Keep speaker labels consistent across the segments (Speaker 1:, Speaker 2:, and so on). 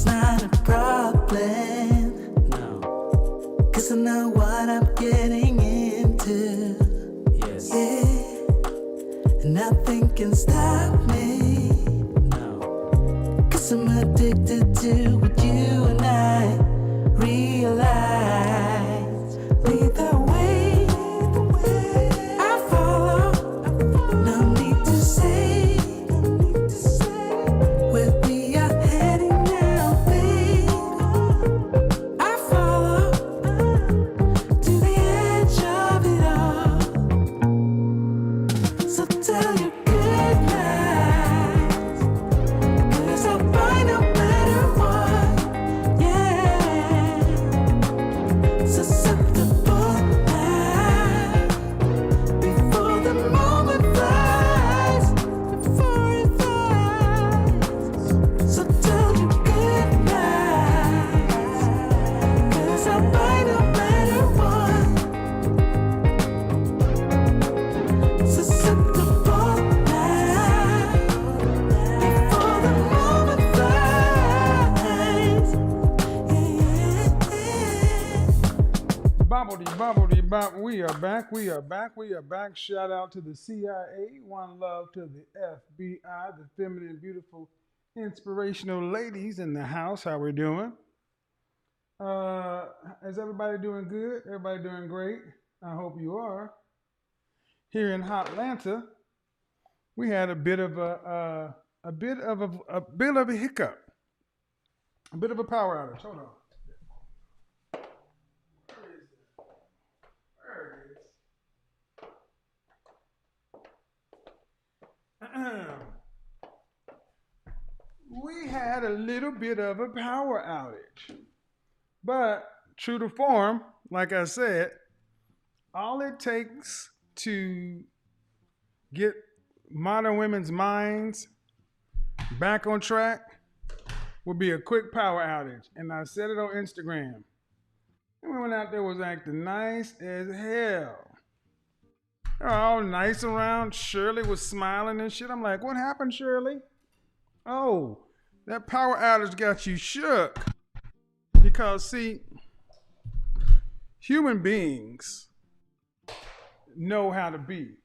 Speaker 1: it's not a problem. No. Cause I know what I'm getting into. Yes. Yeah. And nothing can stop me. No. Cause I'm addicted to what you and I realize. Lead the way. I follow. No need to say where we are heading now, babe. I follow to the edge of it all. So tell your good night, 'cause I'll find no matter what. Yeah, susceptible now before the moment flies, before it flies. So tell your good night, 'cause I'll find no matter what. Susceptible now before the moment flies.
Speaker 2: Bobbity, bobbity, bop. We are back. We are back. We are back. Shout out to the CIA. One love to the FBI, the feminine, beautiful, inspirational ladies in the house. How we doing? Is everybody doing good? Everybody doing great? I hope you are. Here in Hot Atlanta, we had a bit of a hiccup, a bit of a power outage. Hold on. We had a little bit of a power outage. But true to form, like I said, all it takes to get modern women's minds back on track would be a quick power outage. And I said it on Instagram. Everyone out there was acting nice as hell. They were all nice around. Shirley was smiling and shit. I'm like, what happened, Shirley? Oh, that power outage got you shook. Because, see, human beings know how to be.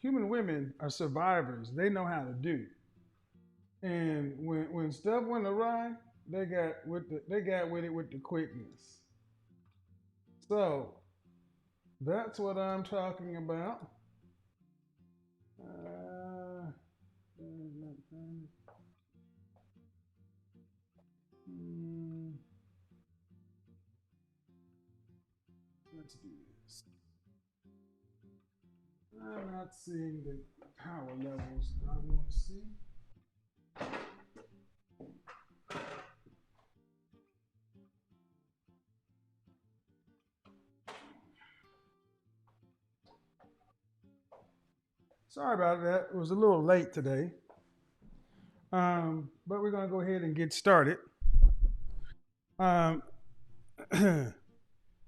Speaker 2: Human women are survivors. They know how to do. And when stuff went awry, they got with it with the quickness. So that's what I'm talking about. Let's do this. I'm not seeing the power levels I want to see. Sorry about that. It was a little late today. But we're going to go ahead and get started.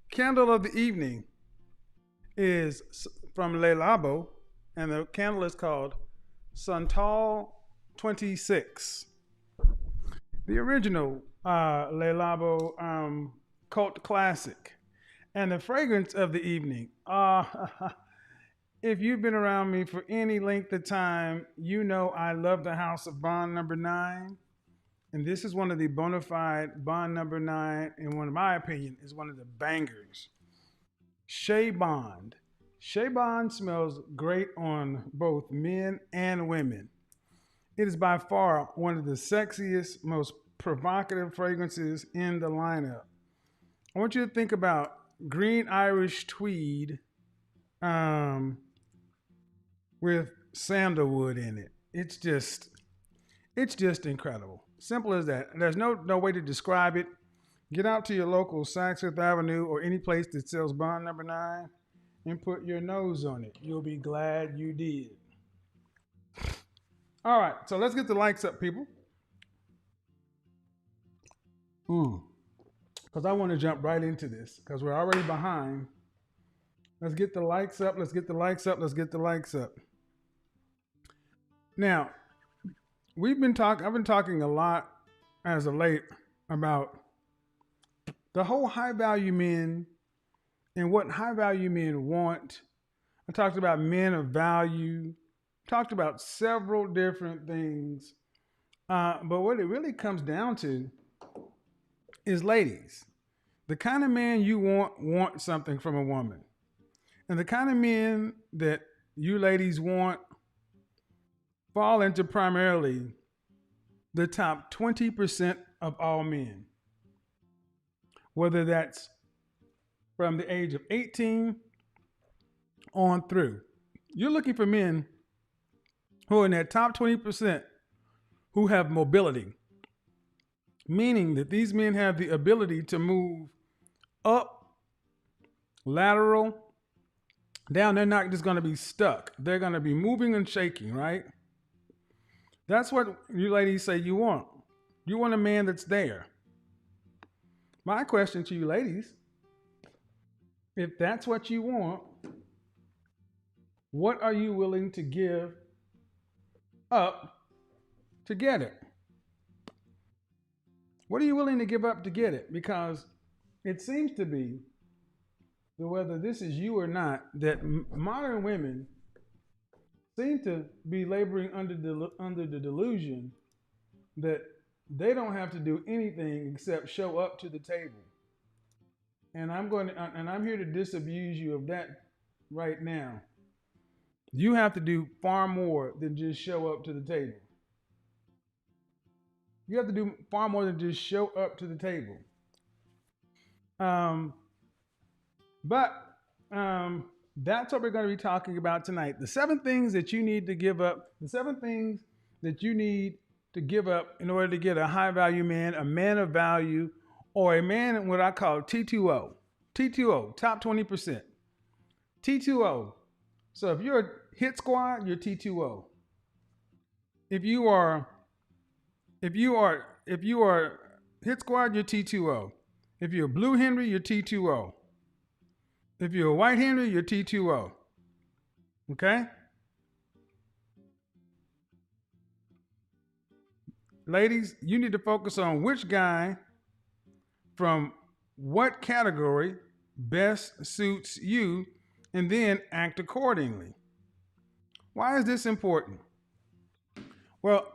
Speaker 2: Candle of the evening is from Le Labo, and the candle is called Santal 26. The original Le Labo cult classic. And the fragrance of the evening. If you've been around me for any length of time, you know I love the House of Bond number 9. And this is one of the bona fide Bond number 9, in one of my opinion, is one of the bangers. Shea Bond. Shea Bond smells great on both men and women. It is by far one of the sexiest, most provocative fragrances in the lineup. I want you to think about green Irish tweed with sandalwood in it. It's just incredible. Simple as that. There's no way to describe it. Get out to your local Saks Fifth Avenue or any place that sells Bond number 9 and put your nose on it. You'll be glad you did. All right, so let's get the likes up, people. Because I want to jump right into this because we're already behind. Let's get the likes up. Let's get the likes up. Let's get the likes up. Now, I've been talking a lot as of late about the whole high value men and what high value men want. I talked about men of value, talked about several different things. But what it really comes down to is ladies. The kind of man you want something from a woman. And the kind of men that you ladies want fall into primarily the top 20% of all men, whether that's from the age of 18 on through. You're looking for men who are in that top 20% who have mobility, meaning that these men have the ability to move up, lateral, down. They're not just going to be stuck. They're going to be moving and shaking, right? That's what you ladies say you want. You want a man that's there. My question to you ladies, if that's what you want, what are you willing to give up to get it? What are you willing to give up to get it? Because it seems to be that whether this is you or not, that modern women seem to be laboring under the delusion that they don't have to do anything except show up to the table. And I'm here to disabuse you of that right now. You have to do far more than just show up to the table. You have to do far more than just show up to the table. But that's what we're going to be talking about tonight. The 7 things that you need to give up. The 7 things that you need to give up in order to get a high value man, a man of value, or a man what I call T2O. T2O, top 20%. T2O. So if you're a hit squad, you're T2O. If you are hit squad, you're T2O. If you're blue Henry, you're T2O. If you're a white Henry, you're T2O. Okay? Ladies, you need to focus on which guy from what category best suits you and then act accordingly. Why is this important? Well,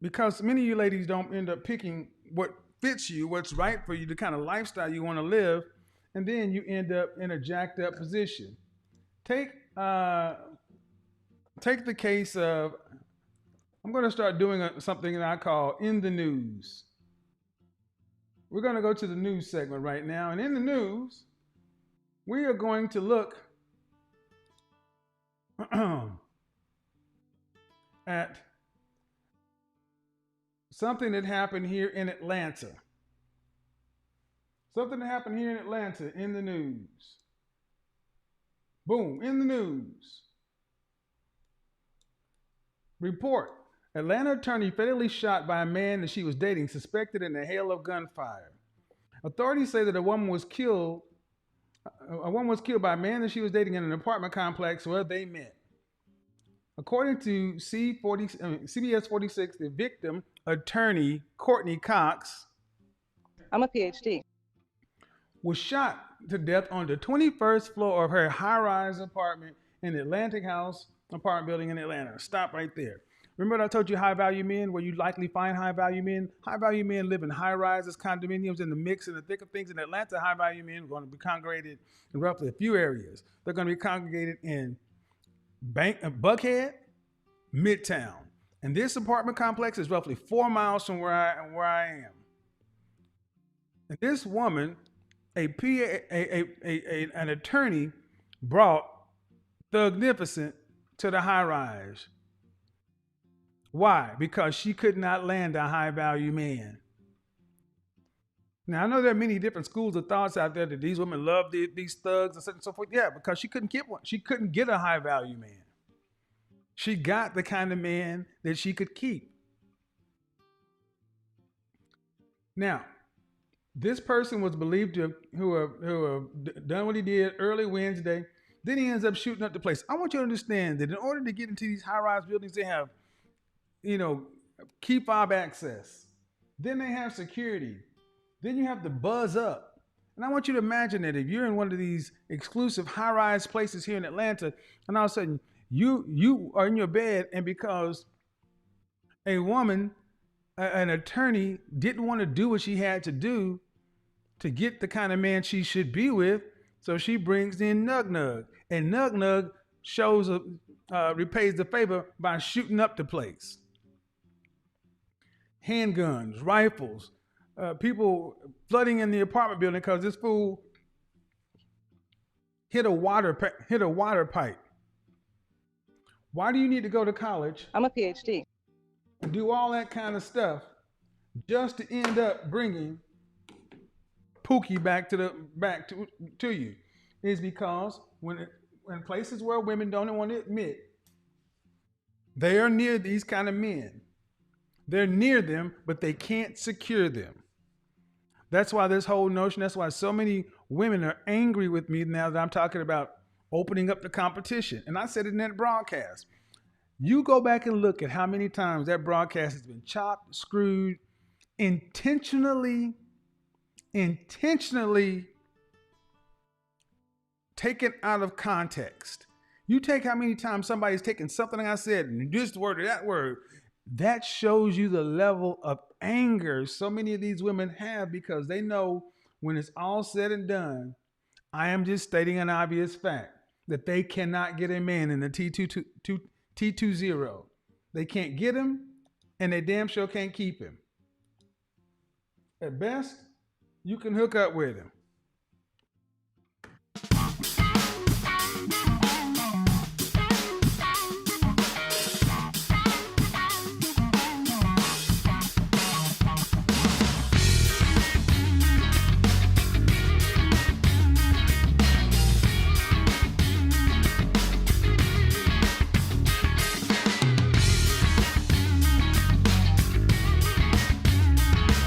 Speaker 2: because many of you ladies don't end up picking what fits you, what's right for you, the kind of lifestyle you want to live, and then you end up in a jacked up position. Take the case of, I'm going to start doing something that I call In the News. We're going to go to the news segment right now, and in the news, we are going to look at something that happened here in Atlanta. Something that happened here in Atlanta in the news. Boom, in the news. Report. Atlanta attorney fatally shot by a man that she was dating, suspected in a hail of gunfire. Authorities say that a woman was killed by a man that she was dating in an apartment complex where they met. According to CBS 46, the victim, attorney Courtney Cox,
Speaker 3: I'm a PhD,
Speaker 2: was shot to death on the 21st floor of her high-rise apartment in the Atlantic House apartment building in Atlanta. Stop right there. Remember what I told you, high-value men, where you likely find high-value men? High-value men live in high-rises, condominiums, in the mix, in the thick of things. In Atlanta, high-value men are going to be congregated in roughly a few areas. They're going to be congregated in Buckhead, Midtown. And this apartment complex is roughly 4 miles from where I am. And this woman, an attorney, brought Thugnificent to the high-rise. Why? Because she could not land a high-value man. Now, I know there are many different schools of thoughts out there that these women love these thugs and such and so forth. Yeah, because she couldn't get one. She couldn't get a high-value man. She got the kind of man that she could keep. Now, this person was believed to have done what he did early Wednesday. Then he ends up shooting up the place. I want you to understand that in order to get into these high-rise buildings, they have key fob access. Then they have security. Then you have to buzz up. And I want you to imagine that if you're in one of these exclusive high-rise places here in Atlanta, and all of a sudden you are in your bed, and because a woman, an attorney, didn't want to do what she had to do to get the kind of man she should be with, so she brings in Nug Nug, and Nug Nug repays the favor by shooting up the place. Handguns, rifles, people flooding in the apartment building because this fool hit a water pipe. Why do you need to go to college
Speaker 3: I'm a PhD.
Speaker 2: and do all that kind of stuff just to end up bringing Pookie back to you? Is because when places where women don't want to admit, they are near these kind of men. They're near them, but they can't secure them. That's why this whole notion, that's why so many women are angry with me now that I'm talking about opening up the competition. And I said it in that broadcast. You go back and look at how many times that broadcast has been chopped, screwed, intentionally taken out of context. You take how many times somebody's taken something I said and this word or that word. That shows you the level of anger so many of these women have, because they know when it's all said and done, I am just stating an obvious fact that they cannot get a man in the T20. They can't get him, and they damn sure can't keep him. At best, you can hook up with him.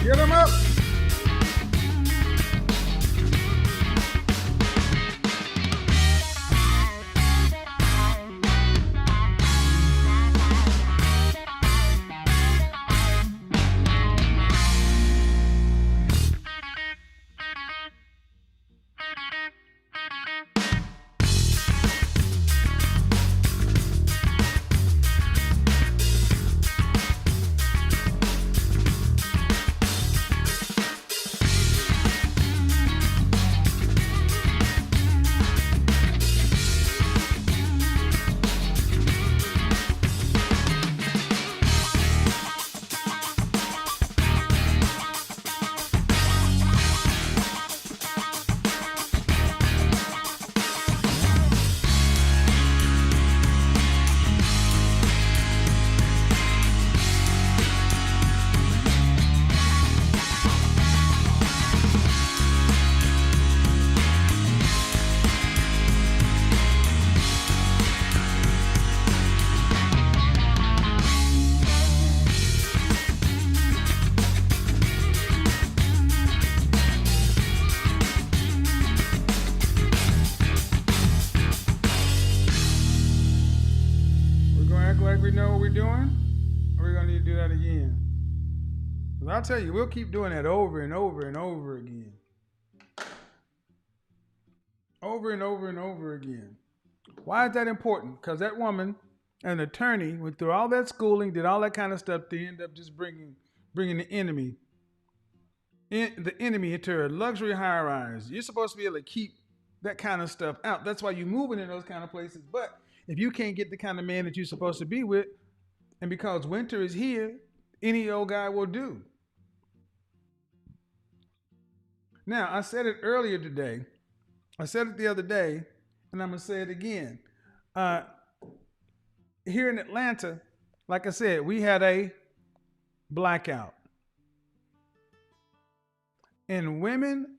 Speaker 2: Get him up. We know what we're doing, or we're going to need to do that again? Because I'll tell you, we'll keep doing that over and over and over again. Over and over and over again. Why is that important? Because that woman, an attorney, went through all that schooling, did all that kind of stuff to end up just bringing the enemy into her luxury high rise. You're supposed to be able to keep that kind of stuff out. That's why you're moving in those kind of places. But if you can't get the kind of man that you're supposed to be with, and because winter is here, any old guy will do. Now, I said it earlier today. I said it the other day, and I'm going to say it again. Here in Atlanta, like I said, we had a blackout. And women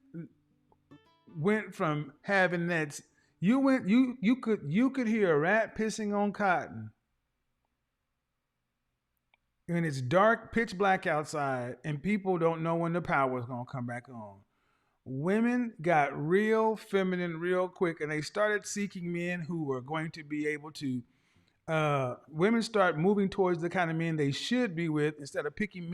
Speaker 2: went from having that, you could hear a rat pissing on cotton. And it's dark, pitch black outside, and people don't know when the power is going to come back on. Women got real feminine real quick, and they started seeking men who were going to be able to, women start moving towards the kind of men they should be with instead of picking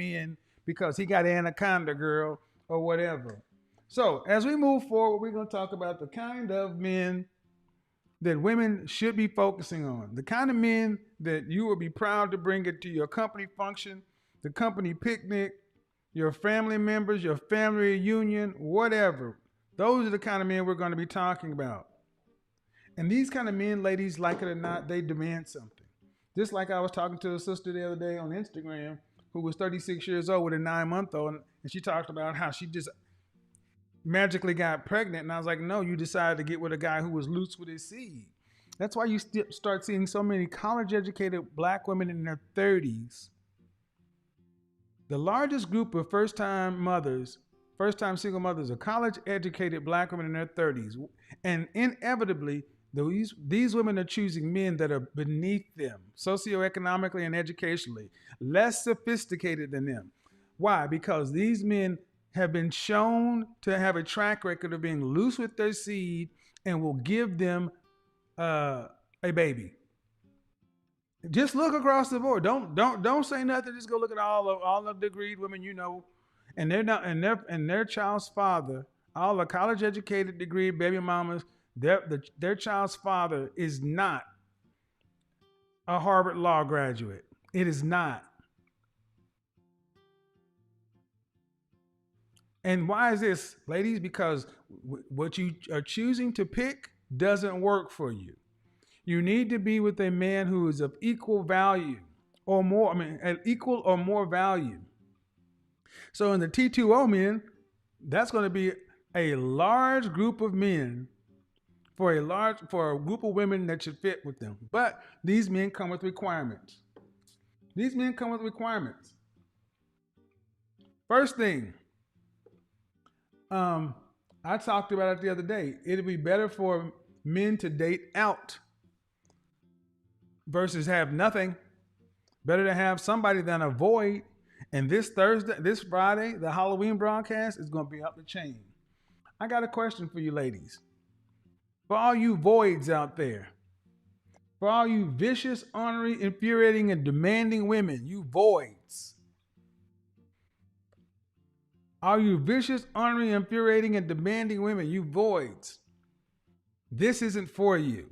Speaker 2: because he got anaconda girl or whatever. So as we move forward, we're going to talk about the kind of men that women should be focusing on, the kind of men that you will be proud to bring it to your company function, the company picnic, your family members, your family reunion, whatever. Those are the kind of men we're going to be talking about. And these kind of men, ladies, like it or not, they demand something. Just like I was talking to a sister the other day on Instagram who was 36 years old with a 9-month old, and she talked about how she just magically got pregnant. And I was like, no, you decided to get with a guy who was loose with his seed. That's why you start seeing so many college educated black women in their 30s. The largest group of first time single mothers are college educated black women in their 30s. And inevitably, these women are choosing men that are beneath them, socioeconomically and educationally, less sophisticated than them. Why? Because these men have been shown to have a track record of being loose with their seed and will give them a baby. Just look across the board. Don't say nothing. Just go look at all the degreed women you know, and they're not and their child's father, all the college educated degreed baby mamas. Their child's father is not a Harvard law graduate. It is not. And why is this, ladies? Because what you are choosing to pick doesn't work for you. You need to be with a man who is of equal value or more, equal or more value. So in the T2O men, that's going to be a large group of men for a group of women that should fit with them. But these men come with requirements. First thing, I talked about it the other day. It'd be better for men to date out versus have nothing. Better to have somebody than avoid. And this Friday, the Halloween broadcast is going to be up the chain. I got a question for you ladies. For all you voids out there, for all you vicious, ornery, infuriating, and demanding women, you voids. All you vicious, ornery, infuriating, and demanding women, you voids. This isn't for you.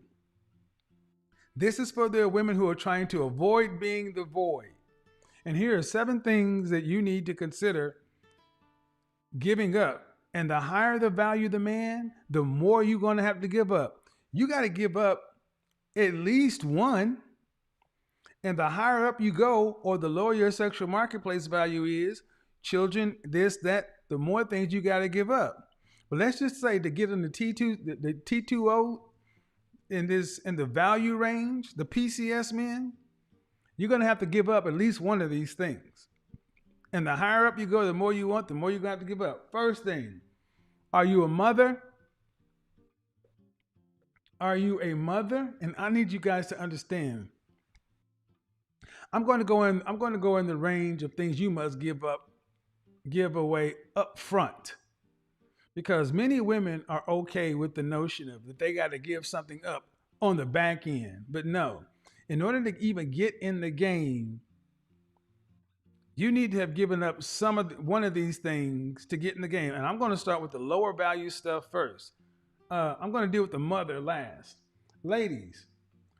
Speaker 2: This is for the women who are trying to avoid being the void. And here are 7 things that you need to consider giving up. And the higher the value of the man, the more you're going to have to give up. You got to give up at least one. And the higher up you go, or the lower your sexual marketplace value is, children, this, that, the more things you got to give up. But let's just say to get in the T2O in the value range, the PCS men, you're going to have to give up at least one of these things. And the higher up you go, the more you want, the more you're going to have to give up. First thing, are you a mother? Are you a mother? And I need you guys to understand. I'm going to go in the range of things you must give away up front. Because many women are okay with the notion of that they got to give something up on the back end. But no, in order to even get in the game, you need to have given up one of these things to get in the game. And I'm going to start with the lower value stuff first. I'm going to deal with the mother last. Ladies,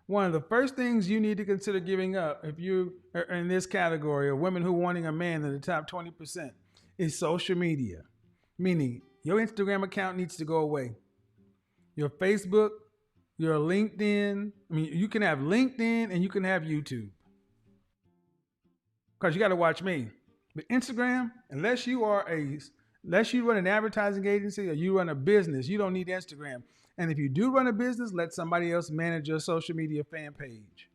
Speaker 2: one of the first things you need to consider giving up if you are in this category of women who are wanting a man in the top 20% is social media. Meaning your Instagram account needs to go away. Your Facebook, your LinkedIn. You can have LinkedIn and you can have YouTube. Because you got to watch me. But Instagram, unless you run an advertising agency or you run a business, you don't need Instagram. And if you do run a business, let somebody else manage your social media fan page.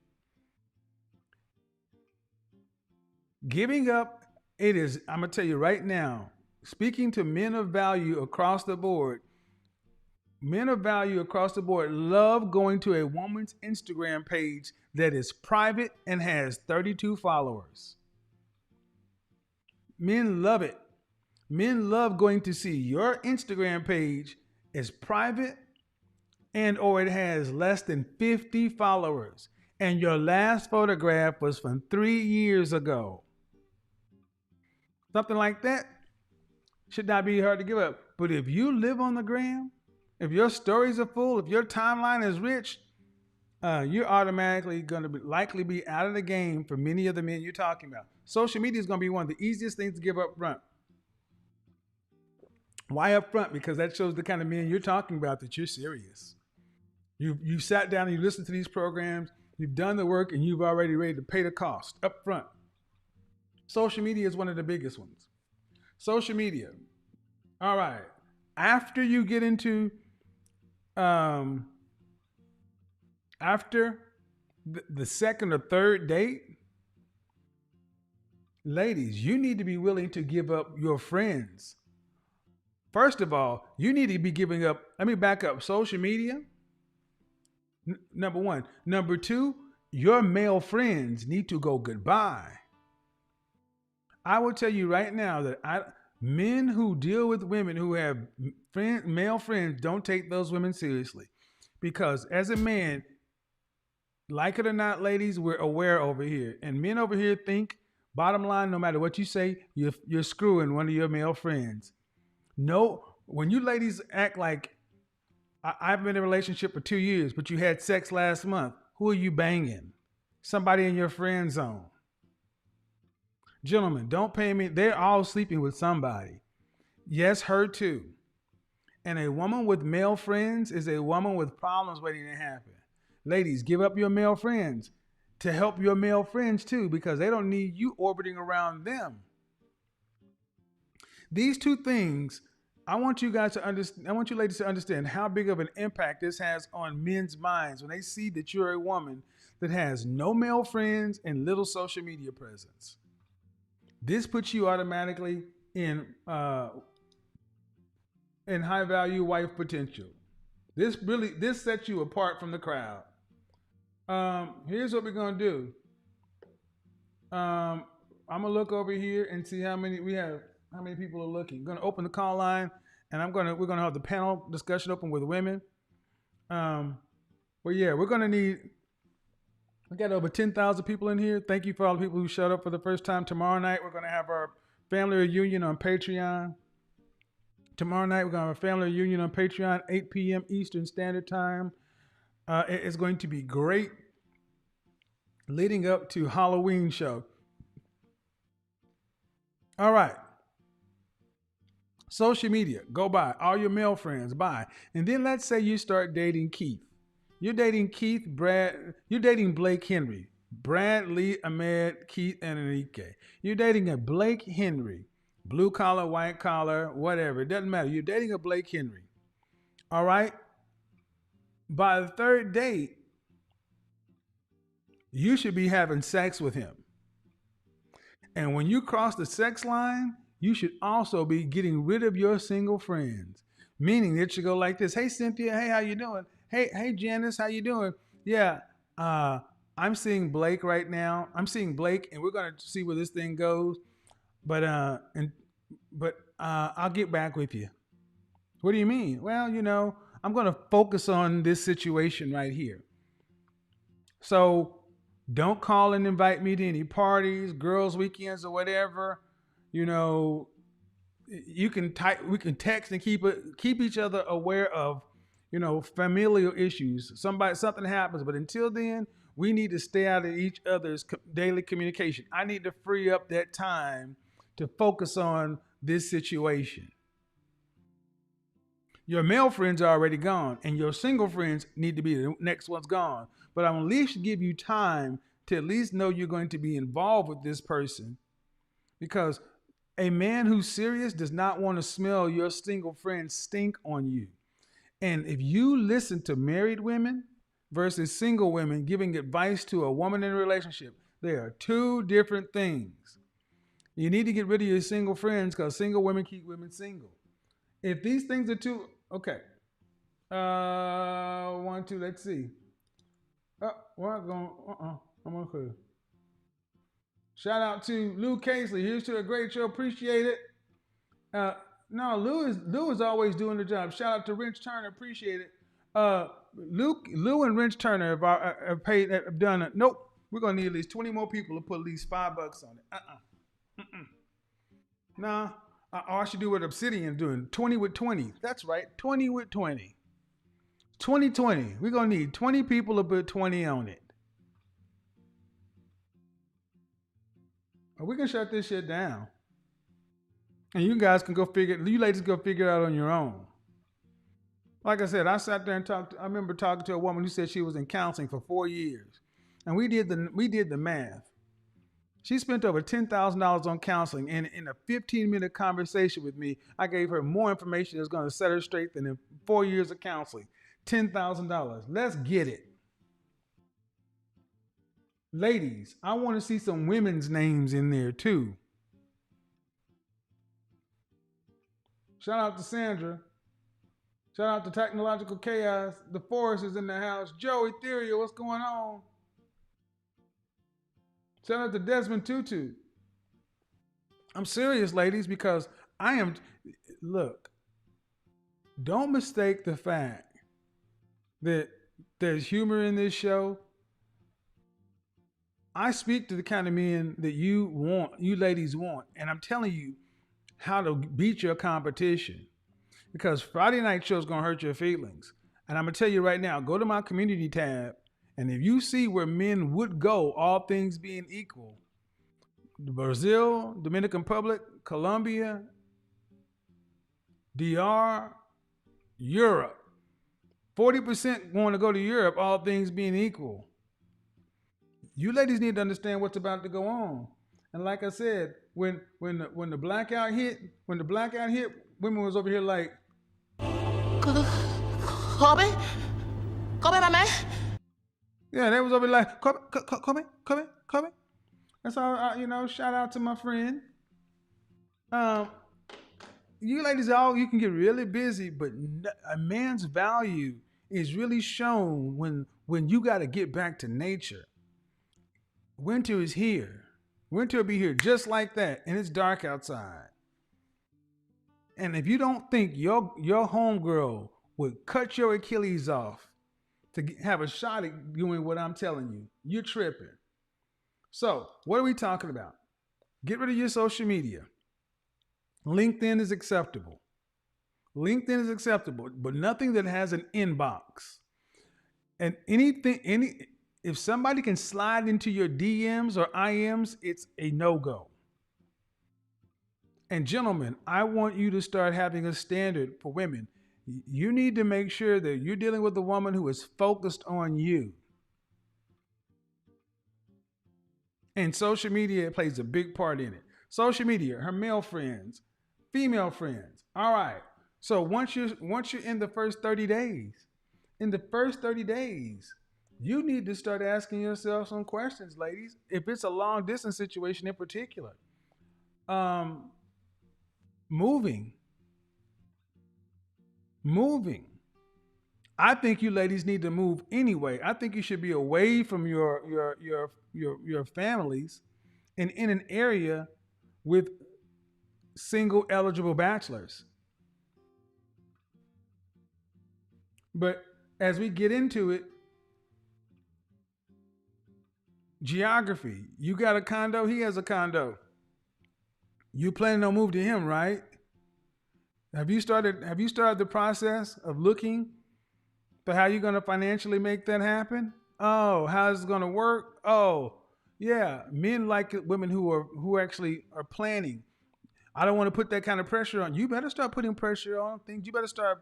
Speaker 2: Giving up, I'm going to tell you right now, speaking to men of value across the board, love going to a woman's Instagram page that is private and has 32 followers. Men love it. Men love going to see your Instagram page is private or it has less than 50 followers. And your last photograph was from 3 years ago. something like that should not be hard to give up. But if you live on the gram, if your stories are full, if your timeline is rich, you're automatically going to likely be out of the game for many of the men you're talking about. Social media is going to be one of the easiest things to give up front. Why up front? Because that shows the kind of men you're talking about that you're serious. You sat down and you listened to these programs, you've done the work, and you've already ready to pay the cost up front. Social media is one of the biggest ones. Social media. All right. After you get into after the second or third date, ladies, you need to be willing to give up your friends. First of all, you need to be giving up, let me back up, social media, number one. Number two, your male friends need to go goodbye. I will tell you right now that men who deal with women who have male friends don't take those women seriously. Because as a man, like it or not, ladies, we're aware over here. And men over here think, bottom line, no matter what you say, you're screwing one of your male friends. No, when you ladies act like, I've been in a relationship for 2 years, but you had sex last month, who are you banging? Somebody in your friend zone. Gentlemen, don't pay me. They're all sleeping with somebody. Yes, her too. And a woman with male friends is a woman with problems waiting to happen. Ladies, give up your male friends to help your male friends too, because they don't need you orbiting around them. These two things, I want you guys to understand. I want you ladies to understand how big of an impact this has on men's minds when they see that you're a woman that has no male friends and little social media presence. This puts you automatically in high value wife potential. This sets you apart from the crowd. Here's what we're gonna do. I'm gonna look over here and see how many we have. How many people are looking? I'm gonna open the call line, and we're gonna have the panel discussion open with women. But yeah, we're gonna need. We got over 10,000 people in here. Thank you for all the people who showed up for the first time. Tomorrow night we're gonna have our family reunion on Patreon. Tomorrow night we're gonna have a family reunion on Patreon, 8 p.m. Eastern Standard Time. It is going to be great, leading up to Halloween show. All right. Social media, go by. All your male friends, bye. And then let's say you start dating Keith. You're dating Keith, you're dating Blake Henry, Brad, Lee, Ahmed, Keith, and Enrique. You're dating a Blake Henry, blue collar, white collar, whatever. It doesn't matter. You're dating a Blake Henry. All right. By the third date, you should be having sex with him. And when you cross the sex line, you should also be getting rid of your single friends. Meaning it should go like this. Hey, Cynthia. Hey, how you doing? Hey, Janice. How you doing? Yeah, I'm seeing Blake right now. I'm seeing Blake, and we're going to see where this thing goes. But I'll get back with you. What do you mean? Well, I'm going to focus on this situation right here. So don't call and invite me to any parties, girls' weekends, or whatever. We can text and keep each other aware of, familial issues. Something happens, but until then, we need to stay out of each other's daily communication. I need to free up that time to focus on this situation. Your male friends are already gone, and your single friends need to be the next one's gone. But I'm at least give you time to at least know you're going to be involved with this person, because a man who's serious does not want to smell your single friend's stink on you. And if you listen to married women versus single women giving advice to a woman in a relationship, they are two different things. You need to get rid of your single friends because single women keep women single. If these things are too, okay. 1, 2, let's see. I'm okay. Shout out to Lou Casely. Here's to a great show. Appreciate it. No, Lou is always doing the job. Shout out to Wrench Turner. Appreciate it. Lou and Wrench Turner have done it. Nope. We're gonna need at least 20 more people to put at least $5 on it. Nah, I should do what Obsidian's doing. 20 with 20. That's right. 20 with 20. 2020. We're going to need 20 people to put 20 on it. Or we can shut this shit down. And you guys can go figure, you ladies go figure it out on your own. Like I said, I sat there and talked. I remember talking to a woman who said she was in counseling for 4 years. And we did the math. She spent over $10,000 on counseling, and in a 15-minute conversation with me, I gave her more information that's going to set her straight than in 4 years of counseling. $10,000. Let's get it. Ladies, I want to see some women's names in there too. Shout out to Sandra. Shout out to Technological Chaos. The Forest is in the house. Joe Ethereal, what's going on? Shout out to Desmond Tutu. I'm serious, ladies, because look, don't mistake the fact that there's humor in this show. I speak to the kind of men that you ladies want, and I'm telling you how to beat your competition. Because Friday night show is going to hurt your feelings. And I'm going to tell you right now, go to my community tab, and if you see where men would go, all things being equal, Brazil, Dominican Republic, Colombia, DR, Europe. 40% want to go to Europe, all things being equal. You ladies need to understand what's about to go on. And like I said, when the blackout hit, women was over here like,
Speaker 1: Kobe? Kobe, my man?
Speaker 2: yeah, they was over like, Kobe. That's all, shout out to my friend. You ladies, you can get really busy, but a man's value is really shown when you got to get back to nature. Winter is here. Winter will be here just like that, and it's dark outside. And if you don't think your homegirl would cut your Achilles off to have a shot at doing what I'm telling you, you're tripping. So, what are we talking about? Get rid of your social media. LinkedIn is acceptable. But nothing that has an inbox. And if somebody can slide into your DMs or IMs, it's a no-go. And gentlemen, I want you to start having a standard for women. You need to make sure that you're dealing with a woman who is focused on you. And social media plays a big part in it. Social media, her male friends, female friends. All right. So once you're in the first 30 days, you need to start asking yourself some questions, ladies. If it's a long distance situation in particular, moving. I think you ladies need to move anyway. I think you should be away from your families and in an area with single eligible bachelors. But as we get into it, geography. You got a condo, he has a condo. You planning on moving to him, right? Have you started the process of looking for how you're going to financially make that happen? Oh, how's it going to work? Oh, yeah. Men like women who actually are planning. I don't want to put that kind of pressure on. You better start putting pressure on things. You better start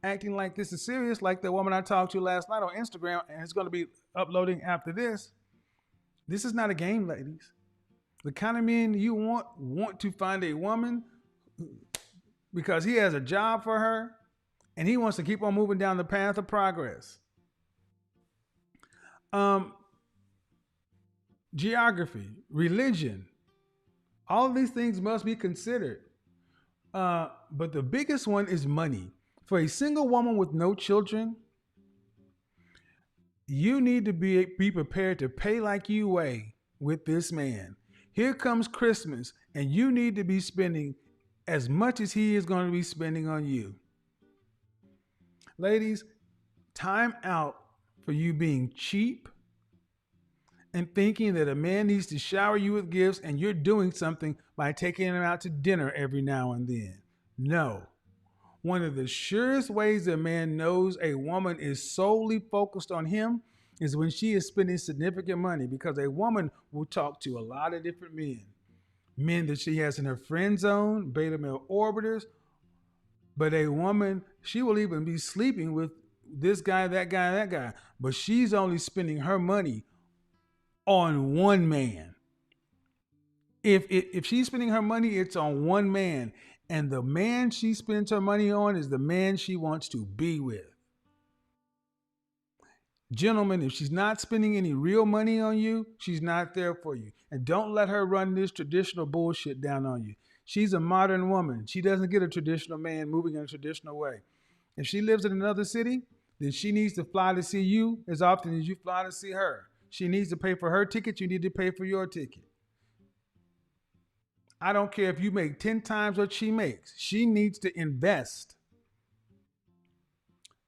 Speaker 2: acting like this is serious, like the woman I talked to last night on Instagram, and it's going to be uploading after this. This is not a game, ladies. The kind of men you want to find a woman because he has a job for her and he wants to keep on moving down the path of progress. Geography, religion, all of these things must be considered. But the biggest one is money. For a single woman with no children, you need to be prepared to pay like you weigh with this man. Here comes Christmas, and you need to be spending as much as he is going to be spending on you. Ladies, time out for you being cheap and thinking that a man needs to shower you with gifts and you're doing something by taking him out to dinner every now and then. No. One of the surest ways a man knows a woman is solely focused on him is when she is spending significant money, because a woman will talk to a lot of different men. Men that she has in her friend zone, beta male orbiters, but a woman, she will even be sleeping with this guy, that guy, that guy, but she's only spending her money on one man. If she's spending her money, it's on one man. And the man she spends her money on is the man she wants to be with. Gentlemen, if she's not spending any real money on you, she's not there for you. And don't let her run this traditional bullshit down on you. She's a modern woman. She doesn't get a traditional man moving in a traditional way. If she lives in another city, then she needs to fly to see you as often as you fly to see her. She needs to pay for her ticket. You need to pay for your ticket. I don't care if you make 10 times what she makes. She needs to invest.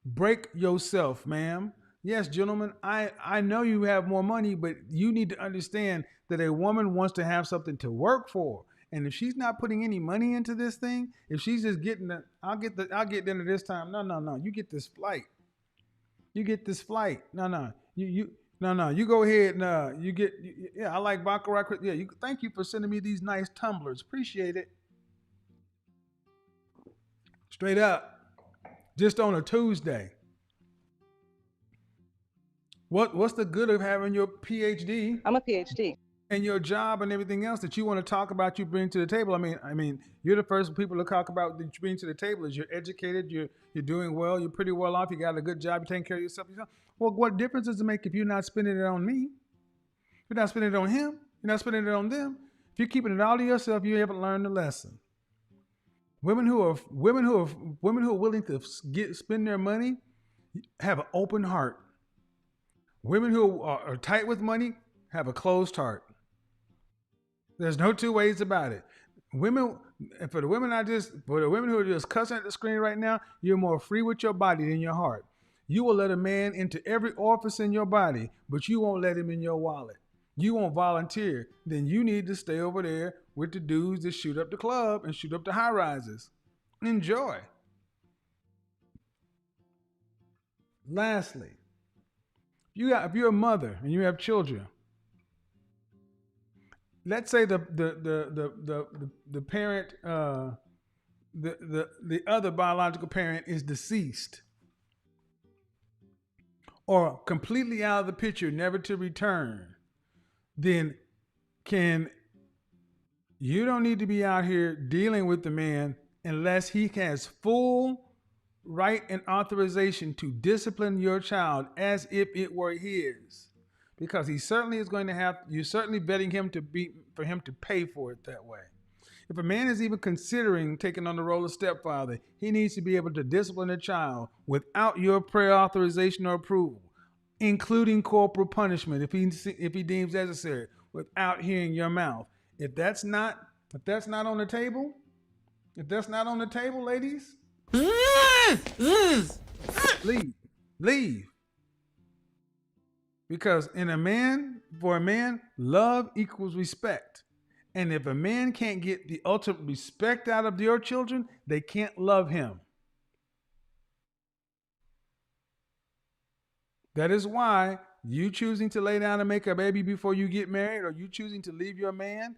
Speaker 2: Break yourself, ma'am. Yes, gentlemen, I know you have more money, but you need to understand that a woman wants to have something to work for. And if she's not putting any money into this thing, if she's just getting I'll get dinner this time. No. You get this flight. You get this flight. No. No. You go ahead and you get. Yeah, I like baccarat. Yeah, thank you for sending me these nice tumblers. Appreciate it. Straight up, just on a Tuesday. What's the good of having your PhD
Speaker 3: I'm a PhD.
Speaker 2: and your job and everything else that you want to talk about? You bring to the table. I mean, you're the first people to talk about that you bring to the table. Is you're educated, you're doing well, you're pretty well off, you got a good job, you're taking care of yourself. Well, what difference does it make if you're not spending it on me? You're not spending it on him. You're not spending it on them. If you're keeping it all to yourself, you haven't learned the lesson. Women who are willing to spend their money have an open heart. Women who are tight with money have a closed heart. There's no two ways about it. For the women who are just cussing at the screen right now, you're more free with your body than your heart. You will let a man into every orifice in your body, but you won't let him in your wallet. You won't volunteer. Then you need to stay over there with the dudes that shoot up the club and shoot up the high rises. Enjoy. Lastly, if you're a mother and you have children, let's say the parent, the other biological parent is deceased or completely out of the picture, never to return, then you don't need to be out here dealing with the man unless he has full right and authorization to discipline your child as if it were his, because he certainly is going to have. You're certainly betting him for him to pay for it that way. If a man is even considering taking on the role of stepfather, he needs to be able to discipline a child without your prior authorization or approval, including corporal punishment if he deems necessary, without hearing your mouth. If that's not on the table, ladies, leave. Because for a man, love equals respect. And if a man can't get the ultimate respect out of your children, they can't love him. That is why you choosing to lay down and make a baby before you get married, or you choosing to leave your man,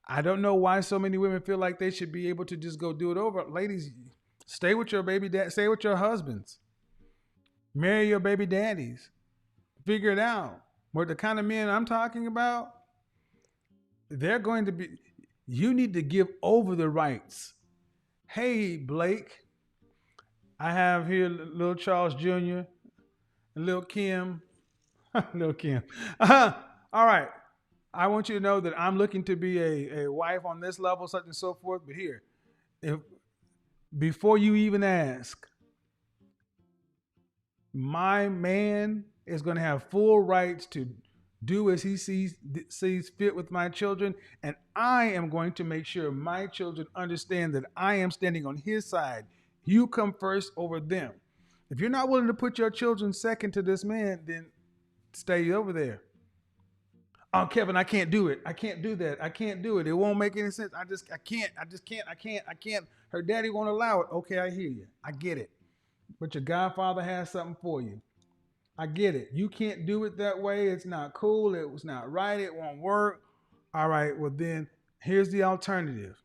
Speaker 2: I don't know why so many women feel like they should be able to just go do it over. Ladies, stay with your baby dad, stay with your husbands. Marry your baby daddies. Figure it out. What the kind of men I'm talking about, they're going to be, you need to give over the rights. Hey, Blake, I have here little Charles Jr., and little Kim. Little Kim. All right. I want you to know that I'm looking to be a wife on this level, such and so forth. But here, before you even ask, my man is going to have full rights to do as he sees fit with my children. And I am going to make sure my children understand that I am standing on his side. You come first over them. If you're not willing to put your children second to this man, then stay over there. Oh, Kevin, I can't do it. I can't do that. I can't do it. It won't make any sense. I can't. I can't. Her daddy won't allow it. Okay, I hear you. I get it. But your godfather has something for you. I get it. You can't do it that way. It's not cool. It was not right. It won't work. All right. Well, then here's the alternative.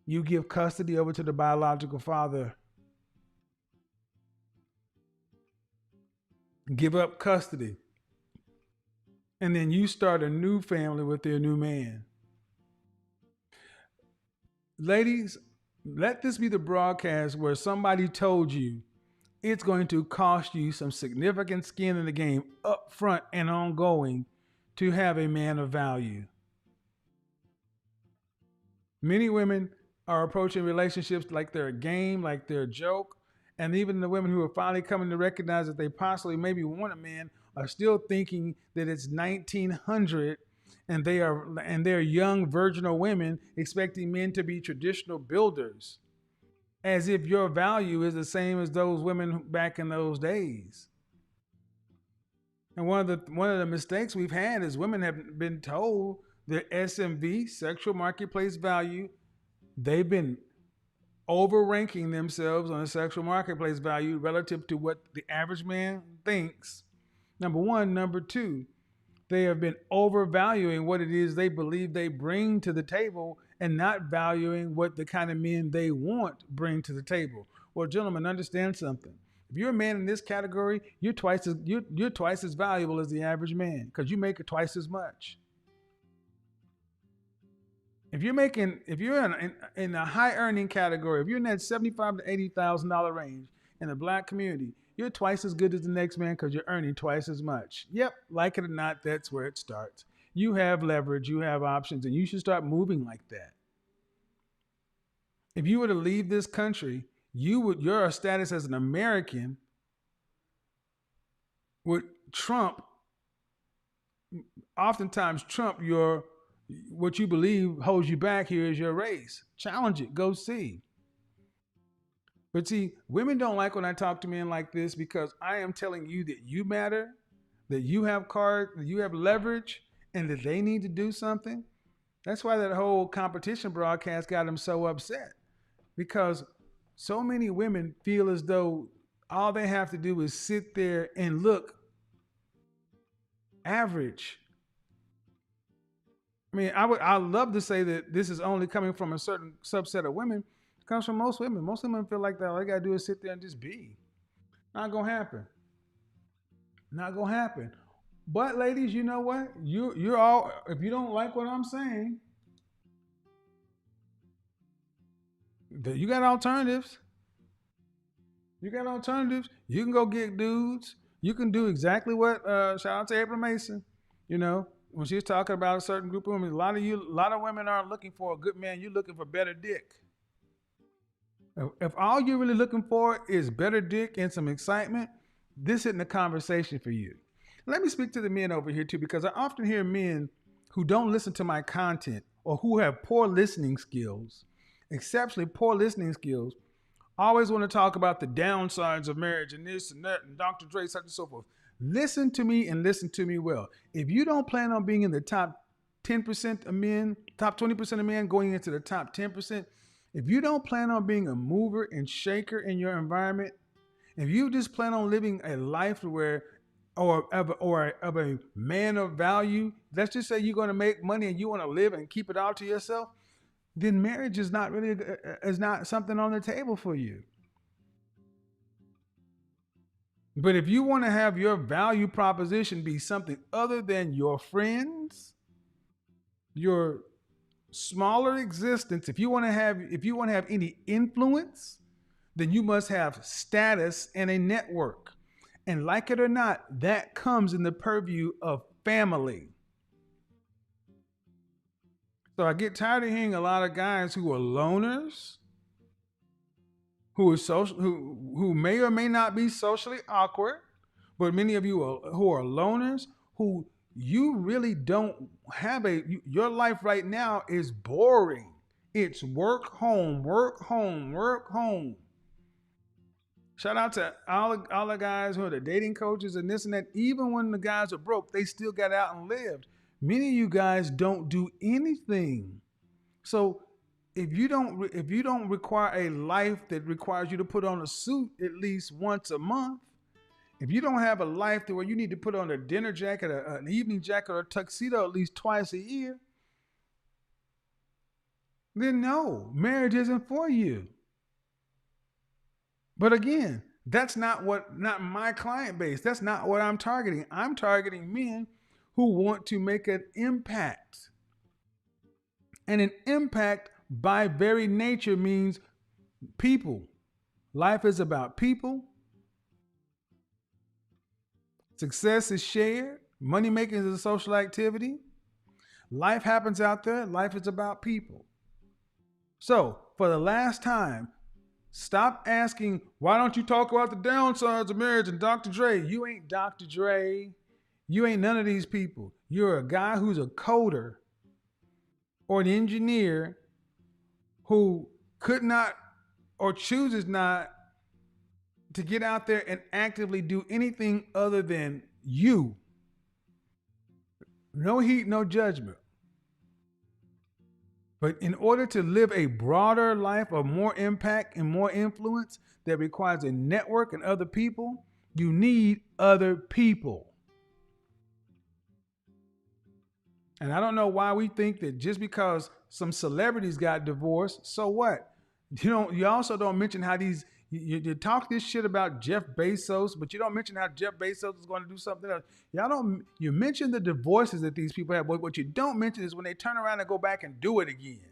Speaker 2: You give custody over to the biological father. Give up custody. And then you start a new family with their new man. Ladies, let this be the broadcast where somebody told you it's going to cost you some significant skin in the game up front and ongoing to have a man of value. Many women are approaching relationships like they're a game, like they're a joke. And even the women who are finally coming to recognize that they possibly maybe want a man are still thinking that it's 1900 and they're young virginal women expecting men to be traditional builders as if your value is the same as those women back in those days. And one of the mistakes we've had is women have been told that SMV, sexual marketplace value, they've been overranking themselves on a sexual marketplace value relative to what the average man thinks. Number one. Number two, they have been overvaluing what it is they believe they bring to the table and not valuing what the kind of men they want bring to the table. Well, gentlemen, understand something. If you're a man in this category, you're twice as valuable as the average man because you make it twice as much. If you're in a high earning category, if you're in that $75,000 to $80,000 range in the black community, you're twice as good as the next man because you're earning twice as much. Yep, like it or not, that's where it starts. You have leverage, you have options, and you should start moving like that. If you were to leave this country, your status as an American would oftentimes trump what you believe holds you back here is your race. Challenge it, go see. But see, women don't like when I talk to men like this because I am telling you that you matter, that you have that you have leverage, and that they need to do something. That's why that whole competition broadcast got them so upset because so many women feel as though all they have to do is sit there and look average. I mean, I'd love to say that this is only coming from a certain subset of women. It comes from most women. Most women feel like that all they gotta do is sit there and just be. Not gonna happen. Not gonna happen. But ladies, you know what? You're all if you don't like what I'm saying, you got alternatives. You got alternatives. You can go get dudes. You can do exactly what shout out to April Mason. You know, when she's talking about a certain group of women, a lot of women aren't looking for a good man. You're looking for better dick. If all you're really looking for is better dick and some excitement, this isn't a conversation for you. Let me speak to the men over here too, because I often hear men who don't listen to my content or who have poor listening skills, exceptionally poor listening skills, always want to talk about the downsides of marriage and this and that and Dr. Dre, such and so forth. Listen to me and listen to me well. If you don't plan on being in the top 10% of men, top 20% of men going into the top 10%, if you don't plan on being a mover and shaker in your environment, if you just plan on living a life where or of a man of value, let's just say you're going to make money and you want to live and keep it all to yourself, then marriage is not something on the table for you. But if you want to have your value proposition be something other than your friends, your smaller existence, if you want to have any influence, then you must have status and a network. And like it or not, that comes in the purview of family. So I get tired of hearing a lot of guys who are loners, who may or may not be socially awkward, but many of you who are loners, who you really don't have your life right now is boring. It's work, home, work, home, work, home. Shout out to all the guys who are the dating coaches and this and that. Even when the guys are broke, they still got out and lived. Many of you guys don't do anything. So if you don't require a life that requires you to put on a suit at least once a month, if you don't have a life to where you need to put on a dinner jacket, an evening jacket, or a tuxedo at least twice a year, then no, marriage isn't for you. But again, that's not my client base. That's not what I'm targeting. I'm targeting men who want to make an impact. And an impact by very nature means people. Life is about people. Success is shared. Money making is a social activity. Life happens out there. Life is about people. So, for the last time, stop asking, why don't you talk about the downsides of marriage and Dr. Dre? You ain't Dr. Dre. You ain't none of these people. You're a guy who's a coder or an engineer who could not or chooses not to get out there and actively do anything other than you. No heat, no judgment. But in order to live a broader life of more impact and more influence that requires a network and other people, you need other people. And I don't know why we think that just because some celebrities got divorced, so what? You also don't mention how you talk this shit about Jeff Bezos, but you don't mention how Jeff Bezos is going to do something else. You mention the divorces that these people have, but what you don't mention is when they turn around and go back and do it again.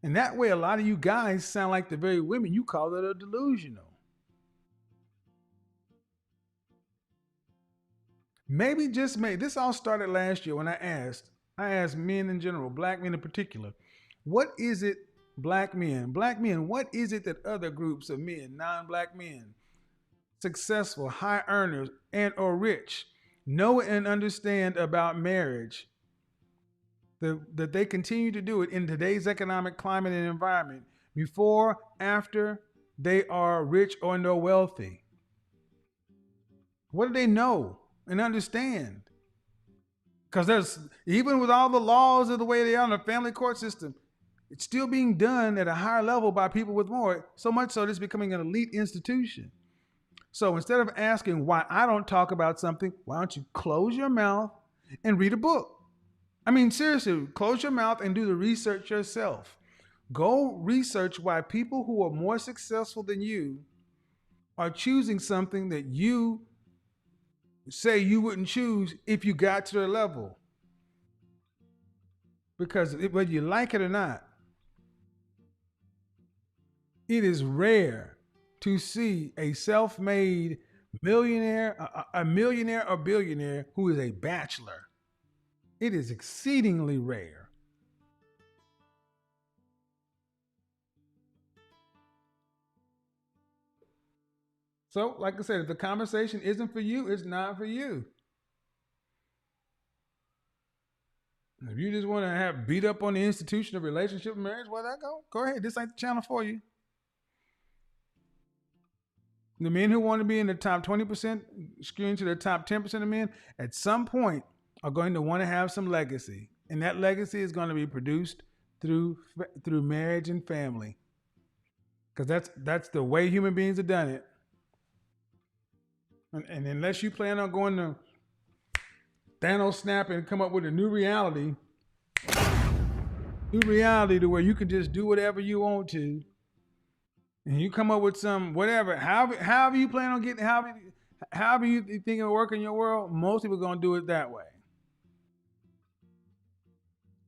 Speaker 2: And that way, a lot of you guys sound like the very women you call that are delusional. Maybe, just maybe, this all started last year when I asked men in general, black men in particular, what is it, black men, what is it that other groups of men, non-black men, successful, high earners, and or rich, know and understand about marriage that they continue to do it in today's economic climate and environment before, after they are rich or no wealthy? What do they know and understand? Because there's, even with all the laws of the way they are in the family court system, it's still being done at a higher level by people with more, so much so that it's becoming an elite institution. So instead of asking why I don't talk about something, why don't you close your mouth and read a book? I mean, seriously, close your mouth and do the research yourself. Go research why people who are more successful than you are choosing something that you say you wouldn't choose if you got to their level. Because whether you like it or not, it is rare to see a self-made millionaire, a millionaire or billionaire who is a bachelor. It is exceedingly rare. So, like I said, if the conversation isn't for you, it's not for you. If you just want to have beat up on the institution of relationship and marriage, well, go ahead. This ain't the channel for you. The men who want to be in the top 20%, skewing to the top 10% of men, at some point are going to want to have some legacy. And that legacy is going to be produced through marriage and family. Because that's the way human beings have done it. And unless you plan on going to Thanos snap and come up with a new reality to where you can just do whatever you want to, and you come up with some whatever, however you plan on getting, however you think it'll work in your world, most people are going to do it that way.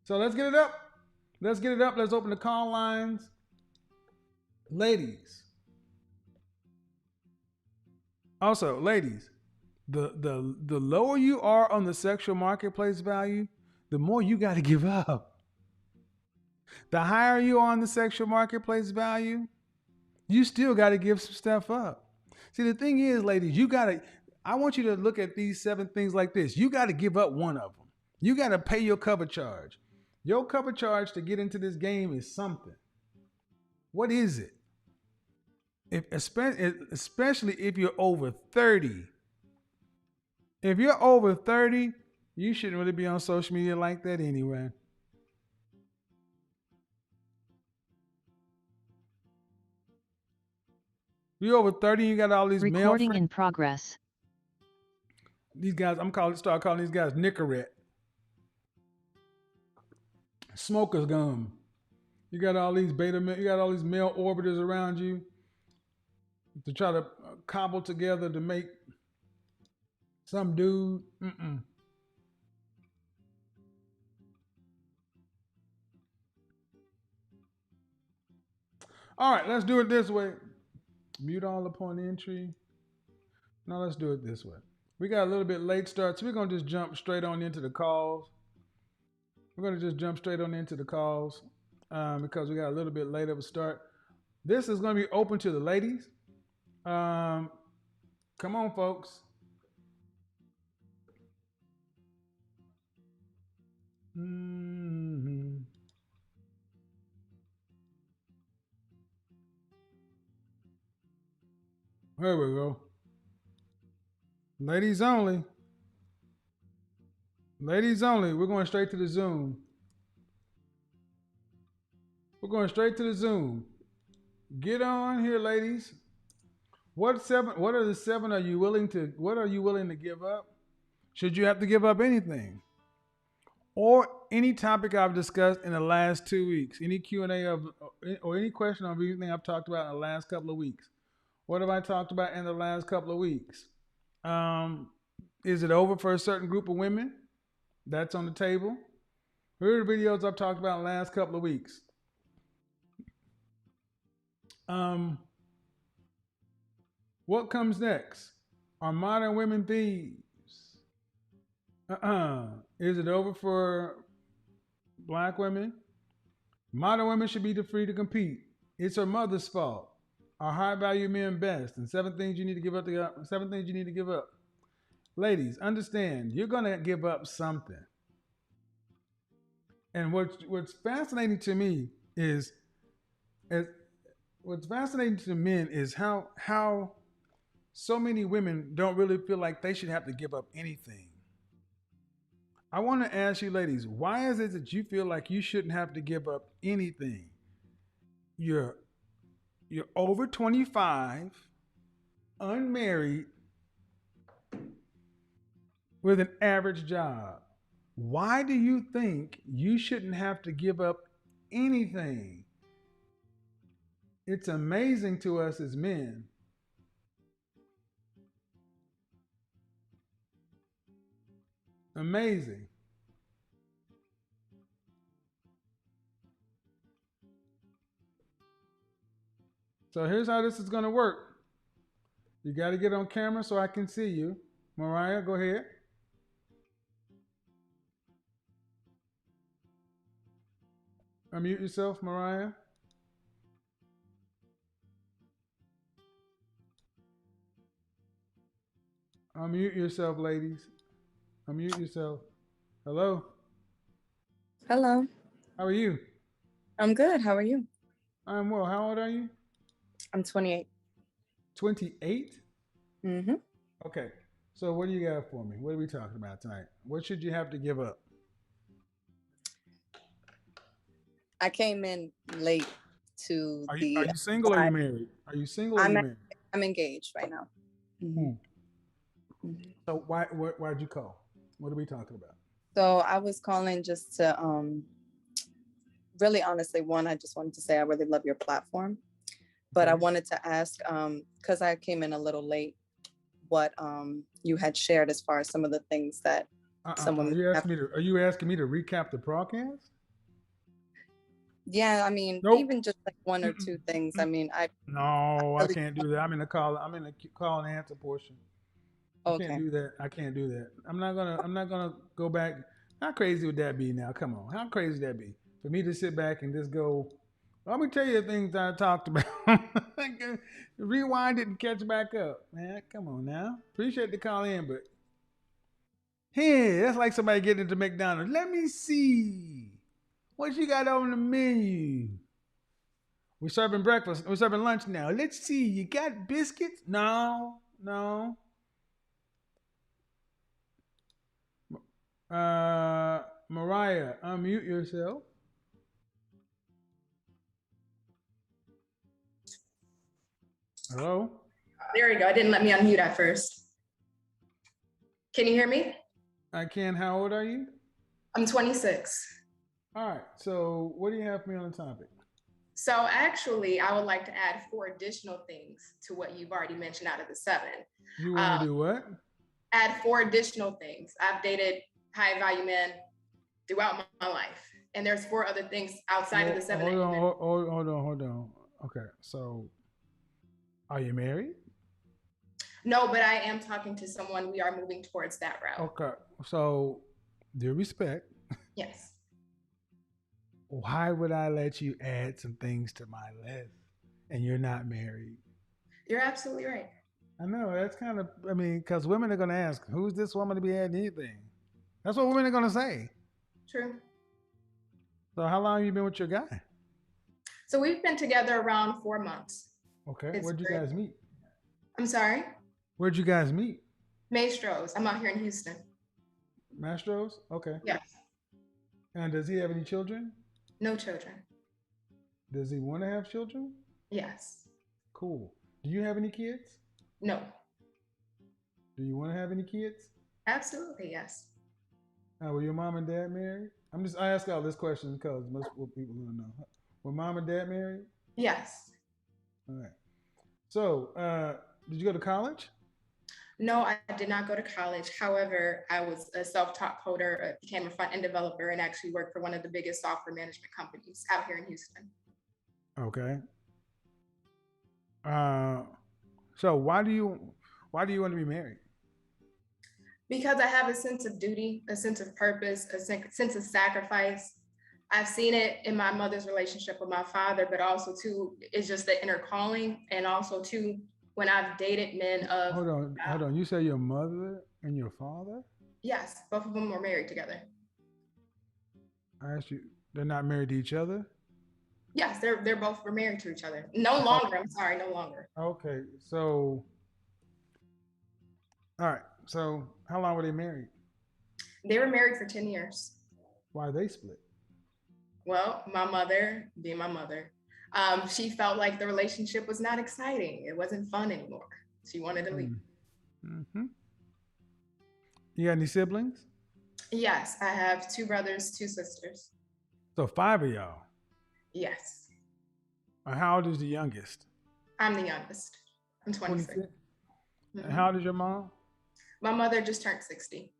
Speaker 2: So let's get it up. Let's open the call lines. Ladies. Also, ladies, the lower you are on the sexual marketplace value, the more you got to give up. The higher you are on the sexual marketplace value, you still got to give some stuff up. See, the thing is, ladies, I want you to look at these 7 things like this. You got to give up one of them. You got to pay your cover charge. Your cover charge to get into this game is something. What is it? especially if you're over 30. If you're over 30, you shouldn't really be on social media like that anyway. You're over 30, you got all these male
Speaker 4: Recording
Speaker 2: friends.
Speaker 4: in progress.
Speaker 2: These guys, start calling these guys Nicorette. Smoker's gum. You got all these you got all these male orbiters around you to try to cobble together to make some dude. Mm-mm. All right, let's do it this way. Mute all upon entry. Now let's do it this way. We got a little bit late start, so we're gonna just jump straight on into the calls. We're gonna just jump straight on into the calls because we got a little bit late of a start. This is gonna be open to the ladies. Come on, folks. Mm-hmm. There we go. Ladies only. Ladies only. We're going straight to the Zoom. We're going straight to the Zoom. Get on here, ladies. What are the seven what are you willing to give up? Should you have to give up anything? Or any topic I've discussed in the last 2 weeks? Any Q&A or any question on anything I've talked about in the last couple of weeks? What have I talked about in the last couple of weeks? Is it over for a certain group of women? That's on the table. Here are the videos I've talked about in the last couple of weeks. What comes next? Are modern women thieves? Is it over for black women? Modern women should be free to compete. It's her mother's fault. Are high value men best? And 7 things you need to give up. 7 things you need to give up. Ladies, understand you're gonna give up something. And what's fascinating to me is, what's fascinating to men is how so many women don't really feel like they should have to give up anything. I want to ask you, ladies, why is it that you feel like you shouldn't have to give up anything? You're over 25, unmarried, with an average job. Why do you think you shouldn't have to give up anything? It's amazing to us as men. Amazing. So here's how this is going to work. You got to get on camera so I can see you. Mariah, go ahead. Unmute yourself, Mariah. Unmute yourself, ladies. Unmute yourself. Hello.
Speaker 5: Hello.
Speaker 2: How are you?
Speaker 5: I'm good. How are you?
Speaker 2: I'm well. How old are you?
Speaker 5: I'm 28.
Speaker 2: 28?
Speaker 5: Mm-hmm.
Speaker 2: Okay. So what do you got for me? What are we talking about tonight? What should you have to give up?
Speaker 5: I came in late to
Speaker 2: Are you single or are you married? Are you single or are you married?
Speaker 5: I'm engaged right now. Mm-hmm.
Speaker 2: Mm-hmm. So why'd you call? What are we talking about?
Speaker 5: So I was calling just to really honestly, I just wanted to say I really love your platform. But I wanted to ask, because I came in a little late, what you had shared as far as some of the things that someone.
Speaker 2: Are you asking me to recap the broadcast?
Speaker 5: Yeah, I mean,
Speaker 2: Nope.
Speaker 5: Even just like 1 or 2 things. I mean,
Speaker 2: I can't do that. I'm in the call and answer portion. I can't do that. I can't do that. I'm not gonna go back. How crazy would that be now? Come on. How crazy would that be? For me to sit back and just go, let me tell you the things I talked about. Rewind it and catch back up. Man, come on now. Appreciate the call in, but hey, that's like somebody getting into McDonald's. Let me see what you got on the menu. We're serving breakfast. We're serving lunch now. Let's see. You got biscuits? No, no. Mariah, unmute yourself. Hello?
Speaker 4: There we go. It didn't let me unmute at first. Can you hear me?
Speaker 2: I can. How old are you?
Speaker 4: I'm 26.
Speaker 2: All right. So, what do you have for me on the topic?
Speaker 4: So actually, I would like to add 4 additional things to what you've already mentioned out of the 7.
Speaker 2: You want to do what?
Speaker 4: Add 4 additional things. I've dated high value men throughout my life. And there's 4 other things outside of the 7.
Speaker 2: Hold on. Okay. So, are you married?
Speaker 4: No, but I am talking to someone. We are moving towards that route.
Speaker 2: Okay. So, due respect,
Speaker 4: Yes.
Speaker 2: why would I let you add some things to my list and you're not married?
Speaker 4: You're absolutely right.
Speaker 2: I know. That's kind of, I mean, because women are going to ask, who's this woman to be adding anything? That's what women are going to say.
Speaker 4: True.
Speaker 2: So, how long have you been with your guy?
Speaker 4: So we've been together around 4 months.
Speaker 2: Okay.
Speaker 4: It's
Speaker 2: Where'd you
Speaker 4: great.
Speaker 2: guys meet?
Speaker 4: I'm sorry?
Speaker 2: Where'd you guys meet?
Speaker 4: Maestros. I'm out here in Houston.
Speaker 2: Mastros? Okay.
Speaker 4: Yes.
Speaker 2: And does he have any children?
Speaker 4: No children.
Speaker 2: Does he want to have children?
Speaker 4: Yes.
Speaker 2: Cool. Do you have any kids?
Speaker 4: No.
Speaker 2: Do you want to have any kids?
Speaker 4: Absolutely, yes.
Speaker 2: Were your mom and dad married? I ask all this question because most people don't know. Were mom and dad married?
Speaker 4: Yes.
Speaker 2: All right. So, did you go to college?
Speaker 4: No, I did not go to college. However, I was a self-taught coder, became a front-end developer, and actually worked for one of the biggest software management companies out here in Houston.
Speaker 2: Okay. So why do you want to be married?
Speaker 4: Because I have a sense of duty, a sense of purpose, a sense of sacrifice. I've seen it in my mother's relationship with my father, but also too, it's just the inner calling, and also too, when I've dated men of.
Speaker 2: Hold on. You say your mother and your father?
Speaker 4: Yes, both of them were married together.
Speaker 2: I asked you, they're not married to each other?
Speaker 4: Yes, they're both were married to each other. No longer. I'm sorry, no longer.
Speaker 2: Okay. So, all right. So, how long were they married?
Speaker 4: They were married for 10 years.
Speaker 2: Why they split?
Speaker 4: Well, my mother, being my mother, she felt like the relationship was not exciting. It wasn't fun anymore. She wanted to leave.
Speaker 2: Mm-hmm. You got any siblings?
Speaker 4: Yes, I have 2 brothers, 2 sisters.
Speaker 2: So 5 of y'all.
Speaker 4: Yes.
Speaker 2: How old is the youngest?
Speaker 4: I'm the youngest. I'm 26.
Speaker 2: And how old is your mom?
Speaker 4: My mother just turned 60.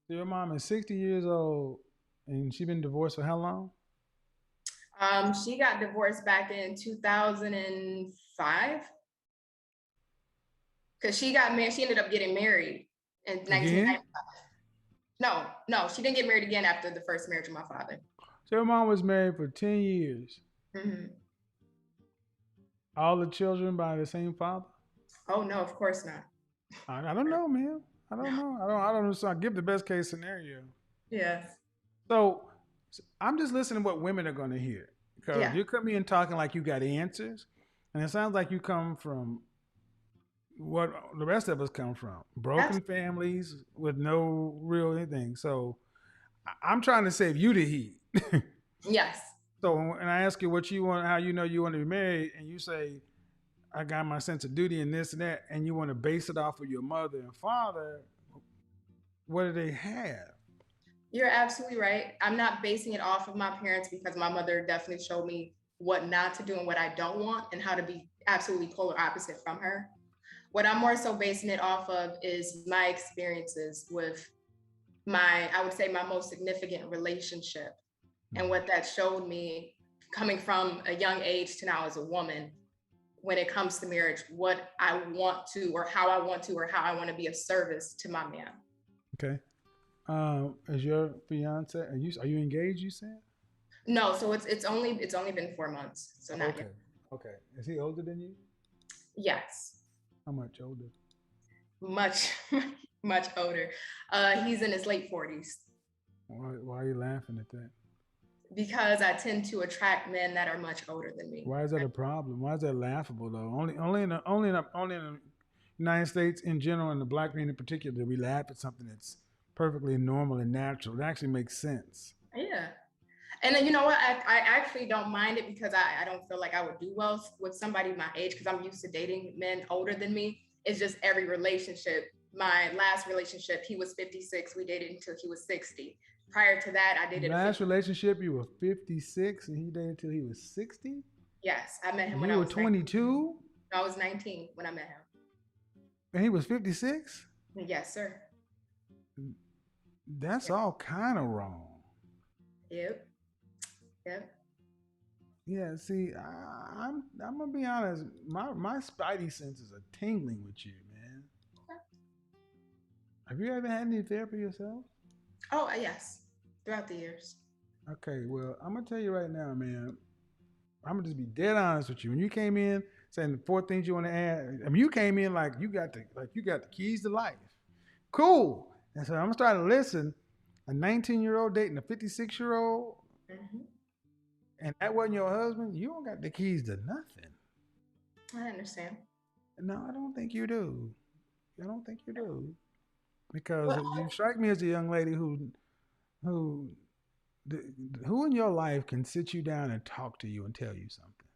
Speaker 2: So your mom is 60 years old and she been divorced for how long?
Speaker 4: She got divorced back in 2005. Because she got married, she ended up getting married in 1995. No, she didn't get married again after the first marriage of my father.
Speaker 2: So your mom was married for 10 years.
Speaker 4: Mm-hmm.
Speaker 2: All the children by the same father?
Speaker 4: Oh no, of course not.
Speaker 2: I don't know, man. I don't know. I don't know. So I give the best case scenario.
Speaker 4: Yes.
Speaker 2: So I'm just listening to what women are going to hear. Because you come in talking like you got answers. And it sounds like you come from what the rest of us come from. Broken families with no real anything. So I'm trying to save you the heat.
Speaker 4: Yes.
Speaker 2: So when I ask you what you want, how you know you want to be married, and you say, I got my sense of duty and this and that, and you want to base it off of your mother and father, what do they have?
Speaker 4: You're absolutely right. I'm not basing it off of my parents, because my mother definitely showed me what not to do and what I don't want, and how to be absolutely polar opposite from her. What I'm more so basing it off of is my experiences with I would say my most significant relationship, and what that showed me coming from a young age to now as a woman, when it comes to marriage, what I want to, or how I want to, or how I want to be of service to my man.
Speaker 2: Okay. Is your fiance, are you engaged, you said?
Speaker 4: No, so it's only been 4 months, so not yet.
Speaker 2: Okay. Is he older than you?
Speaker 4: Yes.
Speaker 2: How much older?
Speaker 4: Much, much older. He's in his late 40s.
Speaker 2: Why are you laughing at that?
Speaker 4: because I tend to attract men that are much older than me.
Speaker 2: Why is that a problem? Why is that laughable though? Only in the United States in general, and the black community in particular, do we laugh at something that's perfectly normal and natural. It actually makes sense.
Speaker 4: Yeah. And then you know what? I actually don't mind it because I don't feel like I would do well with somebody my age because I'm used to dating men older than me. It's just every relationship. My last relationship, he was 56. We dated until he was 60. Prior to that, I dated
Speaker 2: Last relationship, you were 56 and he dated until he was 60?
Speaker 4: Yes, I met him
Speaker 2: And
Speaker 4: when
Speaker 2: you
Speaker 4: I
Speaker 2: were
Speaker 4: was
Speaker 2: 22?
Speaker 4: I was 19 when I met him.
Speaker 2: And he was 56?
Speaker 4: Yes, sir.
Speaker 2: That's all kind of wrong.
Speaker 4: Yep. Yep.
Speaker 2: Yeah, see, I'm gonna be honest. My spidey senses are tingling with you, man. Have you ever had any therapy yourself?
Speaker 4: Oh, yes. Throughout the years.
Speaker 2: Okay, well, I'm gonna tell you right now, man. I'm gonna just be dead honest with you. When you came in saying the four things you want to add, I mean, you came in like you got the keys to life. Cool. And so I'm gonna start to listen. A 19-year-old dating a 56-year-old, and that wasn't your husband. You don't got the keys to nothing.
Speaker 4: I understand.
Speaker 2: No, I don't think you do. I don't think you do, because
Speaker 4: Well,
Speaker 2: you strike me as a young lady who who in your life can sit you down and talk to you and tell you something.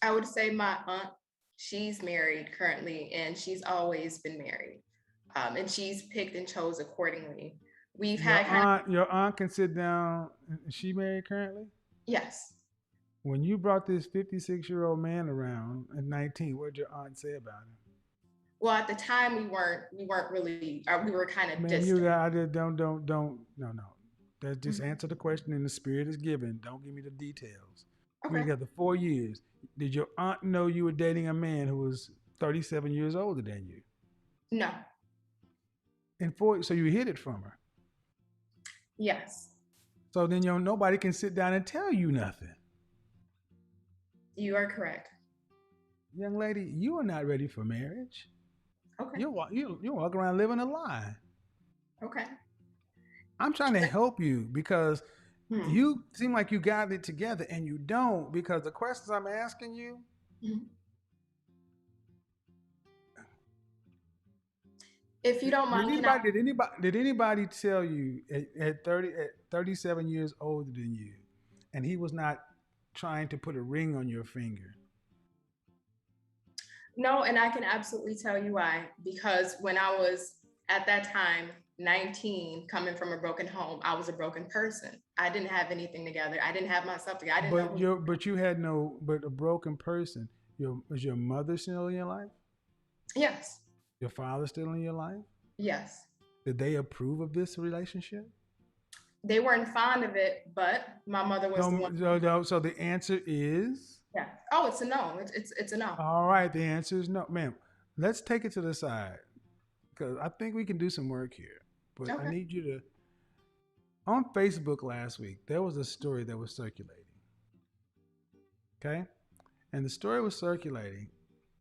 Speaker 4: I would say my aunt, she's married currently, and she's always been married. And she's picked and chose accordingly. We've
Speaker 2: Your
Speaker 4: had kind of,
Speaker 2: your aunt can sit down. Is she married currently?
Speaker 4: yes.
Speaker 2: When you brought this 56-year-old man around at 19, what did your aunt say about him?
Speaker 4: Well, at the time we weren't really, we were kind of
Speaker 2: Ma'am, you
Speaker 4: distant.
Speaker 2: got I just don't no. That just answer the question and the spirit is given. Don't give me the details. You were
Speaker 4: Okay.
Speaker 2: together 4 years. Did your aunt know you were dating a man who was 37 years older than you?
Speaker 4: No.
Speaker 2: So you hid it from her.
Speaker 4: Yes.
Speaker 2: So then nobody can sit down and tell you nothing.
Speaker 4: You are correct.
Speaker 2: Young lady, you are not ready for marriage.
Speaker 4: Okay.
Speaker 2: You walk around living a lie.
Speaker 4: Okay.
Speaker 2: I'm trying to help you because
Speaker 4: Hmm.
Speaker 2: you seem like you got it together and you don't, because the questions I'm asking you.
Speaker 4: Mhm. If you don't mind,
Speaker 2: Did anybody tell you at 37 years older than you, and he was not trying to put a ring on your finger?
Speaker 4: No, and I can absolutely tell you why. Because when I was at that time 19, coming from a broken home, I was a broken person. I didn't have anything together. I didn't have myself together. I didn't know who.
Speaker 2: But a broken person. Was your mother still in your life?
Speaker 4: Yes.
Speaker 2: Your father still in your life?
Speaker 4: Yes.
Speaker 2: Did they approve of this relationship?
Speaker 4: They weren't fond of it, but my mother was the one.
Speaker 2: So the answer is?
Speaker 4: Yeah. Oh, it's a no. It's a no.
Speaker 2: All right, the answer is no. Ma'am, let's take it to the side, because I think we can do some work here. But I
Speaker 4: Okay.
Speaker 2: need you to, on Facebook last week, there was a story that was circulating. Okay? And the story was circulating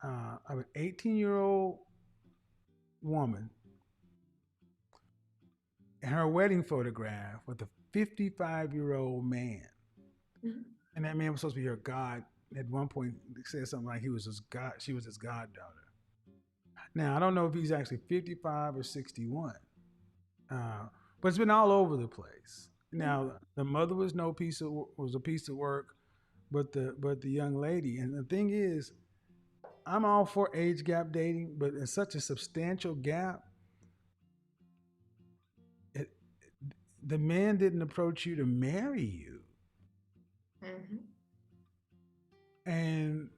Speaker 2: of an 18-year-old woman and her wedding photograph with a 55-year-old man.
Speaker 4: Mhm.
Speaker 2: And that man was supposed to be her god. At one point, he said something like she was his goddaughter. Now, I don't know if he's actually 55 or 61, but it's been all over the place. Now, the mother was a piece of work, but the young lady. And the thing is, I'm all for age gap dating, but it's such a substantial gap. The man didn't approach you to marry you.
Speaker 4: Mm-hmm.
Speaker 2: And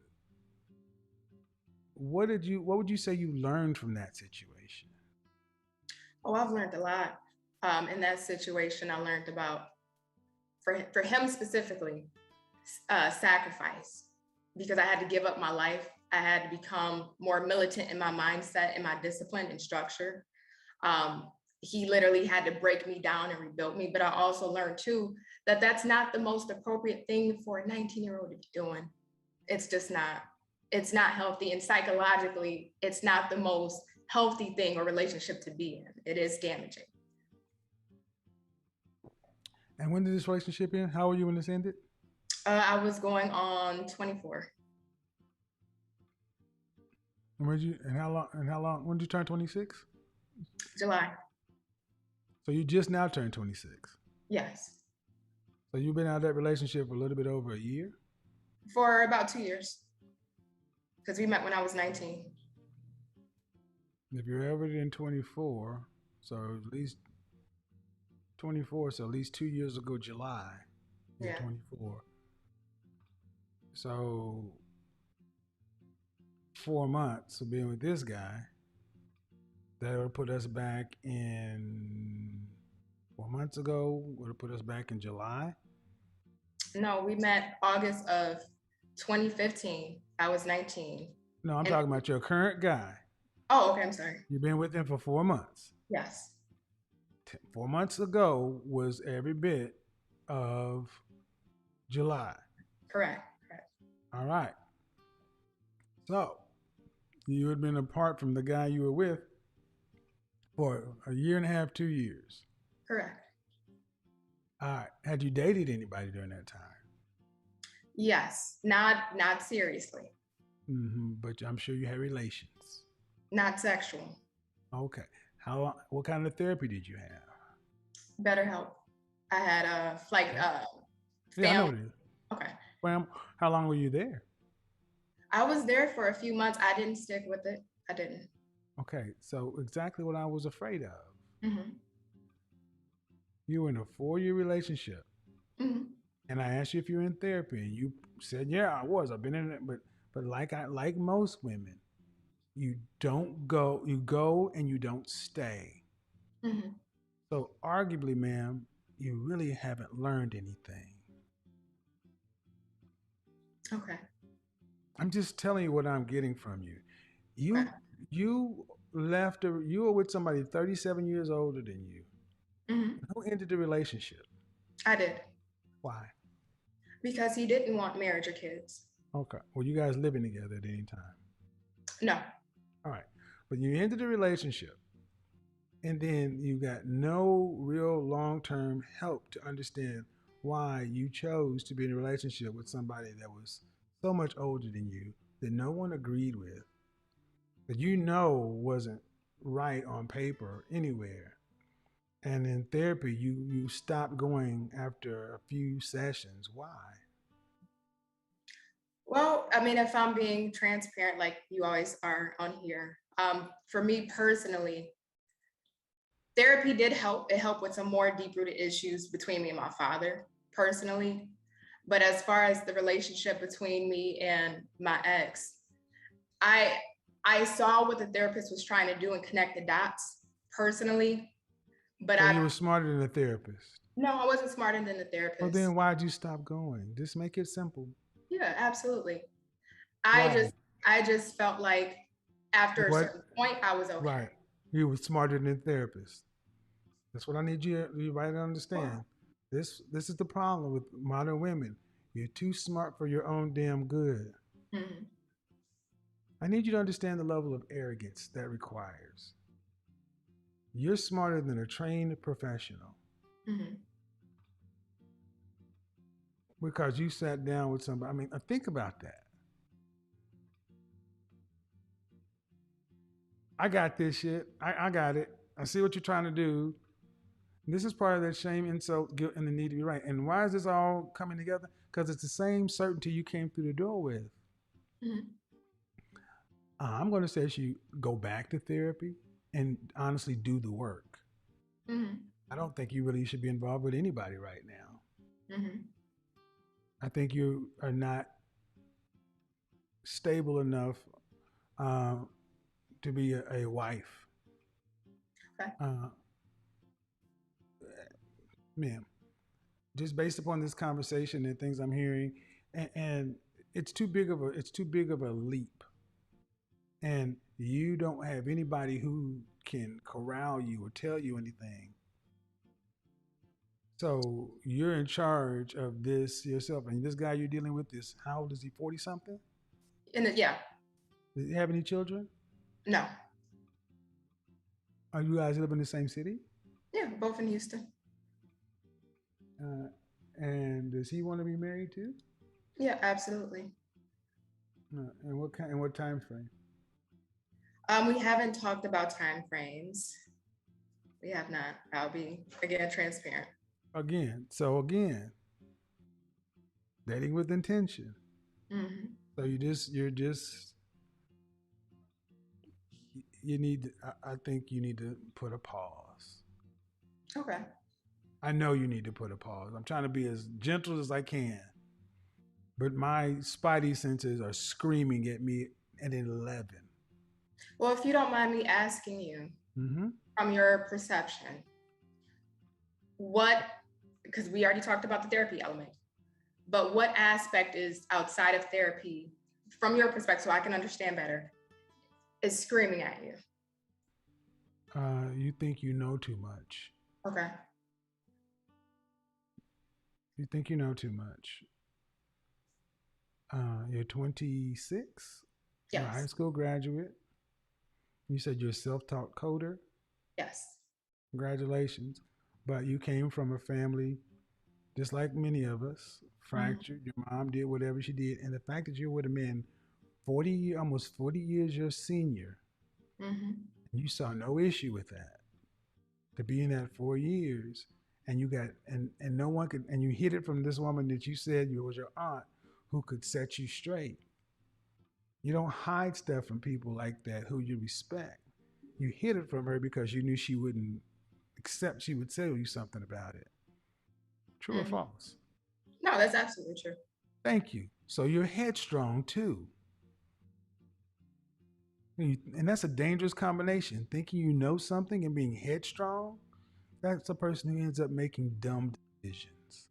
Speaker 2: what would you say you learned from that situation?
Speaker 4: Oh, I've learned a lot. In that situation, I learned about, for him specifically, sacrifice, because I had to give up my life. I had to become more militant in my mindset, in my discipline and structure. He literally had to break me down and rebuild me. But I also learned too that that's not the most appropriate thing for a 19-year-old to be doing. It's just not. It's not healthy, and psychologically, it's not the most healthy thing or relationship to be in. It is damaging.
Speaker 2: And when did this relationship end? How old were you when this ended?
Speaker 4: I was going on 24.
Speaker 2: And when did you? And how long? And how long? When did you turn 26?
Speaker 4: July.
Speaker 2: So you just now turned 26.
Speaker 4: Yes.
Speaker 2: So you've been out of that relationship for a little bit over a year.
Speaker 4: For about 2 years. Because we met when I was 19.
Speaker 2: If you're ever in 24, so at least 24, so at least 2 years ago, July, you're
Speaker 4: Yeah.
Speaker 2: 24. So 4 months of being with this guy, that would put us back in 4 months ago, would have put us back in July.
Speaker 4: No, we met August of 2015. I was 19.
Speaker 2: No, I'm
Speaker 4: And-
Speaker 2: talking about your current guy.
Speaker 4: Oh, okay. I'm sorry.
Speaker 2: You've been with him for 4 months.
Speaker 4: Yes.
Speaker 2: 4 months ago was every bit of July.
Speaker 4: Correct.
Speaker 2: All right. So you had been apart from the guy you were with for a year and a half, 2 years.
Speaker 4: Correct.
Speaker 2: All right. Had you dated anybody during that time?
Speaker 4: Yes. Not seriously.
Speaker 2: But I'm sure you had relations.
Speaker 4: Not sexual.
Speaker 2: Okay. What kind of therapy did you have?
Speaker 4: BetterHelp. I had
Speaker 2: Yeah, I know
Speaker 4: family.
Speaker 2: it is.
Speaker 4: Okay.
Speaker 2: Well, how long were you there?
Speaker 4: I was there for a few months. I didn't stick with it. I didn't.
Speaker 2: Okay. So exactly what I was afraid of.
Speaker 4: Mm-hmm.
Speaker 2: You were in a 4-year relationship.
Speaker 4: Mm-hmm.
Speaker 2: And I asked you if you're in therapy, and you said, "Yeah, I was. I've been in it." But like most women, you don't go. You go and you don't stay.
Speaker 4: Mm-hmm.
Speaker 2: So arguably, ma'am, you really haven't learned anything.
Speaker 4: Okay.
Speaker 2: I'm just telling you what I'm getting from you.
Speaker 4: Okay.
Speaker 2: You you were with somebody 37 years older than you.
Speaker 4: Mm-hmm.
Speaker 2: Who ended the relationship?
Speaker 4: I did.
Speaker 2: Why?
Speaker 4: Because he didn't want marriage or kids.
Speaker 2: Okay. Were you guys living together at any time?
Speaker 4: No.
Speaker 2: All right. But you ended the relationship, and then you got no real long-term help to understand why you chose to be in a relationship with somebody that was so much older than you, that no one agreed with, that you know wasn't right on paper anywhere. And in therapy, you stopped going after a few sessions. Why?
Speaker 4: Well, I mean, if I'm being transparent, like you always are on here, for me personally, therapy did help. It helped with some more deep-rooted issues between me and my father personally. But as far as the relationship between me and my ex, I saw what the therapist was trying to do and connect the dots personally. But
Speaker 2: So you were smarter than the therapist.
Speaker 4: no, I wasn't smarter than the
Speaker 2: Well,
Speaker 4: therapist.
Speaker 2: then why'd you stop going? Just make it simple.
Speaker 4: Yeah, absolutely.
Speaker 2: Why?
Speaker 4: I just felt like after a
Speaker 2: What?
Speaker 4: certain point, I was okay.
Speaker 2: Right. You were smarter than the therapist. That's what I need you right to understand. This is the problem with modern women. You're too smart for your own damn good.
Speaker 4: Mhm.
Speaker 2: I need you to understand the level of arrogance that requires. You're smarter than a trained professional
Speaker 4: Mhm.
Speaker 2: because you sat down with somebody. I mean, think about that. I got this shit. I got it. I see what you're trying to do. This is part of that shame, insult, guilt, and the need to be right. And why is this all coming together? Because it's the same certainty you came through the door with.
Speaker 4: Mhm.
Speaker 2: I'm going to say you go back to therapy and honestly do the work.
Speaker 4: Mhm.
Speaker 2: I don't think you really should be involved with anybody right now.
Speaker 4: Mhm.
Speaker 2: I think you are not stable enough to be a wife.
Speaker 4: Okay.
Speaker 2: Ma'am, just based upon this conversation and things I'm hearing, and it's too big of a leap, and you don't have anybody who can corral you or tell you anything. So you're in charge of this yourself, and this guy you're dealing with is, how old is he? 40 something?
Speaker 4: Yeah.
Speaker 2: Does he have any children?
Speaker 4: No.
Speaker 2: Are you guys live in the same city?
Speaker 4: Yeah, both in Houston.
Speaker 2: And does he want to be married too?
Speaker 4: Yeah, absolutely.
Speaker 2: And what time frame?
Speaker 4: We haven't talked about time frames. We have not. I'll be again transparent.
Speaker 2: Again, dating with intention.
Speaker 4: Hmm.
Speaker 2: So you need. I think you need to put a pause.
Speaker 4: Okay.
Speaker 2: I know you need to put a pause. I'm trying to be as gentle as I can, but my spidey senses are screaming at me at 11.
Speaker 4: Well, if you don't mind me asking you,
Speaker 2: Mm-hmm.
Speaker 4: from your perception, what, because we already talked about the therapy element, but what aspect is outside of therapy, from your perspective, so I can understand better, is screaming at you?
Speaker 2: You think you know too much.
Speaker 4: Okay.
Speaker 2: You think you know too much. You're 26. You're a high
Speaker 4: Yes.
Speaker 2: school graduate. You said you're a self-taught coder.
Speaker 4: Yes.
Speaker 2: Congratulations. But you came from a family, just like many of us,
Speaker 4: Mhm.
Speaker 2: fractured. Your mom did whatever she did. And the fact that you're with a man almost 40 years your senior,
Speaker 4: Mhm.
Speaker 2: you saw no issue with that. To be in that 4 years and you got and no one could and you hid it from this woman that you said was your aunt who could set you straight. You don't hide stuff from people like that who you respect. You hid it from her because you knew she wouldn't accept, she would tell you something about it. True or
Speaker 4: Mhm.
Speaker 2: false?
Speaker 4: No, that's absolutely true.
Speaker 2: Thank you. So you're headstrong too. And that's a dangerous combination. Thinking you know something and being headstrong, that's a person who ends up making dumb decisions.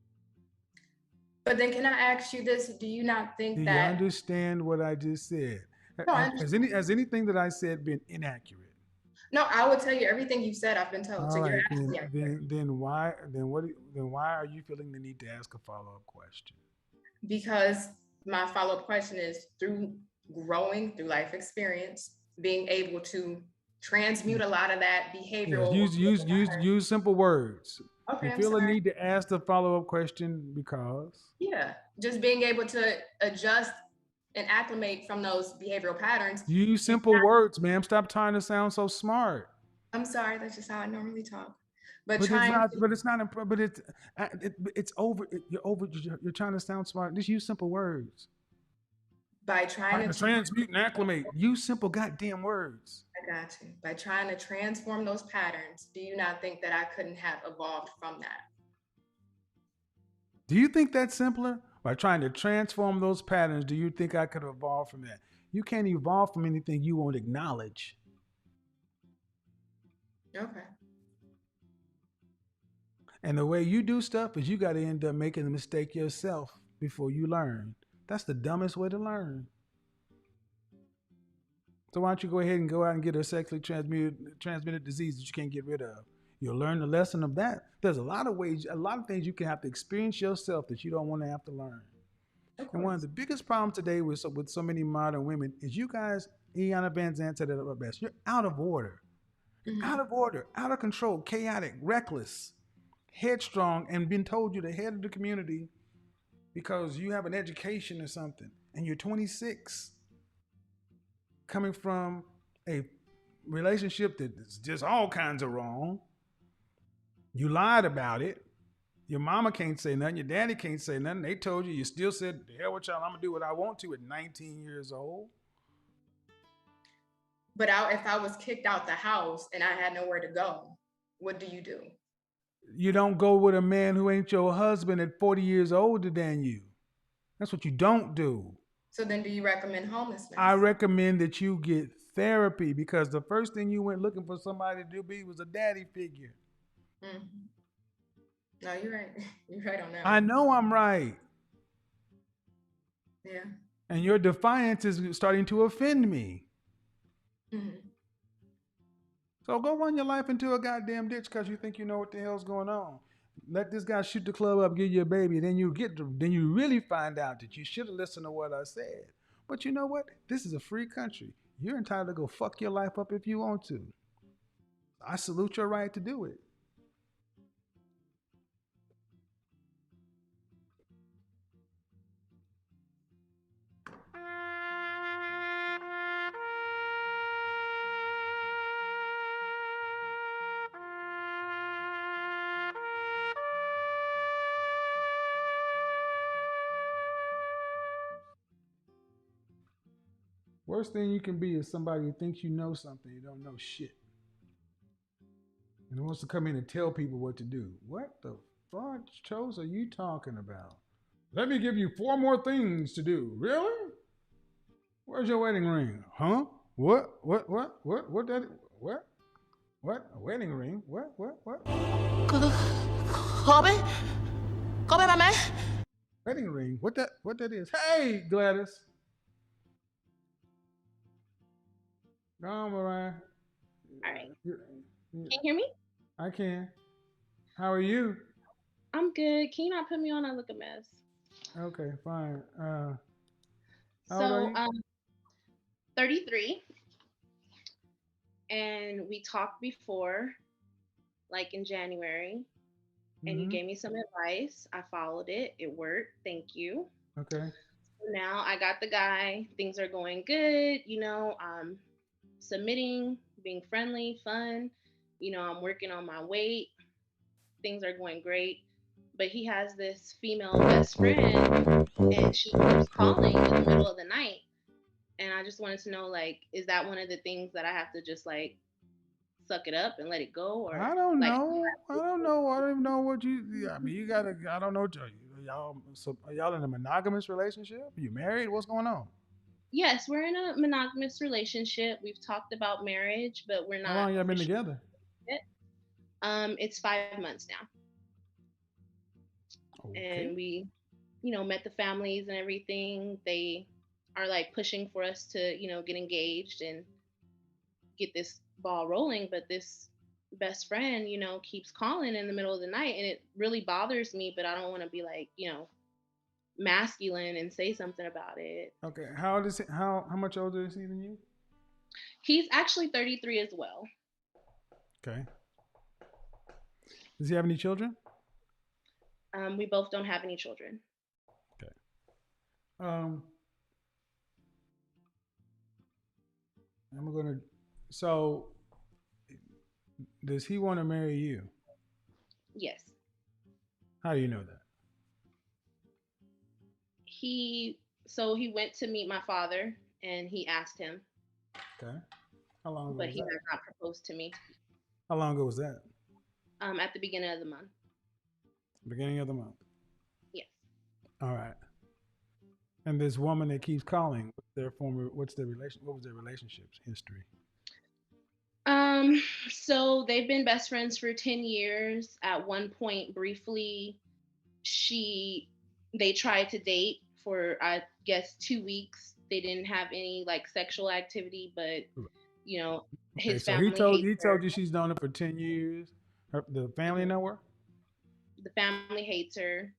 Speaker 4: But then can I ask you this? Do you not
Speaker 2: Do
Speaker 4: think
Speaker 2: you
Speaker 4: that,
Speaker 2: understand what I just said?
Speaker 4: no, I
Speaker 2: Has
Speaker 4: understand.
Speaker 2: anything that I said been inaccurate?
Speaker 4: No, I will tell you everything you've said, I've been told. So
Speaker 2: All
Speaker 4: you're
Speaker 2: right,
Speaker 4: absolutely accurate.
Speaker 2: then why are you feeling the need to ask a follow-up question?
Speaker 4: Because my follow-up question is, through growing, through life experience, being able to transmute a lot of that
Speaker 2: Yes,
Speaker 4: behavioral.
Speaker 2: use simple words.
Speaker 4: Okay,
Speaker 2: You
Speaker 4: I'm
Speaker 2: feel a
Speaker 4: sorry.
Speaker 2: need to ask the follow-up question because
Speaker 4: Yeah, just being able to adjust and acclimate from those behavioral patterns.
Speaker 2: use simple words, ma'am. Stop trying to sound so smart.
Speaker 4: I'm sorry, that's just how I normally talk. But
Speaker 2: But it's
Speaker 4: trying
Speaker 2: not.
Speaker 4: to,
Speaker 2: But it's not. But it's over. You're over. You're trying to sound smart. Just use simple words.
Speaker 4: by trying
Speaker 2: Trying to
Speaker 4: to,
Speaker 2: transmute and acclimate. Use simple goddamn words.
Speaker 4: I got you. By trying to transform those patterns, do you not think that I couldn't have evolved from that?
Speaker 2: Do you think that's simpler? By trying to transform those patterns, do you think I could evolve from that? You can't evolve from anything you won't acknowledge.
Speaker 4: Okay.
Speaker 2: And the way you do stuff is you got to end up making the mistake yourself before you learn. That's the dumbest way to learn. So why don't you go ahead and go out and get a sexually transmitted disease that you can't get rid of? You'll learn the lesson of that. There's a lot of ways, a lot of things you can have to experience yourself that you don't want to have to learn.
Speaker 4: Of
Speaker 2: And one of
Speaker 4: course.
Speaker 2: the biggest problems today with so many modern women is you guys, Iana Van Zandt said it at best, you're out of order. You're out
Speaker 4: Mhm.
Speaker 2: of order, out of control, chaotic, reckless, headstrong, and been told you're the head of the community because you have an education or something. And you're 26, coming from a relationship that is just all kinds of wrong. You lied about it. Your mama can't say nothing. Your daddy can't say nothing. They told you. You still said, "The hell with y'all. I'm gonna do what I want to." At 19 years old,
Speaker 4: But if I was kicked out the house and I had nowhere to go, what do you do?
Speaker 2: you don't go with a man who ain't your husband at 40 years older than you. That's what you don't do.
Speaker 4: So then do you recommend homelessness?
Speaker 2: I recommend that you get therapy because the first thing you went looking for somebody to be was a daddy figure.
Speaker 4: Mhm. No, you're right. You're right on that
Speaker 2: I
Speaker 4: one.
Speaker 2: know I'm right.
Speaker 4: Yeah.
Speaker 2: And your defiance is starting to offend me.
Speaker 4: Mhm.
Speaker 2: So go run your life into a goddamn ditch because you think you know what the hell's going on. Let this guy shoot the club up, give you a baby, then then you really find out that you should have listened to what I said. But you know what? This is a free country. You're entitled to go fuck your life up if you want to. I salute your right to do it. Worst thing you can be is somebody who thinks you know something you don't know shit, and wants to come in and tell people what to do. What the fuck, Chose, are you talking about? Let me give you 4 more things to do. Really? Where's your wedding ring? Huh? What? What? What? What? What? That? What? What? A wedding ring? What? What? What?
Speaker 1: Kobe? Kobe, my man?
Speaker 2: Wedding ring? What that? What that is? Hey, Gladys. Go on, Mariah.
Speaker 6: All right.
Speaker 2: You-
Speaker 6: Can you hear me?
Speaker 2: I can. How are you?
Speaker 6: I'm good. Can you not put me on? I look a mess.
Speaker 2: Okay, fine. How old are
Speaker 6: So,
Speaker 2: you?
Speaker 6: 33, and we talked before, like in January, and you
Speaker 2: Mm-hmm.
Speaker 6: gave me some advice. I followed it. It worked. Thank you.
Speaker 2: Okay.
Speaker 6: Now I got the guy. Things are going good. Submitting, being friendly, fun. I'm working on my weight. Things are going great. But he has this female best friend, and she keeps calling in the middle of the night. And I just wanted to know, like, is that one of the things that I have to just like suck it up and let it go, or
Speaker 2: I don't
Speaker 6: like,
Speaker 2: know. I don't know. I don't even know what you. I mean, you gotta. I don't know. Y'all, so are y'all in a monogamous relationship? Are you married? What's going on?
Speaker 6: yes, we're in a monogamous relationship. We've talked about marriage, but we're
Speaker 2: How
Speaker 6: not
Speaker 2: long y'all been
Speaker 6: officially
Speaker 2: together?
Speaker 6: yet. It's 5 months now,
Speaker 2: Okay.
Speaker 6: and we, met the families and everything. They are like pushing for us to, get engaged and get this ball rolling. But this best friend, keeps calling in the middle of the night, and it really bothers me. But I don't want to be like, masculine and say something about it.
Speaker 2: Okay. How old is he? How much older is he than you?
Speaker 6: He's actually 33 as well.
Speaker 2: Okay. Does he have any children?
Speaker 6: We both don't have any children.
Speaker 2: Okay. Um, I'm gonna. So, does he want to marry you?
Speaker 6: Yes.
Speaker 2: How do you know that?
Speaker 6: He went to meet my father and he asked him,
Speaker 2: Okay. How long ago
Speaker 6: but
Speaker 2: was
Speaker 6: he
Speaker 2: that?
Speaker 6: has not proposed to me.
Speaker 2: How long ago was that?
Speaker 6: At the beginning of the month.
Speaker 2: Beginning of the month.
Speaker 6: Yes.
Speaker 2: All right. And this woman that keeps calling, what's their relation? What was their relationship's history?
Speaker 6: So they've been best friends for 10 years. At one point, briefly, they tried to date for, I guess, 2 weeks. They didn't have any like sexual activity, but you know,
Speaker 2: Okay,
Speaker 6: his
Speaker 2: so he
Speaker 6: family
Speaker 2: told
Speaker 6: hates
Speaker 2: he
Speaker 6: her.
Speaker 2: told you she's known her for 10 years. The family
Speaker 6: Mhm.
Speaker 2: know her.
Speaker 6: The family hates her.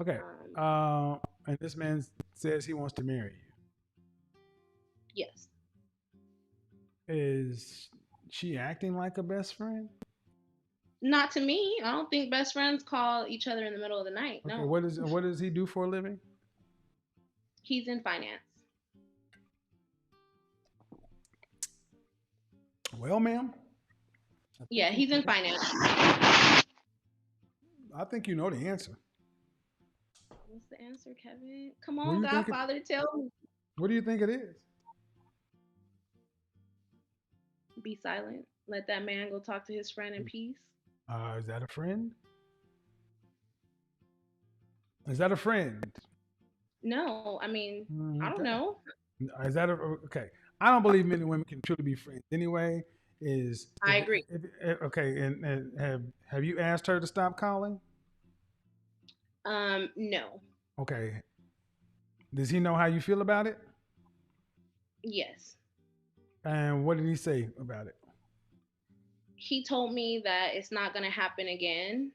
Speaker 2: Okay.
Speaker 6: Um,
Speaker 2: And this man says he wants to marry
Speaker 6: yes.
Speaker 2: you. Is she acting like a best friend?
Speaker 6: Not to me. I don't think best friends call each other in the middle of the night.
Speaker 2: Okay.
Speaker 6: No.
Speaker 2: What does he do for a living?
Speaker 6: He's in finance.
Speaker 2: Well, ma'am,
Speaker 6: Yeah, he's in finance.
Speaker 2: I think you know the answer.
Speaker 6: What's the answer, Kevin? Come
Speaker 2: What do
Speaker 6: on,
Speaker 2: you think?
Speaker 6: Godfather, tell me.
Speaker 2: What do you think it is?
Speaker 6: Be silent. Let that man go talk to his friend in peace.
Speaker 2: Is that a friend? Is that a friend?
Speaker 6: No, I mean, I don't
Speaker 2: Okay.
Speaker 6: know.
Speaker 2: Is that okay? I don't believe men and women can truly be friends anyway. Is
Speaker 6: I agree.
Speaker 2: okay? And have you asked her to stop calling?
Speaker 6: No.
Speaker 2: Okay. Does he know how you feel about it?
Speaker 6: Yes.
Speaker 2: And what did he say about it?
Speaker 6: He told me that it's not gonna happen again,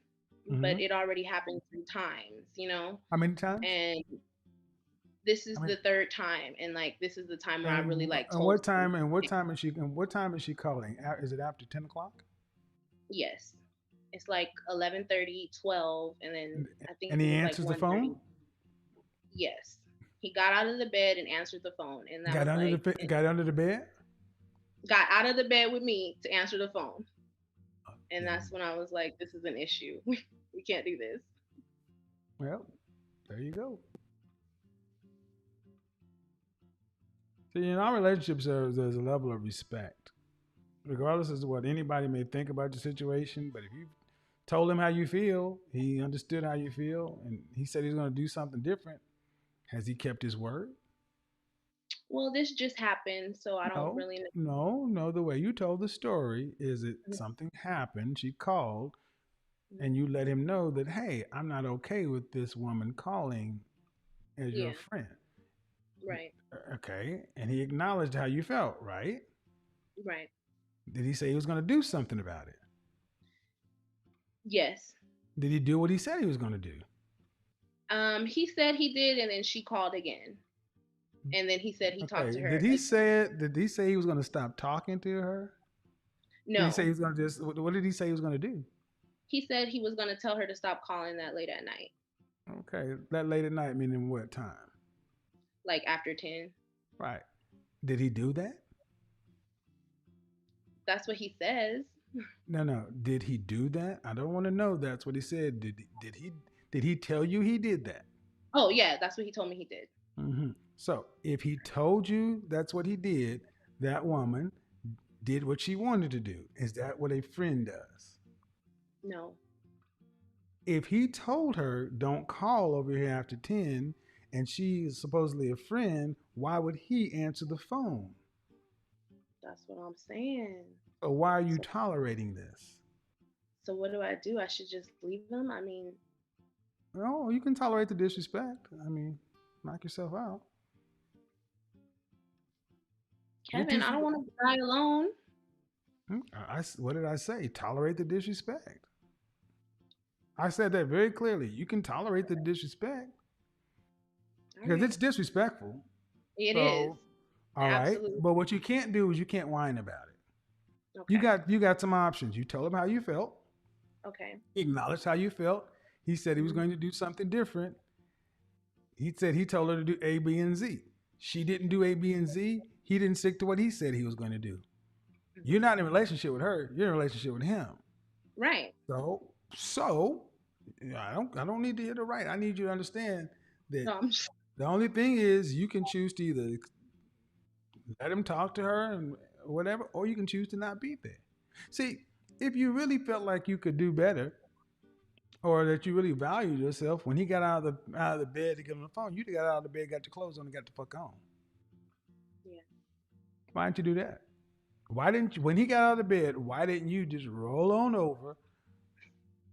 Speaker 2: Mm-hmm.
Speaker 6: but it already happened 3 times,
Speaker 2: How many times?
Speaker 6: and this is
Speaker 2: I mean,
Speaker 6: the third time, and like this is the time where I really like
Speaker 2: and
Speaker 6: told
Speaker 2: what
Speaker 6: him.
Speaker 2: time? And what time is she? And what time is she calling? Is it after 10 o'clock?
Speaker 6: Yes. It's like 11:30, 12, and then I think
Speaker 2: And
Speaker 6: it
Speaker 2: he
Speaker 6: was like
Speaker 2: answers the
Speaker 6: 1:30.
Speaker 2: phone.
Speaker 6: Yes. He got out of the bed and answered the phone, and that
Speaker 2: Got
Speaker 6: was
Speaker 2: under
Speaker 6: like
Speaker 2: the got under the bed.
Speaker 6: got out of the bed with me to answer the phone. And
Speaker 2: Yeah.
Speaker 6: that's when I was like, this is an issue. We can't do this.
Speaker 2: Well, there you go. See, in our relationships, there's a level of respect, regardless of what anybody may think about the situation. But if you told him how you feel, he understood how you feel, and he said he's going to do something different. Has he kept his word?
Speaker 6: Well, this just happened, so I don't
Speaker 2: No,
Speaker 6: really know.
Speaker 2: no, no. The way you told the story is it
Speaker 6: Mhm.
Speaker 2: something happened. She called,
Speaker 6: Mhm.
Speaker 2: and you let him know that, hey, I'm not okay with this woman calling as your
Speaker 6: Yeah,
Speaker 2: friend.
Speaker 6: right,
Speaker 2: Okay, and he acknowledged how you felt, right?
Speaker 6: right.
Speaker 2: Did he say he was going to do something about it?
Speaker 6: Yes.
Speaker 2: Did he do what he said he was going to do?
Speaker 6: He said he did, and then she called again, and then he said he talked to
Speaker 2: Okay.
Speaker 6: her
Speaker 2: Did he
Speaker 6: like,
Speaker 2: say it? Did he say he was going to stop talking to her? Did he say he
Speaker 6: no.
Speaker 2: was going to just? What did he say he was going to do?
Speaker 6: He said he was gonna tell her to stop calling that late at night,
Speaker 2: Okay, that late at night meaning what time?
Speaker 6: like after 10.
Speaker 2: Right. Did he do that?
Speaker 6: That's what he says.
Speaker 2: No, no. Did he do that? I don't want to know. That's what he said. Did he tell you he did that?
Speaker 6: Oh yeah, that's what he told me he did.
Speaker 2: So if he told you that's what he did, that woman did what she wanted to do. Is that what a friend does?
Speaker 6: No.
Speaker 2: If he told her, don't call over here after 10, and she is supposedly a friend, why would he answer the phone?
Speaker 6: That's what I'm saying.
Speaker 2: So why are you
Speaker 6: So
Speaker 2: tolerating this?
Speaker 6: so what do I do? I should just leave him? I mean,
Speaker 2: Oh, you can tolerate the disrespect. I mean, knock yourself out. Ain't too
Speaker 6: Kevin, I don't want to die alone.
Speaker 2: what did I say? Tolerate the disrespect. I said that very clearly. You can tolerate the disrespect
Speaker 6: All
Speaker 2: because
Speaker 6: right.
Speaker 2: it's disrespectful.
Speaker 6: It is.
Speaker 2: So, all right.
Speaker 6: Absolutely.
Speaker 2: But what you can't do is you can't whine about it. You
Speaker 6: Okay.
Speaker 2: got you got some options. You told him how you felt.
Speaker 6: Okay.
Speaker 2: He acknowledged how you felt. He said he was
Speaker 6: Mhm.
Speaker 2: going to do something different. He said he told her to do A, B, and Z. She didn't do A, B, and Z. He didn't stick to what he said he was going to do. You're
Speaker 6: Mhm.
Speaker 2: not in a relationship with her. You're in a relationship with him.
Speaker 6: Right.
Speaker 2: So I don't need to hear the right. I need you to understand that
Speaker 6: No, I'm just,
Speaker 2: the only thing is you can choose to either let him talk to her and whatever, or you can choose to not be there. See, if you really felt like you could do better, or that you really valued yourself, when he got out of the bed to get on the phone, you'd have got out of the bed, got your clothes on, and got the fuck on.
Speaker 6: yeah.
Speaker 2: Why didn't you do that? Why didn't you, when he got out of the bed, why didn't you just roll on over,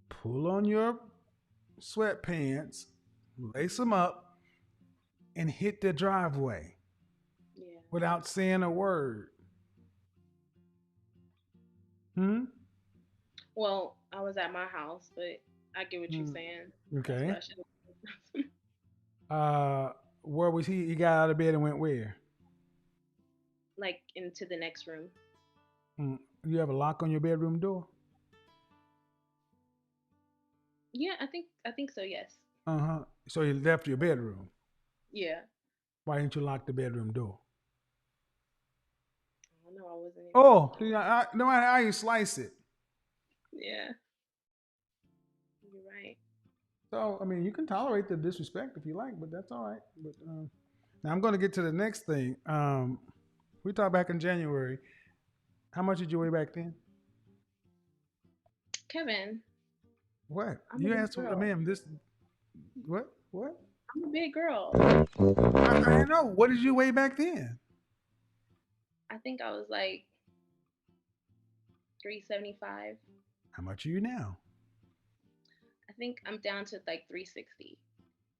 Speaker 2: pull on your sweatpants, lace them up, and hit the driveway
Speaker 6: Yeah.
Speaker 2: without saying a word? Hmm?
Speaker 6: Well, I was at my house, but I get what you're
Speaker 2: Hmm.
Speaker 6: saying. That's what
Speaker 2: Okay.
Speaker 6: I should have.
Speaker 2: Uh, where was he? He got out of bed and went where?
Speaker 6: Like into the next room.
Speaker 2: Hmm. You have a lock on your bedroom door?
Speaker 6: Yeah, I think so, yes.
Speaker 2: Uh huh. So he left your bedroom.
Speaker 6: Yeah.
Speaker 2: Why didn't you lock the bedroom door?
Speaker 6: I don't know, I wasn't even
Speaker 2: Oh,
Speaker 6: thinking.
Speaker 2: no matter how you slice it.
Speaker 6: Yeah, you're right.
Speaker 2: So, I mean, you can tolerate the disrespect if you like, but that's all right. But now I'm going to get to the next thing. We talked back in January. How much did you weigh back then?
Speaker 6: Kevin,
Speaker 2: What?
Speaker 6: I'm a
Speaker 2: You
Speaker 6: big
Speaker 2: asked,
Speaker 6: girl.
Speaker 2: ma'am, this, what? What?
Speaker 6: I'm a big girl.
Speaker 2: I know. What did you weigh back then?
Speaker 6: I think I was like 375.
Speaker 2: How much are you now?
Speaker 6: I think I'm down to like 360.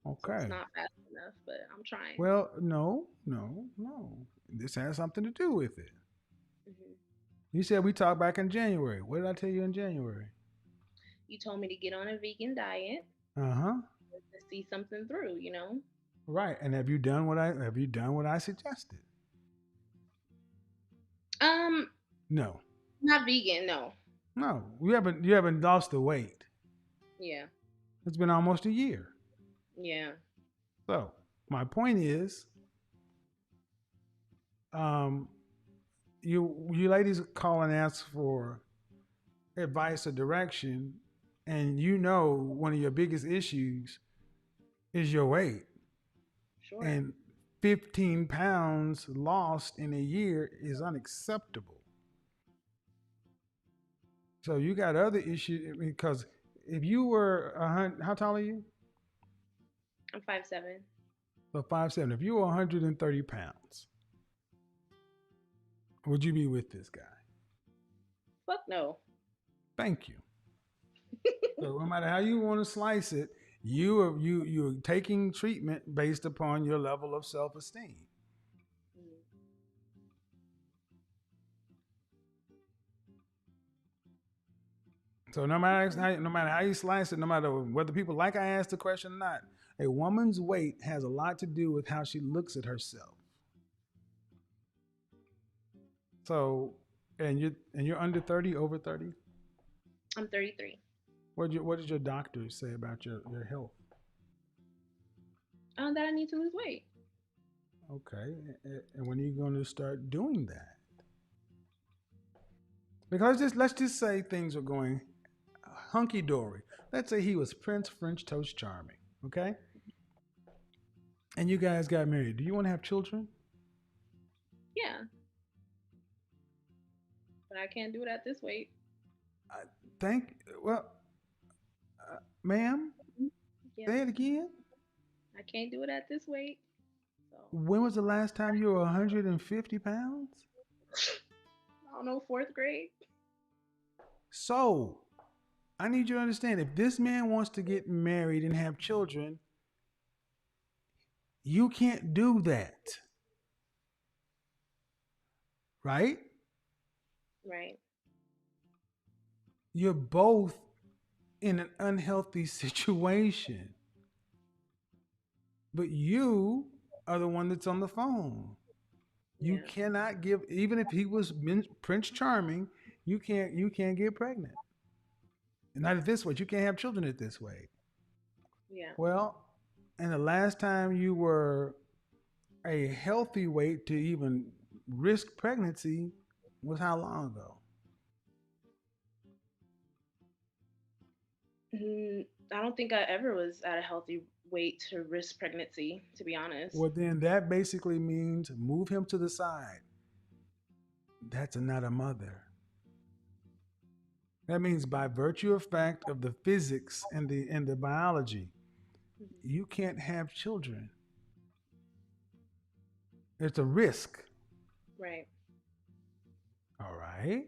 Speaker 6: So it's
Speaker 2: Okay.
Speaker 6: not fast enough, but I'm trying.
Speaker 2: Well, no, no, no. This has something to do with it.
Speaker 6: Hmm.
Speaker 2: You said we talked back in January. What did I tell you in January?
Speaker 6: You told me to get on a vegan diet
Speaker 2: Uh huh.
Speaker 6: to see something through, you know?
Speaker 2: Right. And have you done what I suggested?
Speaker 6: Um,
Speaker 2: No.
Speaker 6: Not vegan, no.
Speaker 2: No. You haven't lost the weight.
Speaker 6: Yeah,
Speaker 2: It's been almost a year.
Speaker 6: yeah.
Speaker 2: So my point is, um, you ladies call and ask for advice or direction, and one of your biggest issues is your weight.
Speaker 6: Sure.
Speaker 2: And 15 pounds lost in a year is unacceptable. So you got other issues because if you were how tall are you?
Speaker 6: I'm 5'7".
Speaker 2: So 5'7". If you were 130 pounds, would you be with this guy?
Speaker 6: Fuck no.
Speaker 2: Thank you. So no matter how you want to slice it, you're taking treatment based upon your level of self-esteem.
Speaker 6: Mm.
Speaker 2: So no matter how you slice it, no matter whether people like I asked the question or not, a woman's weight has a lot to do with how she looks at herself. So, and you're under 30, over 30.
Speaker 6: I'm 33.
Speaker 2: What did your doctor say about your health?
Speaker 6: That I need to lose weight.
Speaker 2: Okay, and when are you going to start doing that? Because let's just say things are going hunky dory. Let's say he was Prince French Toast Charming. Okay, and you guys got married. Do you want to have children?
Speaker 6: Yeah. But I can't do it at this weight.
Speaker 2: I think. Well, ma'am,
Speaker 6: Yeah.
Speaker 2: say it again.
Speaker 6: I can't do it at this weight. So
Speaker 2: When was the last time you were 150 pounds?
Speaker 6: I don't know, 4th grade.
Speaker 2: So, I need you to understand if this man wants to get married and have children, you can't do that. Right?
Speaker 6: Right.
Speaker 2: You're both in an unhealthy situation. But you are the one that's on the phone. You
Speaker 6: Yeah.
Speaker 2: cannot give, even if he was Prince Charming, you can't get pregnant. And not at this weight. You can't have children at this weight.
Speaker 6: Yeah.
Speaker 2: Well, and the last time you were a healthy weight to even risk pregnancy was how long ago?
Speaker 6: I don't think I ever was at a healthy weight to risk pregnancy, to be honest.
Speaker 2: Well, then that basically means move him to the side. That's not a mother. That means by virtue of fact of the physics and the biology,
Speaker 6: Mhm.
Speaker 2: you can't have children. It's a risk.
Speaker 6: Right.
Speaker 2: All right.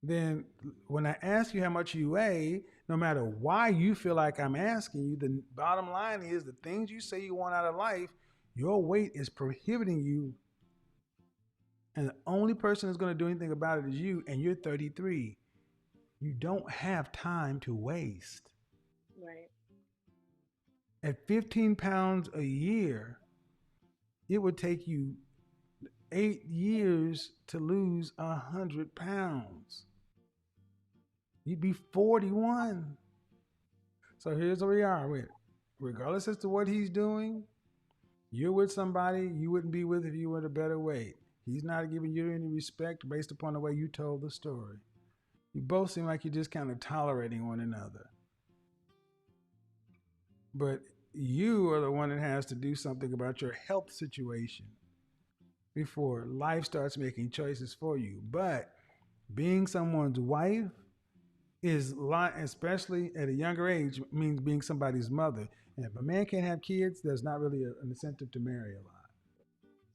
Speaker 2: Then when I ask you how much you weigh, no matter why you feel like I'm asking you, the bottom line is the things you say you want out of life, your weight is prohibiting you. And the only person that's going to do anything about it is you, and you're 33. You don't have time to waste.
Speaker 6: Right.
Speaker 2: At 15 pounds a year, it would take you 8 years to lose 100 pounds. You'd be 41. So here's where we are with. Regardless as to what he's doing, you're with somebody you wouldn't be with if you were at a better weight. He's not giving you any respect based upon the way you told the story. You both seem like you're just kind of tolerating one another. But you are the one that has to do something about your health situation before life starts making choices for you. But being someone's wife is, especially at a younger age, means being somebody's mother. And if a man can't have kids, there's not really an incentive to marry a lot.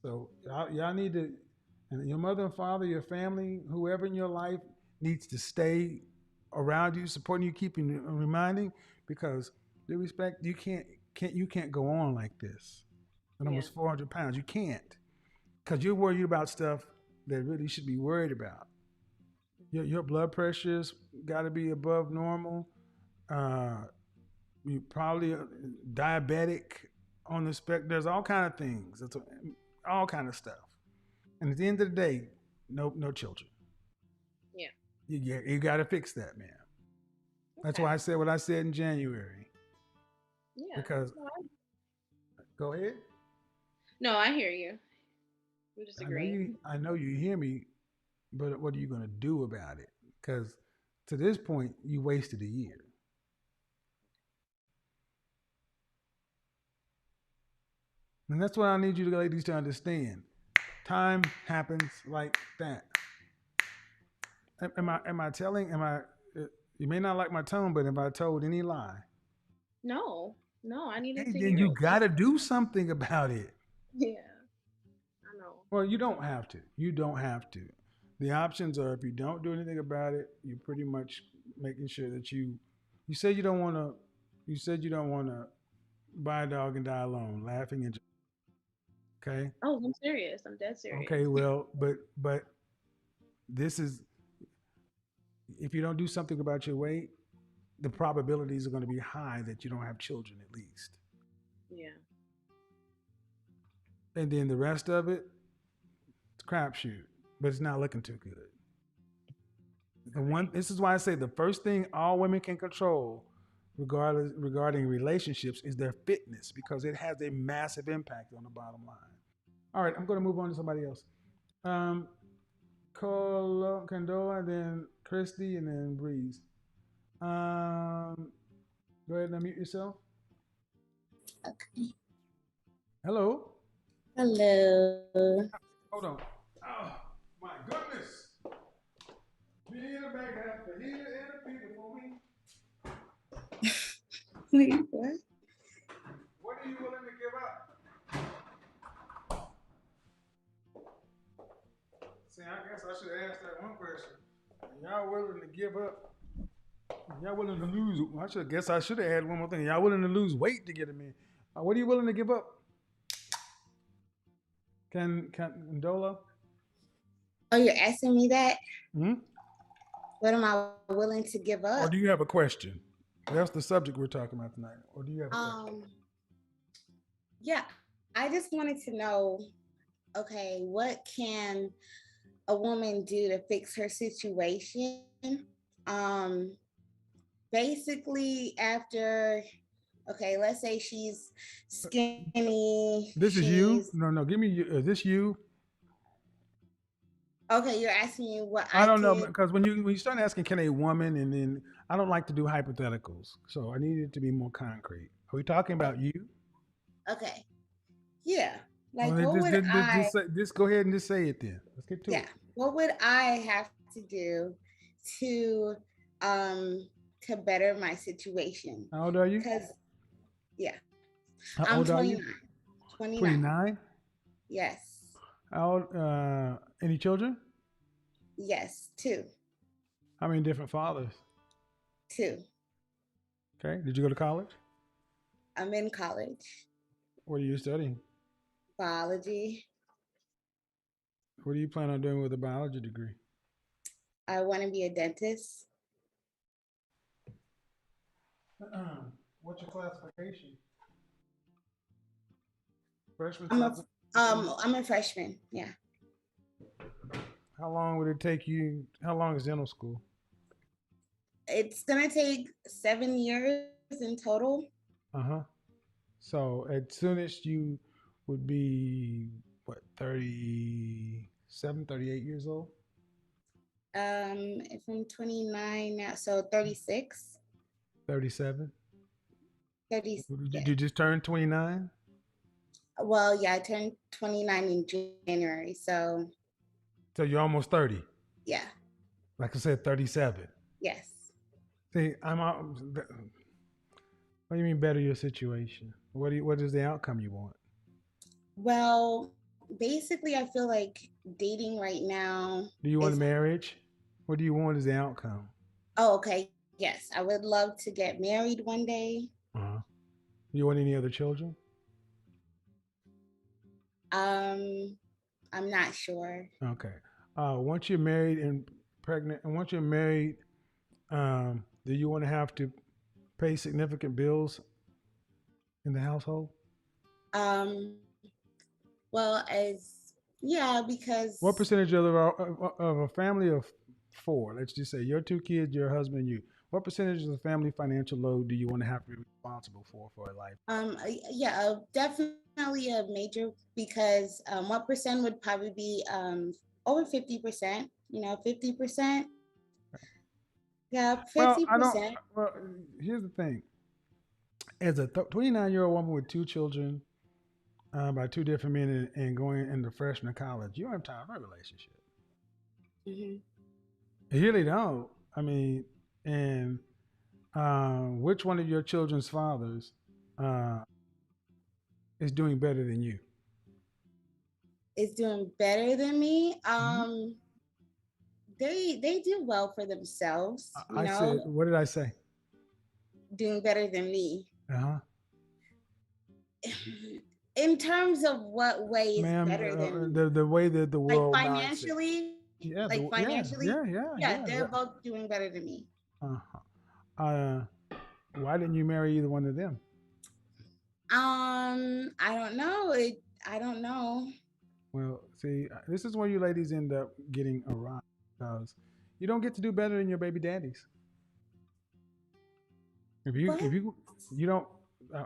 Speaker 2: So y'all need to, and your mother and father, your family, whoever in your life needs to stay around you, supporting you, keeping you, reminding, because they respect you can't go on like this. And
Speaker 6: Yeah.
Speaker 2: almost 400 pounds, you can't, because you're worried about stuff that really should be worried about. Your blood pressure's got to be above normal. Uh, you probably diabetic on the spec. There's all kind of things. All kind of stuff. And at the end of the day, no children.
Speaker 6: Yeah.
Speaker 2: You got to fix that, man. That's
Speaker 6: Okay.
Speaker 2: why I said what I said in January.
Speaker 6: Yeah.
Speaker 2: Because go ahead.
Speaker 6: No, I hear you. I'm just
Speaker 2: I know
Speaker 6: agreeing.
Speaker 2: you hear me, but what are you going to do about it? Because to this point, you wasted a year. And that's what I need you ladies to understand. Time happens like that. Am I telling? You may not like my tone, but am I told any lie?
Speaker 6: No, no, I needed
Speaker 2: Hey,
Speaker 6: to
Speaker 2: then
Speaker 6: hear
Speaker 2: you
Speaker 6: it.
Speaker 2: got to do something about it.
Speaker 6: Yeah, I know.
Speaker 2: Well, you don't have to. You don't have to. The options are if you don't do anything about it, you're pretty much making sure that you said you don't want to. You said you don't want to buy a dog and die alone, laughing and okay.
Speaker 6: Oh, I'm serious. I'm dead serious.
Speaker 2: Okay, well, but this is if you don't do something about your weight, the probabilities are going to be high that you don't have children at least.
Speaker 6: Yeah.
Speaker 2: And then the rest of it, it's crapshoot, but it's not looking too good. This is why I say the first thing all women can control regarding relationships is their fitness because it has a massive impact on the bottom line. All right, I'm going to move on to somebody else. Condola, then Christy, and then Breeze. Go ahead and unmute yourself.
Speaker 7: Okay.
Speaker 2: Hello.
Speaker 7: Hello.
Speaker 2: Hold on. Oh, my goodness. We need a backup for here and a people for me.
Speaker 7: Wait, what?
Speaker 2: What are you willing to give up? See, I guess I should ask that one question. Y'all willing to give up? Y'all willing to lose? I should have added one more thing. Y'all willing to lose weight to get a man? What are you willing to give up? Can Dola?
Speaker 7: Oh, you're asking me that?
Speaker 2: Hmm?
Speaker 7: What am I willing to give up?
Speaker 2: Or do you have a question? That's the subject we're talking about tonight. Or do you have a question?
Speaker 7: Yeah, I just wanted to know, okay, what can a woman do to fix her situation? Basically after, okay, let's say she's skinny.
Speaker 2: This is you? No, give me you. Is this you?
Speaker 7: Okay, you're asking me what
Speaker 2: I don't know
Speaker 7: can.
Speaker 2: because when you start asking, can a woman, and then I don't like to do hypotheticals, so I need it to be more concrete. Are we talking about you?
Speaker 7: Okay, yeah. Like,
Speaker 2: Well,
Speaker 7: what would I?
Speaker 2: just go ahead and just say it then. Let's get to
Speaker 7: Yeah,
Speaker 2: it.
Speaker 7: what would I have to do to um to better my situation?
Speaker 2: How old are you?
Speaker 7: Because yeah,
Speaker 2: How
Speaker 7: I'm
Speaker 2: old are
Speaker 7: 29.
Speaker 2: you?
Speaker 7: 29.
Speaker 2: 29.
Speaker 7: Yes.
Speaker 2: How old? Any children?
Speaker 7: Yes, two.
Speaker 2: How many different fathers?
Speaker 7: Two.
Speaker 2: Okay. Did you go to college?
Speaker 7: I'm in college.
Speaker 2: What are you studying?
Speaker 7: Biology.
Speaker 2: What do you plan on doing with a biology degree?
Speaker 7: I want to be a dentist.
Speaker 2: What's your classification? Freshman.
Speaker 7: I'm a freshman. Yeah.
Speaker 2: How long would it take you? How long is dental school?
Speaker 7: It's gonna take 7 years in total.
Speaker 2: Uh-huh. So at soonest you would be what, 37, 38 years old?
Speaker 7: If I'm 29 now, so 36.
Speaker 2: 37?
Speaker 7: 30, yeah.
Speaker 2: Did you just turn 29?
Speaker 7: Well, yeah, I turned 29 in January, so
Speaker 2: So you're almost 30.
Speaker 7: yeah.
Speaker 2: Like I said, 37.
Speaker 7: Yes.
Speaker 2: See, I'm out. What do you mean better your situation? What is the outcome you want?
Speaker 7: Well, basically, I feel like dating right now
Speaker 2: Do you want a
Speaker 7: is.
Speaker 2: marriage? What do you want as the outcome?
Speaker 7: Oh, okay. Yes, I would love to get married one day.
Speaker 2: Uh-huh. You want any other children?
Speaker 7: I'm not sure.
Speaker 2: Okay. Once you're married and pregnant, and once you're married, do you want to have to pay significant bills in the household?
Speaker 7: Well, because
Speaker 2: What percentage of a family of four? Let's just say your two kids, your husband, you. What percentage of the family financial load do you want to have to be responsible for a life?
Speaker 7: definitely a major because what percent would probably be over 50%, 50%. Yeah,
Speaker 2: Well, I don't.
Speaker 7: 50%.
Speaker 2: Well, here's the thing. As a 29-year-old woman with two children, by two different men and going into freshman college, you don't have time for a relationship.
Speaker 7: Hmm.
Speaker 2: You really don't. I mean, and which one of your children's fathers uh, is doing better than you?
Speaker 7: Is doing better than me.
Speaker 2: Mhm.
Speaker 7: They do well for themselves,
Speaker 2: I said, what did I say?
Speaker 7: doing better than me.
Speaker 2: Uh huh.
Speaker 7: In terms of what way is
Speaker 2: Ma'am,
Speaker 7: better than me?
Speaker 2: the way that the
Speaker 7: Like
Speaker 2: world mindset.
Speaker 7: financially?
Speaker 2: Yeah,
Speaker 7: Like
Speaker 2: yeah,
Speaker 7: financially?
Speaker 2: yeah, yeah,
Speaker 7: Yeah,
Speaker 2: yeah.
Speaker 7: they're both doing better than me.
Speaker 2: Uh-huh. Why didn't you marry either one of them?
Speaker 7: I don't know. I don't know.
Speaker 2: Well, see, this is where you ladies end up getting around because you don't get to do better than your baby daddies.
Speaker 7: What?
Speaker 2: You don't.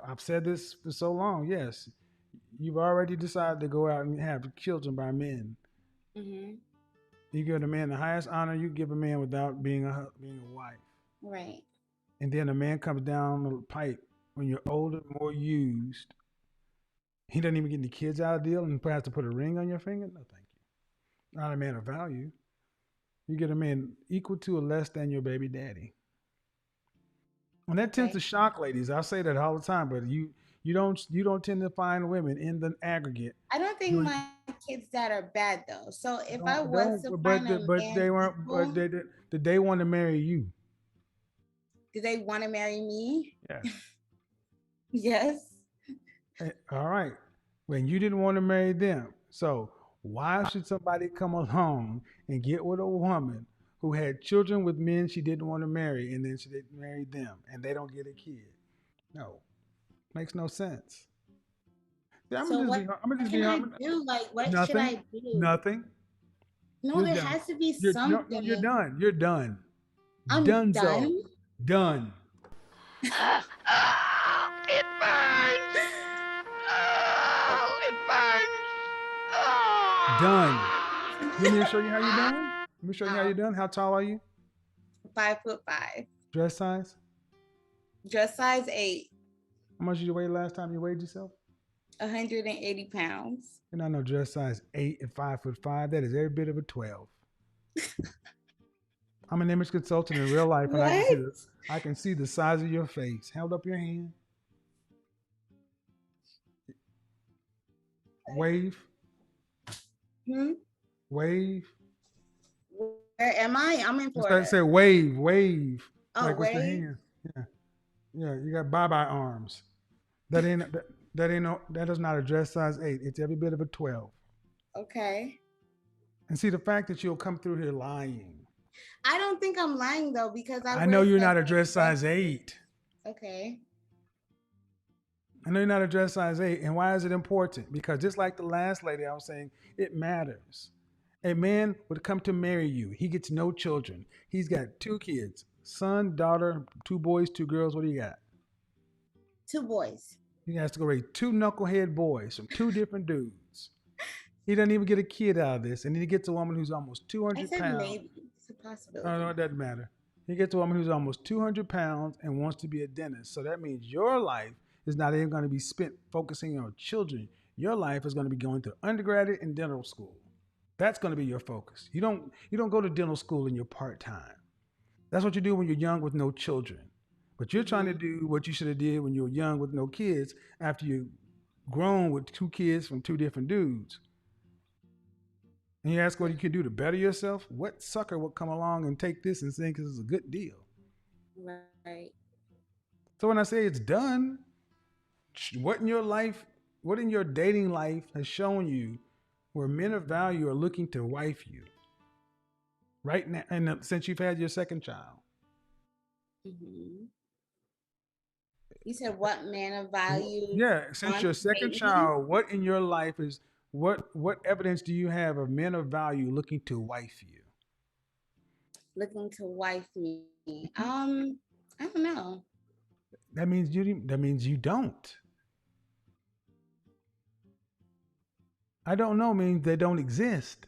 Speaker 2: I've said this for so long. Yes, you've already decided to go out and have children by men.
Speaker 7: Hmm.
Speaker 2: You give a man the highest honor you give a man without being a wife.
Speaker 7: Right.
Speaker 2: And then a man comes down the pipe when you're older, more used. He doesn't even get any kids out of the deal and has to put a ring on your finger. No, thank you. Not a man of value. You get a man equal to or less than your baby daddy. And that tends
Speaker 7: Okay.
Speaker 2: to shock ladies. I say that all the time, but you don't tend to find women in the aggregate
Speaker 7: I don't think
Speaker 2: doing
Speaker 7: my kids that are bad though. So if I was
Speaker 2: don't
Speaker 7: to
Speaker 2: but
Speaker 7: find a
Speaker 2: but
Speaker 7: man
Speaker 2: they weren't but
Speaker 7: equal,
Speaker 2: did they want to marry you?
Speaker 7: do they want to marry me?
Speaker 2: Yes.
Speaker 7: Yes.
Speaker 2: All right. When you didn't want to marry them. So why should somebody come along and get with a woman who had children with men she didn't want to marry and then she didn't marry them and they don't get a kid? No. Makes no sense. Yeah,
Speaker 7: So
Speaker 2: I'm gonna just be
Speaker 7: can I
Speaker 2: honest.
Speaker 7: do? Like, what should
Speaker 2: Nothing.
Speaker 7: I do?
Speaker 2: Nothing.
Speaker 7: No,
Speaker 2: You're
Speaker 7: there
Speaker 2: done.
Speaker 7: has to be
Speaker 2: No, no, you're
Speaker 7: something.
Speaker 2: done. You're done.
Speaker 7: I'm
Speaker 2: Donezo.
Speaker 6: Oh,
Speaker 7: done.
Speaker 2: Done.
Speaker 6: it burns. Oh, it burns.
Speaker 2: Done.
Speaker 6: Oh.
Speaker 2: You want me to show you how you're done? Let me show you how you're
Speaker 7: Um,
Speaker 2: done. How tall are you?
Speaker 7: 5'5".
Speaker 2: Dress size?
Speaker 7: Dress size 8,
Speaker 2: How much did you weigh last time you weighed yourself?
Speaker 7: 180 pounds.
Speaker 2: You're not no dress size 8 and 5'5". That is every bit of a 12. I'm an image consultant in real life, and
Speaker 7: What?
Speaker 2: I can see the size of your face. Held up your hand. Wave,
Speaker 7: Hmm?
Speaker 2: wave.
Speaker 7: Where am I? I'm in
Speaker 2: Just
Speaker 7: Florida.
Speaker 2: say wave, wave.
Speaker 7: Oh,
Speaker 2: Like with your
Speaker 7: wait.
Speaker 2: hand. Yeah, yeah. You got bye-bye arms. That ain't that ain't no that is not a dress size 8. It's every bit of a 12.
Speaker 7: Okay.
Speaker 2: And see the fact that you'll come through here lying.
Speaker 7: I don't think I'm lying though because I
Speaker 2: I
Speaker 7: wear
Speaker 2: know you're
Speaker 7: stuff
Speaker 2: not a
Speaker 7: like
Speaker 2: dress size
Speaker 7: this.
Speaker 2: 8.
Speaker 7: Okay.
Speaker 2: I know you're not a dress size 8. And why is it important? Because just like the last lady I was saying, it matters. A man would come to marry you. He gets no children. He's got 2 kids, son, daughter, 2 boys, 2 girls. What do you got?
Speaker 7: 2 boys.
Speaker 2: He has to go raise 2 knucklehead boys from 2 different dudes. He doesn't even get a kid out of this. And then he gets a woman who's almost
Speaker 7: I
Speaker 2: 200
Speaker 7: said
Speaker 2: pounds.
Speaker 7: maybe. It's a possibility.
Speaker 2: No, it doesn't matter. He gets a woman who's almost 200 pounds and wants to be a dentist. So that means your life is not even going to be spent focusing on children. Your life is going to be going to undergraduate and dental school. That's going to be your focus. You don't go to dental school in your part time. That's what you do when you're young with no children. But you're trying to do what you should have did when you were young with no kids after you grown with 2 kids from 2 different dudes. And you ask what you can do to better yourself. What sucker would come along and take this and think this is a good deal?
Speaker 7: Right.
Speaker 2: So when I say it's done, what in your life, what in your dating life has shown you where men of value are looking to wife you right now, and since you've had your second child?
Speaker 7: Hmm. You said what man of value
Speaker 2: Yeah, since
Speaker 7: wants
Speaker 2: your
Speaker 7: to
Speaker 2: second
Speaker 7: date me?
Speaker 2: child, what in your life is what evidence do you have of men of value looking to wife you?
Speaker 7: Looking to wife me. I don't know.
Speaker 2: That means you don't. I don't know means they don't exist.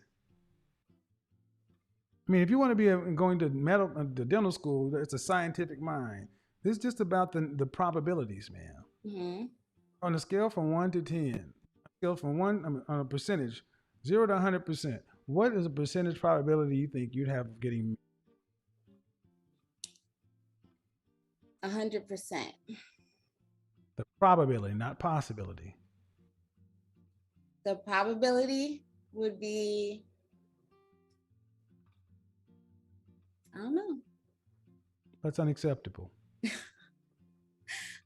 Speaker 2: I mean, if you want to be going to the dental school, it's a scientific mind. This is just about the probabilities, man.
Speaker 7: Hmm.
Speaker 2: On a scale from 1 to 10, Scale from on a percentage, 0 to 100%. What is a percentage probability you think you'd have of getting
Speaker 7: 100%.
Speaker 2: the probability, not possibility?
Speaker 7: The probability would be, I don't know.
Speaker 2: That's unacceptable.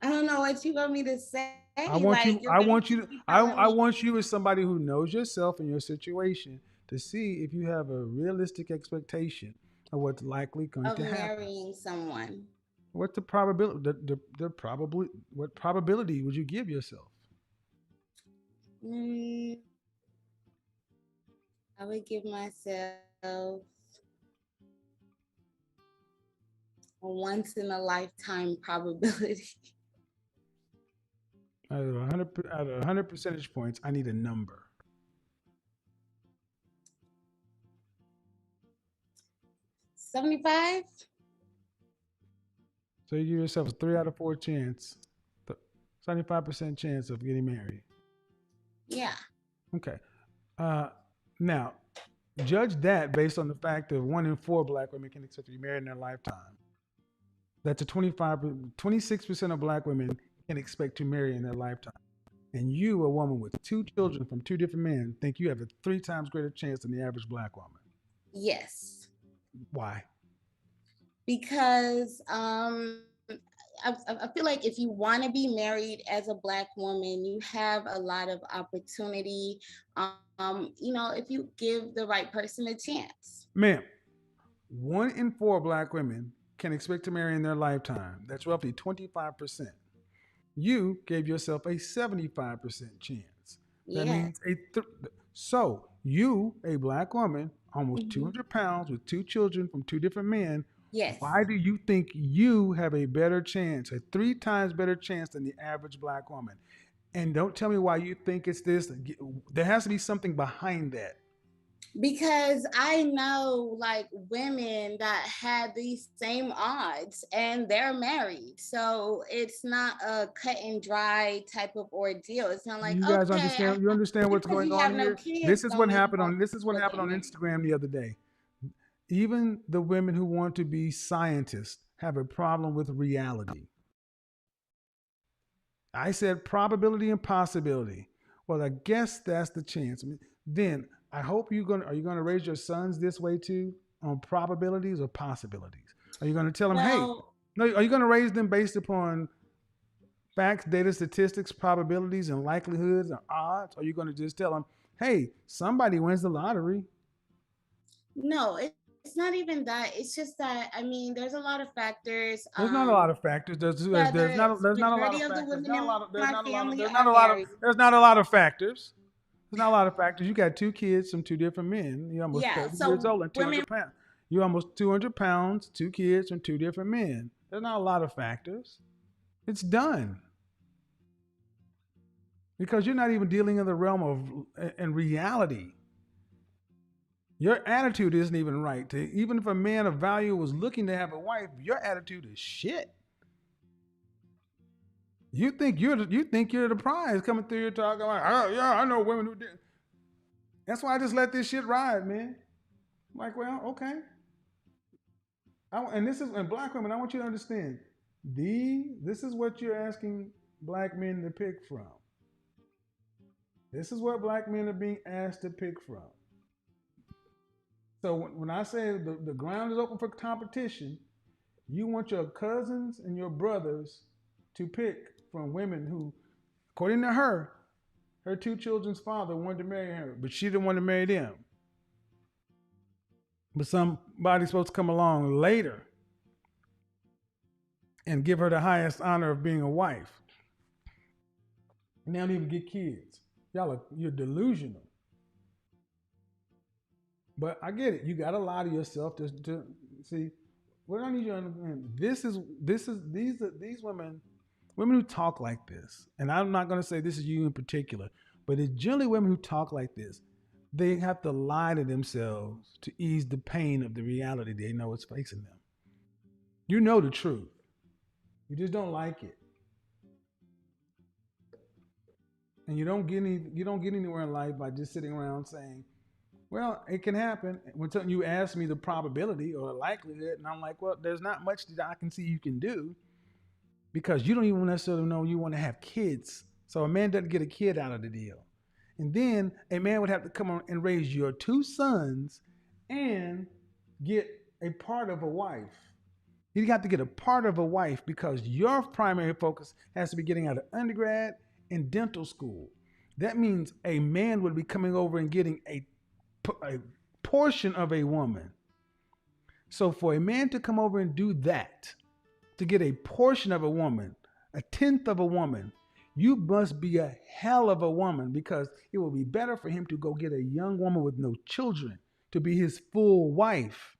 Speaker 7: I don't know what you want me to say.
Speaker 2: I want you.
Speaker 7: You're
Speaker 2: I want you.
Speaker 7: basically
Speaker 2: I
Speaker 7: telling me-
Speaker 2: want you as somebody who knows yourself and your situation to see if you have a realistic expectation of what's likely going
Speaker 7: of
Speaker 2: to happen.
Speaker 7: marrying someone.
Speaker 2: What's the probability? The probably. What probability would you give yourself?
Speaker 7: I would give myself a once in a lifetime probability.
Speaker 2: Out of 100 percentage points, I need a number.
Speaker 7: 75?
Speaker 2: So you give yourself a 3 out of 4 chance, 75% chance of getting married.
Speaker 7: Yeah.
Speaker 2: Okay. Now, judge that based on the fact that 1 in 4 Black women can expect to be married in their lifetime. That's 26% of Black women can expect to marry in their lifetime. And you, a woman with 2 children from 2 different men, think you have a 3 times greater chance than the average Black woman.
Speaker 7: Yes.
Speaker 2: Why?
Speaker 7: Because I feel like if you want to be married as a Black woman, you have a lot of opportunity. If you give the right person a chance.
Speaker 2: Ma'am, 1 in 4 Black women can expect to marry in their lifetime. That's roughly 25%. You gave yourself a 75% chance. That means so you, a Black woman, almost 200 pounds with 2 children from 2 different men.
Speaker 7: Yes.
Speaker 2: Why do you think you have a better chance, a 3 times better chance than the average Black woman? And don't tell me why you think it's this. There has to be something behind that.
Speaker 7: Because I know like women that had these same odds and they're married. So it's not a cut and dry type of ordeal. It's not like,
Speaker 2: you guys
Speaker 7: okay,
Speaker 2: understand. You understand what's going on here. This is what happened on Instagram the other day. Even the women who want to be scientists have a problem with reality. I said probability and possibility. Well, I guess that's the chance. Then I hope are you going to raise your sons this way too, on probabilities or possibilities? Are you going to tell them, are you going to raise them based upon facts, data, statistics, probabilities, and likelihoods and odds? Or are you going to just tell them, hey, somebody wins the lottery?
Speaker 7: No, it's not even that. It's just that, there's a lot of factors.
Speaker 2: There's not a lot of factors. There's not a lot of factors. There's not a lot of factors. There's not a lot of factors. You got 2 kids from 2 different men. You're almost 30 years old and 200 pounds. You're almost 200 pounds, 2 kids from 2 different men. There's not a lot of factors. It's done. Because you're not even dealing in the realm of in reality. Your attitude isn't even right. Even if a man of value was looking to have a wife, your attitude is shit. You think you're the prize coming through here talking like, oh yeah, I know women who did. That's why I just let this shit ride, man. I'm like, well, okay. And Black women, I want you to understand. This is what you're asking Black men to pick from. This is what Black men are being asked to pick from. So when I say the ground is open for competition, you want your cousins and your brothers to pick from women who, according to her 2 children's father wanted to marry her, but she didn't want to marry them. But somebody's supposed to come along later and give her the highest honor of being a wife. And they don't even get kids. You're delusional. But I get it. You got to lie to yourself to see. What I need you to understand, these women who talk like this, and I'm not going to say this is you in particular, but it's generally women who talk like this. They have to lie to themselves to ease the pain of the reality they know is facing them. You know the truth. You just don't like it. And you don't get anywhere in life by just sitting around saying, well, it can happen. When you ask me the probability or the likelihood, and I'm like, well, there's not much that I can see you can do because you don't even necessarily know you want to have kids. So a man doesn't get a kid out of the deal. And then a man would have to come on and raise your two sons and get a part of a wife. You got to get a part of a wife because your primary focus has to be getting out of undergrad and dental school. That means a man would be coming over and getting a portion of a woman. So for a man to come over and do that, to get a portion of a woman, a tenth of a woman, you must be a hell of a woman because it will be better for him to go get a young woman with no children to be his full wife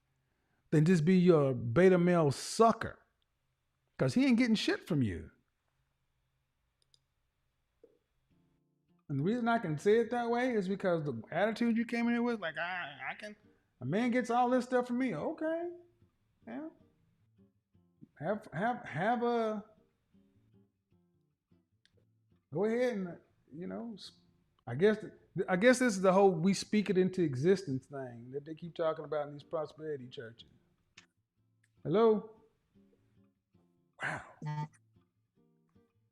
Speaker 2: than just be your beta male sucker because he ain't getting shit from you. And the reason I can say it that way is because the attitude you came in here with, like, I can, a man gets all this stuff from me. Okay. Yeah. Have a, go ahead and, you know, I guess this is the whole we speak it into existence thing that they keep talking about in these prosperity churches. Hello? Wow.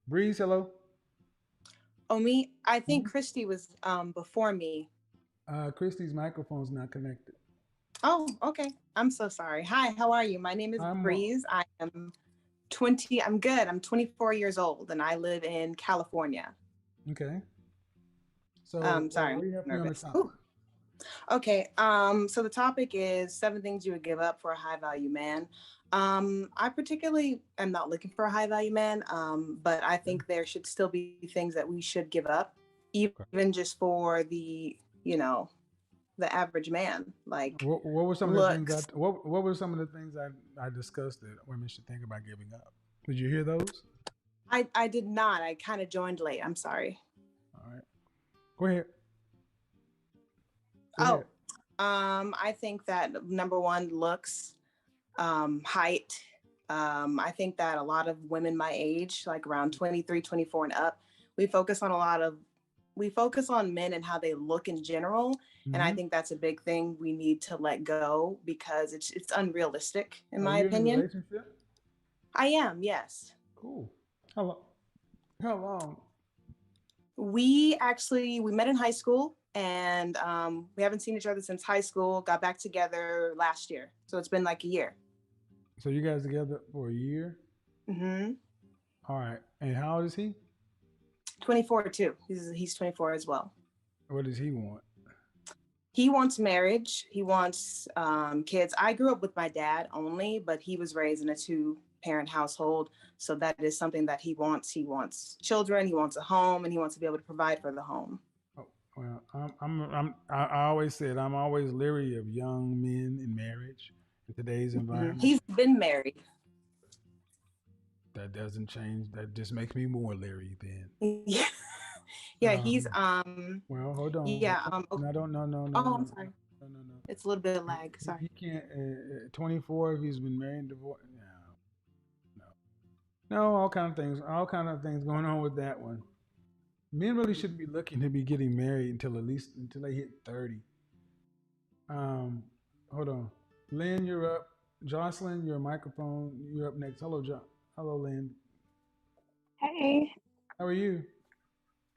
Speaker 2: Breeze, hello?
Speaker 8: Oh, me? I think Christy was before me.
Speaker 2: Christy's microphone's not connected.
Speaker 8: Oh, okay. I'm so sorry. Hi, how are you? My name is Breeze. I am 20. I'm good. I'm 24 years old and I live in California.
Speaker 2: Okay. So
Speaker 8: sorry.
Speaker 2: what do you have on the topic?
Speaker 8: Ooh. Okay. So the topic is 7 things you would give up for a high value man. I particularly am not looking for a high value man, but I think there should still be things that we should give up, even just for the, you know, the average man. Like
Speaker 2: what were some of the things what were some of the things I discussed that women should think about giving up? Did you hear those?
Speaker 8: I did not. I kind of joined late. I'm sorry.
Speaker 2: All right. Go ahead.
Speaker 8: I think that number one, looks, height. I think that a lot of women my age, like around 23, 24 and up, we focus on men and how they look in general. Mm-hmm. And I think that's a big thing we need to let go because it's unrealistic in my opinion.
Speaker 2: In a relationship?
Speaker 8: I am, yes.
Speaker 2: Cool. How long?
Speaker 8: We met in high school and we haven't seen each other since high school, got back together last year. So it's been like a year.
Speaker 2: So you guys together for a year?
Speaker 8: Mm-hmm.
Speaker 2: All right. And how old is he?
Speaker 8: 24 too. He's 24 as well.
Speaker 2: What does he want?
Speaker 8: He wants marriage. He wants kids. I grew up with my dad only, but he was raised in a 2-parent household. So that is something that he wants. He wants children. He wants a home, and he wants to be able to provide for the home.
Speaker 2: Oh, well, I always said I'm always leery of young men in marriage in today's environment.
Speaker 8: He's been married.
Speaker 2: That doesn't change. That just makes me more leery then.
Speaker 8: Yeah, he's
Speaker 2: well, hold on.
Speaker 8: Yeah.
Speaker 2: Okay. No.
Speaker 8: Oh, I'm sorry.
Speaker 2: No.
Speaker 8: It's a little bit of lag. Sorry.
Speaker 2: He can't. 24 if he's been married and divorced. No. All kind of things going on with that one. Men really shouldn't be looking to be getting married until they hit 30. Hold on. Lynn, you're up. Jocelyn, your microphone. You're up next. Hello, Lynn.
Speaker 9: Hey.
Speaker 2: How are you?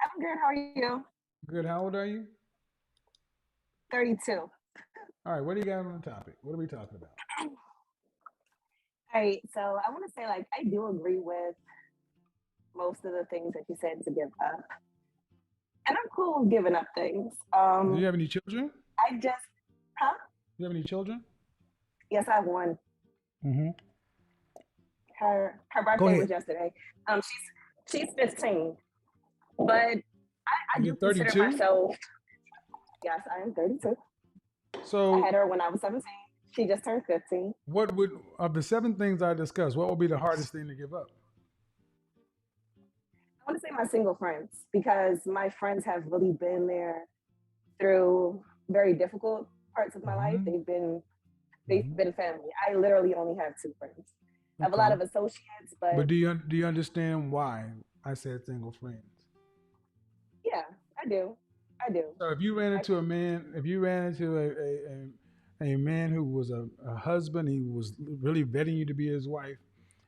Speaker 9: I'm good. How are you?
Speaker 2: Good. How old are you?
Speaker 9: 32.
Speaker 2: All right. What do you got on the topic? What are we talking about?
Speaker 9: All right. So I want to say, I do agree with most of the things that you said to give up. And I'm cool with giving up things.
Speaker 2: Do you have any children?
Speaker 9: Do
Speaker 2: you have any children?
Speaker 9: Yes, I have one.
Speaker 2: Mm-hmm.
Speaker 9: Her birthday was yesterday. She's 15. But I do consider myself. Yes, I am 32.
Speaker 2: So
Speaker 9: I had her when I was 17. She just turned 15.
Speaker 2: What would, of the 7 things I discussed, what would be the hardest thing to give up?
Speaker 9: I want to say my single friends, because my friends have really been there through very difficult parts of my life. They've been family. I literally only have 2 friends. I have a lot of associates, but
Speaker 2: do you understand why I said single friends?
Speaker 9: Yeah, I do. I do.
Speaker 2: So if you ran
Speaker 9: I
Speaker 2: into a man, if you ran into a man who was a husband, he was really vetting you to be his wife,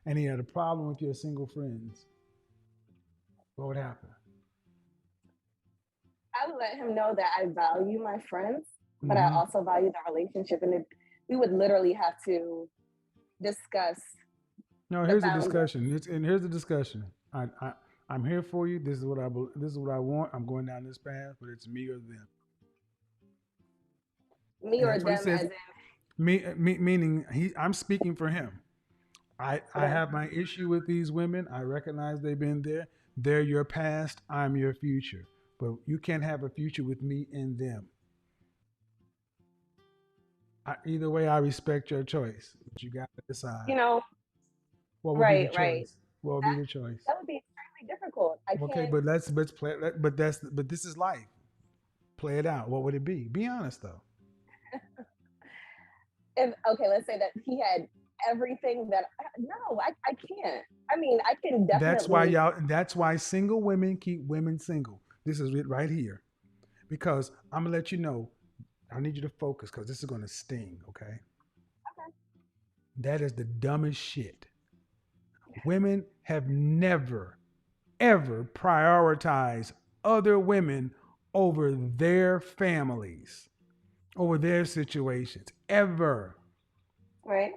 Speaker 2: and he had a problem with your single friends, what would happen?
Speaker 9: I would let him know that I value my friends, but I
Speaker 2: Hmm.
Speaker 9: also value the relationship, and we would literally have to discuss
Speaker 2: No,
Speaker 9: the
Speaker 2: here's the
Speaker 9: boundaries.
Speaker 2: discussion. And here's the discussion. I'm here for you. This is what this is what I want. I'm going down this path, but it's me or them.
Speaker 9: Me
Speaker 2: And
Speaker 9: or
Speaker 2: that's what he
Speaker 9: them,
Speaker 2: says.
Speaker 9: as in
Speaker 2: Meaning I'm speaking for him. I
Speaker 9: okay,
Speaker 2: have my issue with these women. I recognize they've been there. They're your past. I'm your future. But you can't have a future with me and them. Either way, I respect your choice. But you got to decide
Speaker 9: you know,
Speaker 2: what would be the
Speaker 9: right, right.
Speaker 2: choice. What would be
Speaker 9: That
Speaker 2: the choice?
Speaker 9: that would be extremely difficult. I
Speaker 2: Okay,
Speaker 9: can't.
Speaker 2: but let's play. But this is life. Play it out. What would it be? Be honest though.
Speaker 9: If okay, let's say that he had everything that. No, I can't. I mean, I can
Speaker 2: That's why
Speaker 9: definitely.
Speaker 2: y'all. That's why single women keep women single. This is it right here. Because I'm gonna let you know. I need you to focus because this is gonna sting. Okay. That is the dumbest shit. Women have never, ever prioritized other women over their families, over their situations, ever.
Speaker 9: Right,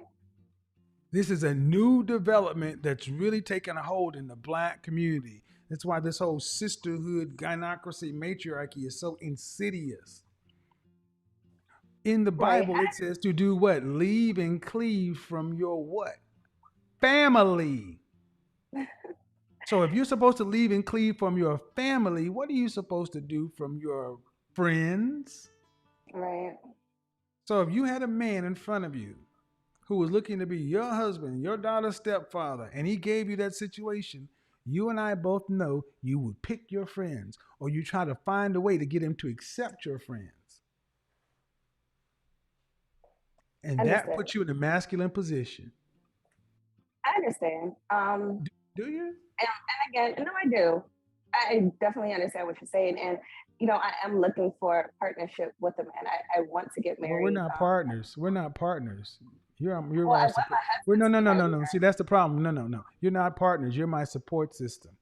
Speaker 2: This is a new development that's really taken a hold in the black community. That's why this whole sisterhood, gynocracy, matriarchy is so insidious. In the
Speaker 9: right.
Speaker 2: Bible, it says to do what? Leave and cleave from your what? Family. So if you're supposed to leave and cleave from your family, what are you supposed to do from your friends?
Speaker 9: Right.
Speaker 2: So if you had a man in front of you who was looking to be your husband, your daughter's stepfather, and he gave you that situation, you and I both know you would pick your friends or you try to find a way to get him to accept your friends. And that
Speaker 9: Understood.
Speaker 2: puts you in a masculine position.
Speaker 9: I understand.
Speaker 2: Do you?
Speaker 9: And again, no, I do. I definitely understand what you're saying, and I am looking for a partnership with a man. I want to get
Speaker 2: Well, we're
Speaker 9: married.
Speaker 2: not partners. We're not partners. You're
Speaker 9: Well, I
Speaker 2: our
Speaker 9: want
Speaker 2: support.
Speaker 9: my
Speaker 2: We're
Speaker 9: husband
Speaker 2: no
Speaker 9: to
Speaker 2: no
Speaker 9: be
Speaker 2: no
Speaker 9: my
Speaker 2: no no.
Speaker 9: leader.
Speaker 2: See, that's the problem. No no no. You're not partners. You're my support system.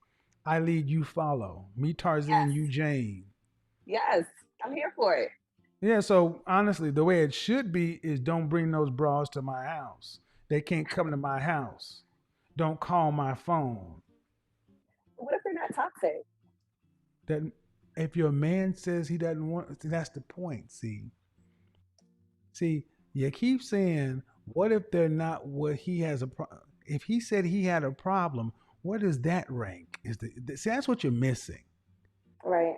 Speaker 2: I lead, you follow. Me Tarzan,
Speaker 9: Yes,
Speaker 2: you Jane.
Speaker 9: yes, I'm here for it.
Speaker 2: Yeah. So honestly, the way it should be is don't bring those bras to my house. They can't come to my house. Don't call my phone.
Speaker 9: What if they're not toxic?
Speaker 2: That if your man says he doesn't want, see, that's the point. See, you keep saying, what if they're not what he has a problem? If he said he had a problem, where does that rank? See, that's what you're missing.
Speaker 9: Right.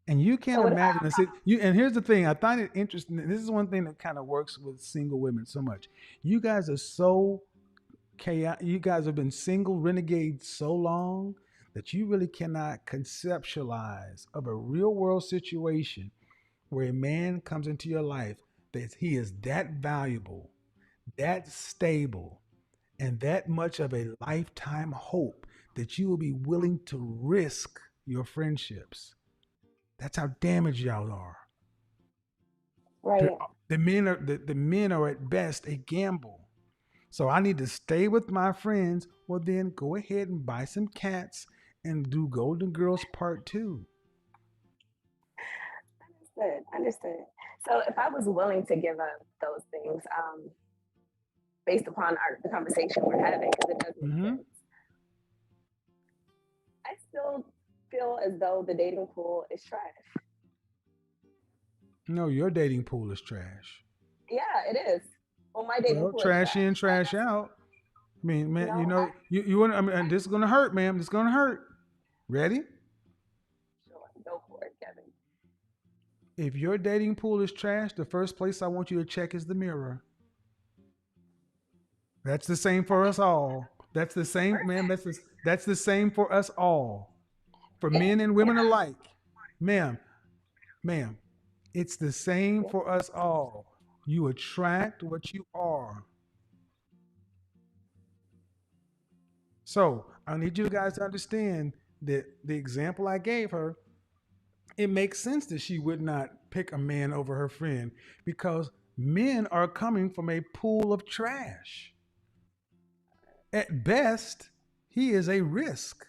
Speaker 2: And you can't
Speaker 9: So what if
Speaker 2: imagine this. And here's the thing, I find it interesting. This is one thing that kind of works with single women so much. You guys are so chaotic. You guys have been single renegades so long that you really cannot conceptualize of a real world situation where a man comes into your life that he is that valuable, that stable, and that much of a lifetime hope that you will be willing to risk your friendships. That's how damaged y'all are.
Speaker 9: right?
Speaker 2: The men are at best a gamble. So I need to stay with my friends. Well, then go ahead and buy some cats and do Golden Girls Part Two.
Speaker 9: Understood. Understood. So if I was willing to give up those things, based upon the conversation we're having, because it does make
Speaker 2: Mm-hmm.
Speaker 9: sense, I still feel as though the dating pool is trash.
Speaker 2: No, your dating pool is trash.
Speaker 9: Yeah, it is. Well, my dating
Speaker 2: Well,
Speaker 9: pool is
Speaker 2: trash
Speaker 9: trash.
Speaker 2: in, trash out. I mean, man,
Speaker 9: No,
Speaker 2: you want. I mean, this is gonna hurt, ma'am. This is gonna hurt. Ready?
Speaker 9: sure, go for it, Kevin.
Speaker 2: If your dating pool is trash, the first place I want you to check is the mirror. That's the same for us all. That's the same, ma'am. That's the same for us all, for men and women alike, ma'am. Ma'am, it's the same for us all. You attract what you are. So I need you guys to understand. that the example I gave her, it makes sense that she would not pick a man over her friend because men are coming from a pool of trash. At best, he is a risk.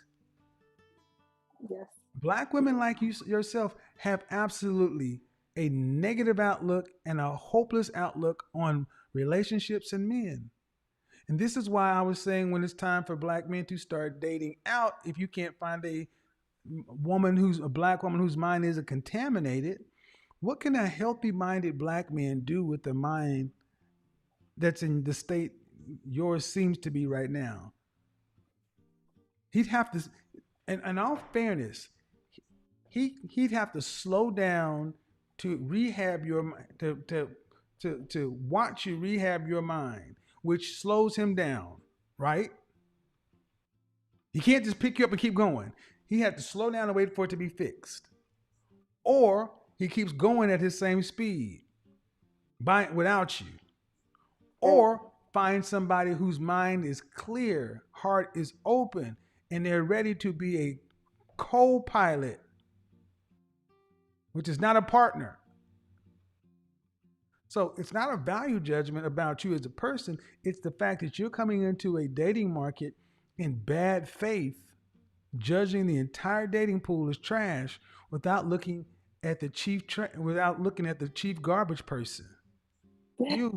Speaker 9: Yes.
Speaker 2: Black women like you yourself have absolutely a negative outlook and a hopeless outlook on relationships and men. And this is why I was saying when it's time for black men to start dating out, if you can't find a black woman whose mind isn't contaminated, what can a healthy minded black man do with the mind that's in the state yours seems to be right now? He'd have to, and in all fairness, he'd have to slow down to rehab your to watch you rehab your mind, which slows him down, right? He can't just pick you up and keep going. He had to slow down and wait for it to be fixed, or he keeps going at his same speed without you, or find somebody whose mind is clear, heart is open, and they're ready to be a co-pilot, which is not a partner. So it's not a value judgment about you as a person. It's the fact that you're coming into a dating market in bad faith, judging the entire dating pool as trash without looking at the without looking at the chief garbage person. You.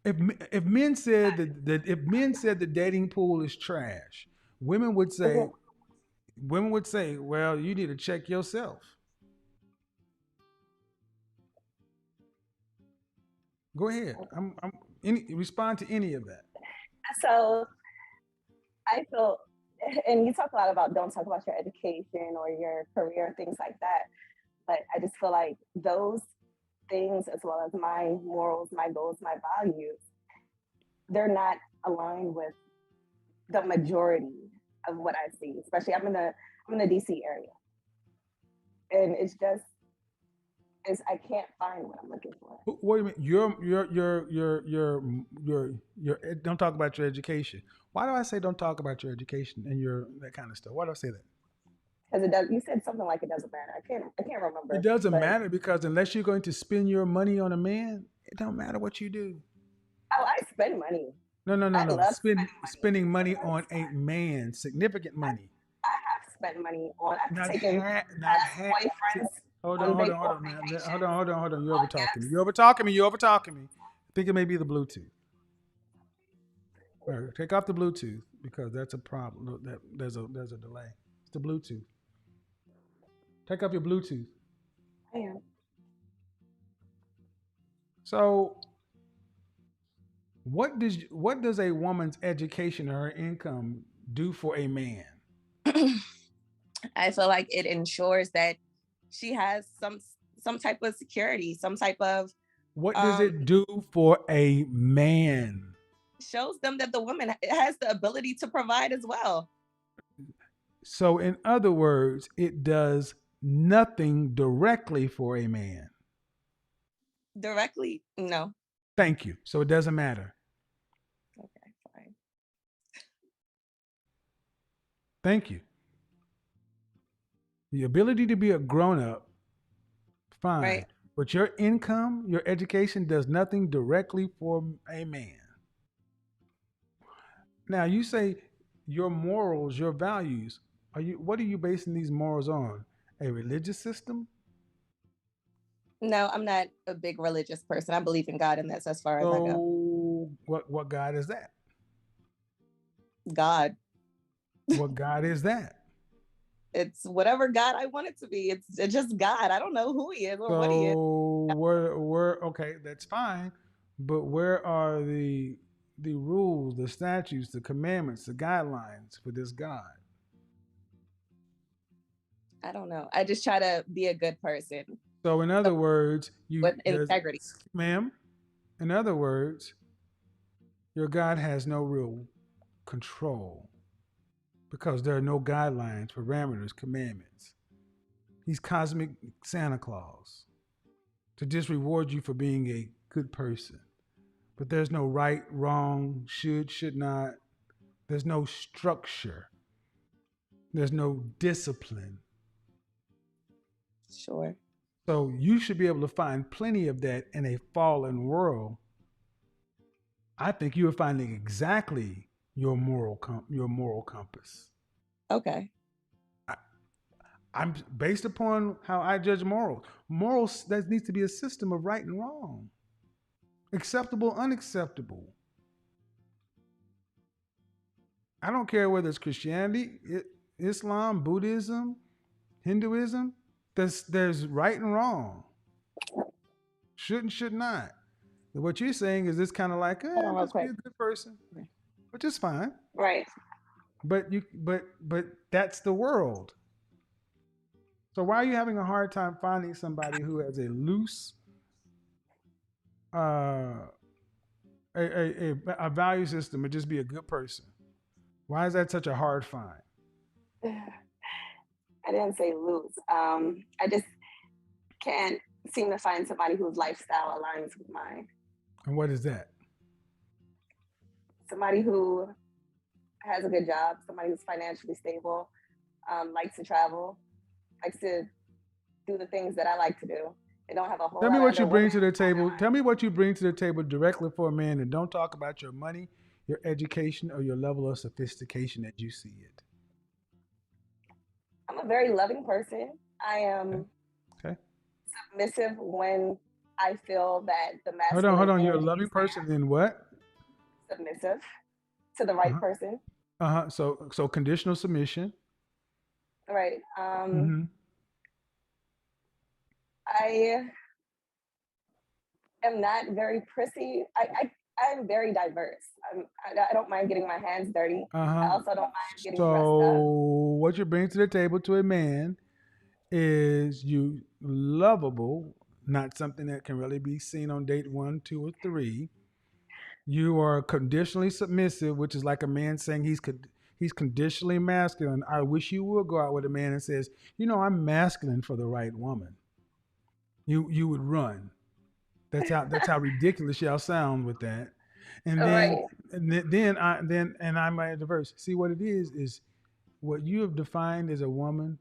Speaker 2: If if men said that if men said the dating pool is trash, women would say well, you need to check yourself. Go ahead. Respond to any of that.
Speaker 9: So I feel, and you talk a lot about don't talk about your education or your career, things like that. But I just feel like those things, as well as my morals, my goals, my values, they're not aligned with the majority of what I see. Especially I'm in the DC area, and it's just I can't find what I'm looking for.
Speaker 2: What do you mean? Don't talk about your education. Why do I say don't talk about your education and your that kind of stuff? Why do I say that?
Speaker 9: Because it does. You said something like it doesn't matter. I can't remember.
Speaker 2: It doesn't
Speaker 9: but,
Speaker 2: matter because unless you're going to spend your money on a man, it don't matter what you do.
Speaker 9: Oh, I spend money.
Speaker 2: No.
Speaker 9: I love
Speaker 2: Spending money on a man, significant money.
Speaker 9: I have spent money on. I've
Speaker 2: Not
Speaker 9: taken boyfriends.
Speaker 2: Hold
Speaker 9: on
Speaker 2: on, man.
Speaker 9: vacation.
Speaker 2: Hold on. You're
Speaker 9: on
Speaker 2: overtalking me.
Speaker 9: gifts.
Speaker 2: You're overtalking me. I think it may be the Bluetooth. All right, take off the Bluetooth because that's a problem. There's a delay. It's the Bluetooth. Take off your Bluetooth.
Speaker 9: I am.
Speaker 2: So, what does a woman's education or her income do for a man?
Speaker 10: I feel like it ensures that she has some type of security, some type of
Speaker 2: What does it do for a man?
Speaker 10: shows them that the woman has the ability to provide as well.
Speaker 2: So, in other words, it does nothing directly for a man.
Speaker 10: Directly, no.
Speaker 2: Thank you. So it doesn't matter.
Speaker 10: Okay, fine.
Speaker 2: Thank you. The ability to be a grown up, fine.
Speaker 10: Right.
Speaker 2: But your income, your education does nothing directly for a man. Now you say your morals, your values. What are you basing these morals on? A religious system?
Speaker 10: No, I'm not a big religious person. I believe in God, and that's as far as I go.
Speaker 2: So what God is that?
Speaker 10: God.
Speaker 2: What God is that?
Speaker 10: It's whatever God I want it to be. It's just God. I don't know who he is or what he is.
Speaker 2: So where okay, that's fine. But where are the rules, the statutes, the commandments, the guidelines for this God?
Speaker 10: I don't know. I just try to be a good person.
Speaker 2: So in other words,
Speaker 10: with integrity.
Speaker 2: Ma'am, in other words, your God has no real control because there are no guidelines, parameters, commandments. He's cosmic Santa Claus to just reward you for being a good person. But there's no right, wrong, should not. There's no structure. There's no discipline.
Speaker 5: Sure.
Speaker 2: So you should be able to find plenty of that in a fallen world. I think you are finding exactly your moral compass.
Speaker 5: Okay.
Speaker 2: I, I'm based upon how I judge morals. Morals, that needs to be a system of right and wrong, acceptable, unacceptable. I don't care whether it's Christianity, Islam, Buddhism, Hinduism. There's right and wrong. Should and should not. What you're saying is this kind of like,
Speaker 5: Hold on real
Speaker 2: just be
Speaker 5: quick.
Speaker 2: a good person, which is fine.
Speaker 9: Right.
Speaker 2: But that's the world. So why are you having a hard time finding somebody who has a loose, uh, a value system and just be a good person? Why is that such a hard find?
Speaker 9: I didn't say lose. I just can't seem to find somebody whose lifestyle aligns with mine.
Speaker 2: And what is that?
Speaker 9: Somebody who has a good job, somebody who's financially stable, likes to travel, likes to do the things that I like to do. They don't have a whole
Speaker 2: Tell me
Speaker 9: lot
Speaker 2: what
Speaker 9: of
Speaker 2: you
Speaker 9: other
Speaker 2: bring
Speaker 9: women.
Speaker 2: to the table. Tell me what you bring to the table directly for a man, and don't talk about your money, your education, or your level of sophistication as you see it.
Speaker 9: I'm a very loving person. I am
Speaker 2: Okay.
Speaker 9: submissive when I feel that the masculine
Speaker 2: Hold on. You're a
Speaker 9: energy
Speaker 2: loving
Speaker 9: is there.
Speaker 2: person, then what?
Speaker 9: Submissive to the right
Speaker 2: Uh-huh.
Speaker 9: person.
Speaker 2: So conditional submission.
Speaker 9: Right.
Speaker 2: Mm-hmm.
Speaker 9: I am not very prissy. I'm very diverse. I don't mind getting my hands dirty. I also don't mind getting dressed up.
Speaker 2: So what you bring to the table to a man is you lovable, not something that can really be seen on date 1, 2, or 3. You are conditionally submissive, which is like a man saying he's conditionally masculine. I wish you would go out with a man and says, I'm masculine for the right woman. You would run. That's how ridiculous y'all sound with that. And
Speaker 9: Right.
Speaker 2: then I'm diverse. See what it is what you have defined as a woman.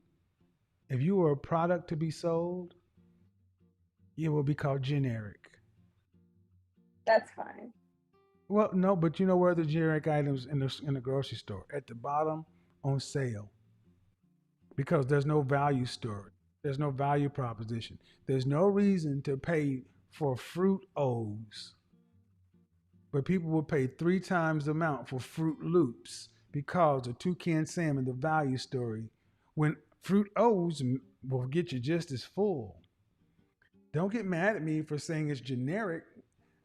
Speaker 2: If you were a product to be sold, it will be called generic.
Speaker 9: That's fine.
Speaker 2: Well, no, but you know where the generic items in the grocery store at the bottom on sale, because there's no value story, there's no value proposition, there's no reason to pay for fruit O's, but people will pay 3 times the amount for Fruit Loops because of toucan salmon, the value story, when Fruit O's will get you just as full. Don't get mad at me for saying it's generic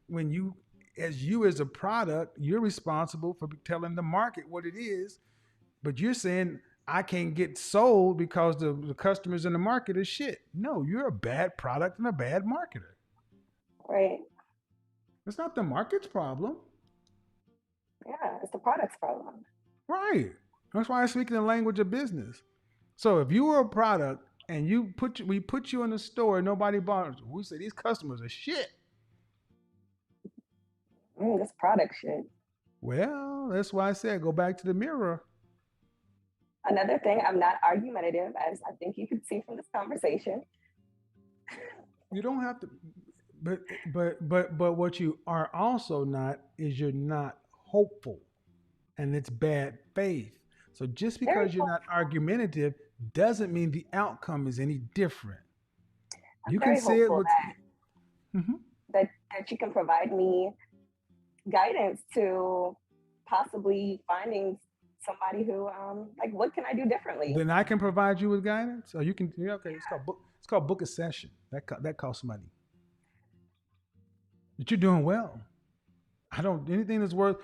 Speaker 2: when you as a product, you're responsible for telling the market what it is, but you're saying I can't get sold because the customers in the market are shit. No, you're a bad product and a bad marketer.
Speaker 9: Right.
Speaker 2: It's not the market's problem.
Speaker 9: Yeah, it's the product's problem.
Speaker 2: Right. That's why I speak in the language of business. So if you were a product and we put you in the store and nobody bought it, we say these customers are shit.
Speaker 9: This product shit.
Speaker 2: Well, that's why I said go back to the mirror.
Speaker 9: Another thing, I'm not argumentative, as I think you can see from this conversation.
Speaker 2: You don't have to, but what you are also not is you're not hopeful, and it's bad faith. So just because you're not argumentative doesn't mean the outcome is any different.
Speaker 9: I'm
Speaker 2: You
Speaker 9: very
Speaker 2: can say it
Speaker 9: hopeful
Speaker 2: with
Speaker 9: that you can provide me guidance to possibly finding somebody who like, what can I do differently?
Speaker 2: Then I can provide you with guidance, or you can. Okay, it's called book a session. That costs money. But you're doing well. I don't anything that's worth.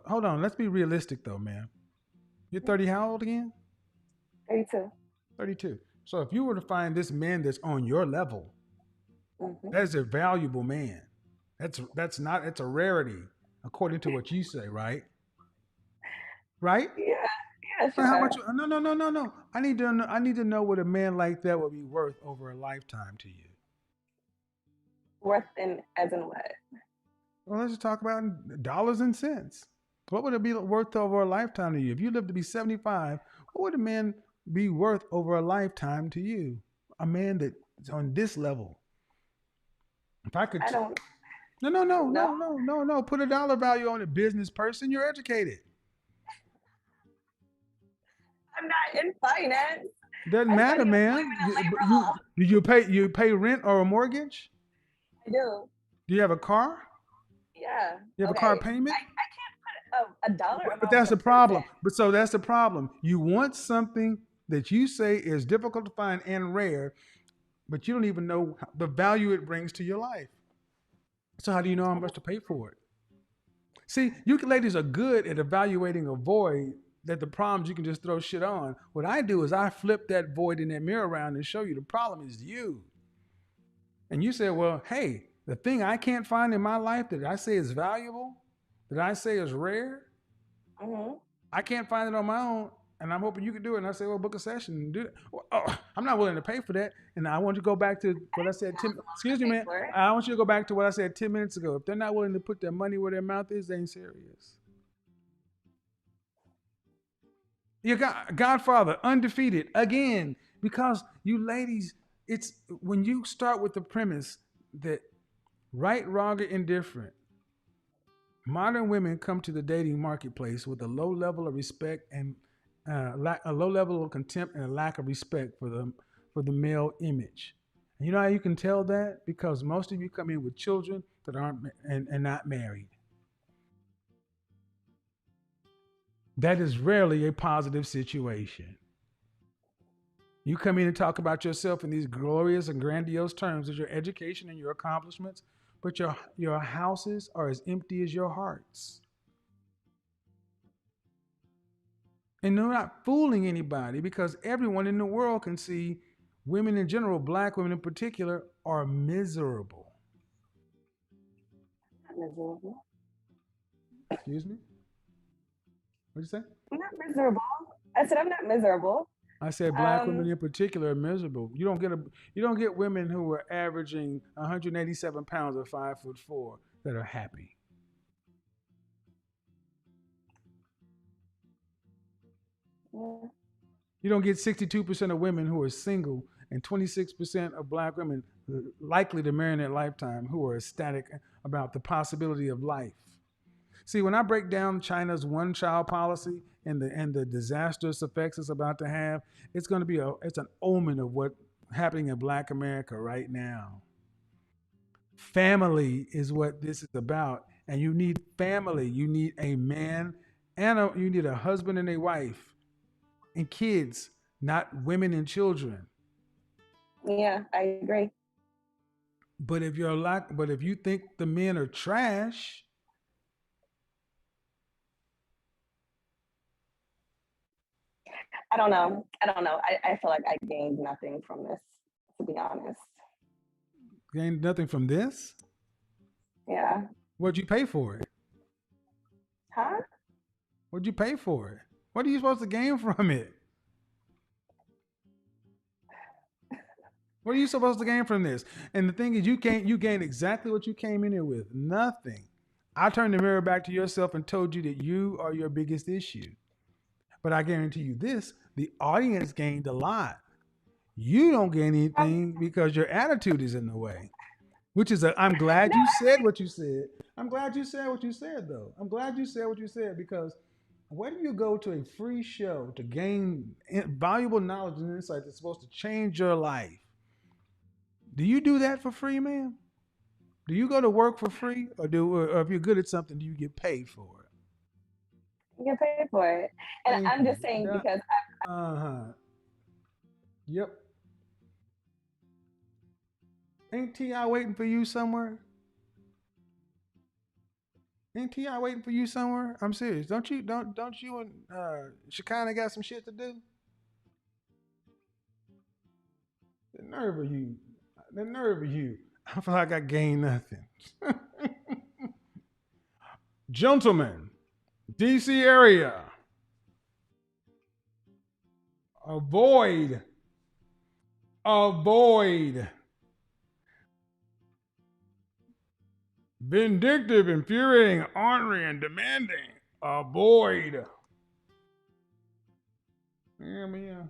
Speaker 2: Hold on, let's be realistic though, man. You're 30. How old again?
Speaker 9: 32.
Speaker 2: 32. So if you were to find this man that's on your level, that's a valuable man. That's not. It's a rarity, according to what you say, right? Right?
Speaker 9: Yeah, sure.
Speaker 2: How much? No. I need to know what a man like that would be worth over a lifetime to you.
Speaker 9: Worth in as in what?
Speaker 2: Well, let's just talk about dollars and cents. What would it be worth over a lifetime to you? If you live to be 75, what would a man be worth over a lifetime to you? A man that's on this level. If I could,
Speaker 9: I don't
Speaker 2: no, no, no,
Speaker 9: know.
Speaker 2: no, no, no, no. Put a dollar value on a business person. You're educated.
Speaker 9: I'm not in finance.
Speaker 2: Doesn't
Speaker 9: I
Speaker 2: matter,
Speaker 9: study
Speaker 2: man.
Speaker 9: employment and labor
Speaker 2: You
Speaker 9: law.
Speaker 2: do you pay rent or a mortgage?
Speaker 9: I do.
Speaker 2: Do you have a car?
Speaker 9: Yeah.
Speaker 2: You have a car
Speaker 9: Okay.
Speaker 2: payment?
Speaker 9: I can't put a dollar
Speaker 2: But
Speaker 9: amount
Speaker 2: that's
Speaker 9: on a
Speaker 2: the problem.
Speaker 9: person.
Speaker 2: But so that's the problem. You want something that you say is difficult to find and rare, but you don't even know the value it brings to your life. So how do you know how much to pay for it? See, you ladies are good at evaluating a void that the problems you can just throw shit on. What I do is I flip that void in that mirror around and show you the problem is you. And you say, well, hey, the thing I can't find in my life that I say is valuable, that I say is rare,
Speaker 9: Mhm.
Speaker 2: I can't find it on my own, and I'm hoping you can do it. And I say, well, book a session and do it. Well, oh, I'm not willing to pay for that. And I want you to go back to what I said. Excuse me,
Speaker 9: Pay
Speaker 2: man.
Speaker 9: for it.
Speaker 2: I want you to go back to what I said 10 minutes ago. If they're not willing to put their money where their mouth is, they ain't serious. You got Godfather, undefeated again, because you ladies, it's when you start with the premise that right, wrong, or indifferent, modern women come to the dating marketplace with a low level of respect and a low level of contempt and a lack of respect for the male image. And you know how you can tell that? Because most of you come in with children that aren't and not married. That is rarely a positive situation. You come in and talk about yourself in these glorious and grandiose terms as your education and your accomplishments, but your houses are as empty as your hearts. And they're not fooling anybody because everyone in the world can see women in general, black women in particular, are miserable.
Speaker 9: Not miserable.
Speaker 2: Excuse me? What'd you say?
Speaker 9: I'm not miserable. I said I'm not miserable.
Speaker 2: I said black women
Speaker 9: Um,
Speaker 2: in particular are miserable. You don't get women who are averaging 187 pounds or 5'4" that are happy.
Speaker 9: yeah.
Speaker 2: You don't get 62% of women who are single and 26% of black women likely to marry in their lifetime who are ecstatic about the possibility of life. See, when I break down China's one-child policy and the disastrous effects it's about to have, it's an omen of what's happening in Black America right now. Family is what this is about, and you need family. You need a man you need a husband and a wife and kids, not women and children.
Speaker 9: Yeah, I agree.
Speaker 2: But if you think the men are trash,
Speaker 9: I don't know. I don't know. I feel like I gained nothing from this, to be honest.
Speaker 2: gain nothing from this.
Speaker 9: Yeah.
Speaker 2: What'd you pay for it?
Speaker 9: Huh?
Speaker 2: What'd you pay for it? What are you supposed to gain from it? What are you supposed to gain from this? And the thing is, you gain exactly what you came in here with. Nothing. I turned the mirror back to yourself and told you that you are your biggest issue. But I guarantee you this, the audience gained a lot. You don't gain anything because your attitude is in the way. I'm glad
Speaker 9: No,
Speaker 2: you said what you said. I'm glad you said what you said though. I'm glad you said what you said because where do you go to a free show to gain valuable knowledge and insight that's supposed to change your life? Do you do that for free, man? Do you go to work for free, or if you're good at something, do you get paid for it?
Speaker 9: you can pay for it. And
Speaker 2: Thank
Speaker 9: I'm
Speaker 2: you.
Speaker 9: just saying
Speaker 2: Yeah.
Speaker 9: because
Speaker 2: Uh huh. Yep. Ain't Ti waiting for you somewhere? Ain't Ti waiting for you somewhere? I'm serious. Don't you and Shekinah got some shit to do? The nerve of you. The nerve of you. I feel like I gained nothing. Gentlemen, DC area. Avoid. Avoid. Vindictive, infuriating, ornery, and demanding. avoid. Yeah, man.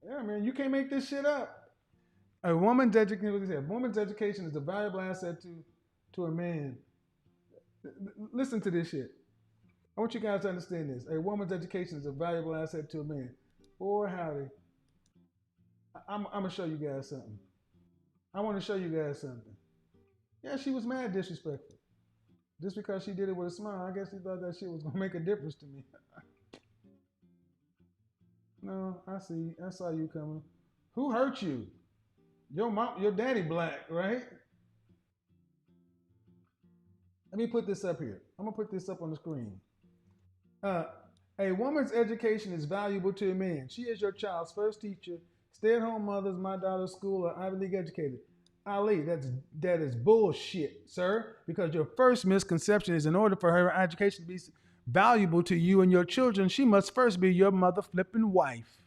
Speaker 2: Yeah, man. You can't make this shit up. A woman's education is a valuable asset to a man. Listen to this shit. I want you guys to understand this. A woman's education is a valuable asset to a man. Boy, howdy. I'm gonna show you guys something. I want to show you guys something. Yeah, she was mad disrespectful. Just because she did it with a smile, I guess she thought that shit was gonna make a difference to me. No, I see. I saw you coming. Who hurt you? Your mom, your daddy black, right? Let me put this up here. I'm gonna put this up on the screen. Uh, a woman's education is valuable to a man. She is your child's first teacher. Stay-at-home mothers, my daughter's school, are Ivy League educated. Ali, that is bullshit, sir. Because your first misconception is in order for her education to be valuable to you and your children, she must first be your mother flipping wife.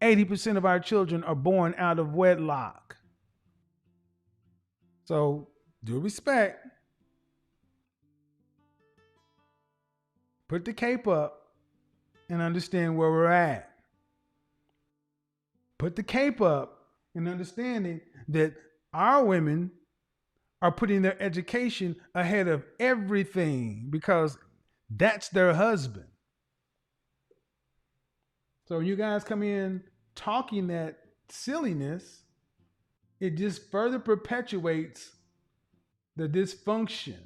Speaker 2: 80% of our children are born out of wedlock. So, due respect, put the cape up and understand where we're at. Put the cape up and understanding that our women are putting their education ahead of everything because that's their husband. So when you guys come in talking that silliness, it just further perpetuates the dysfunction,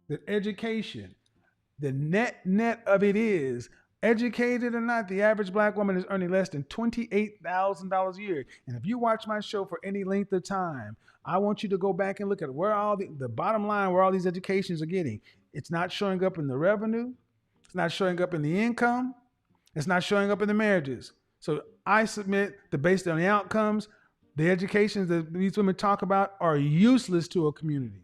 Speaker 2: the education. The net of it is, educated or not, the average black woman is earning less than $28,000 a year. And if you watch my show for any length of time, I want you to go back and look at where all the bottom line, where all these educations are getting. It's not showing up in the revenue. It's not showing up in the income. It's not showing up in the marriages. So I submit that based on the outcomes, the educations that these women talk about are useless to a community.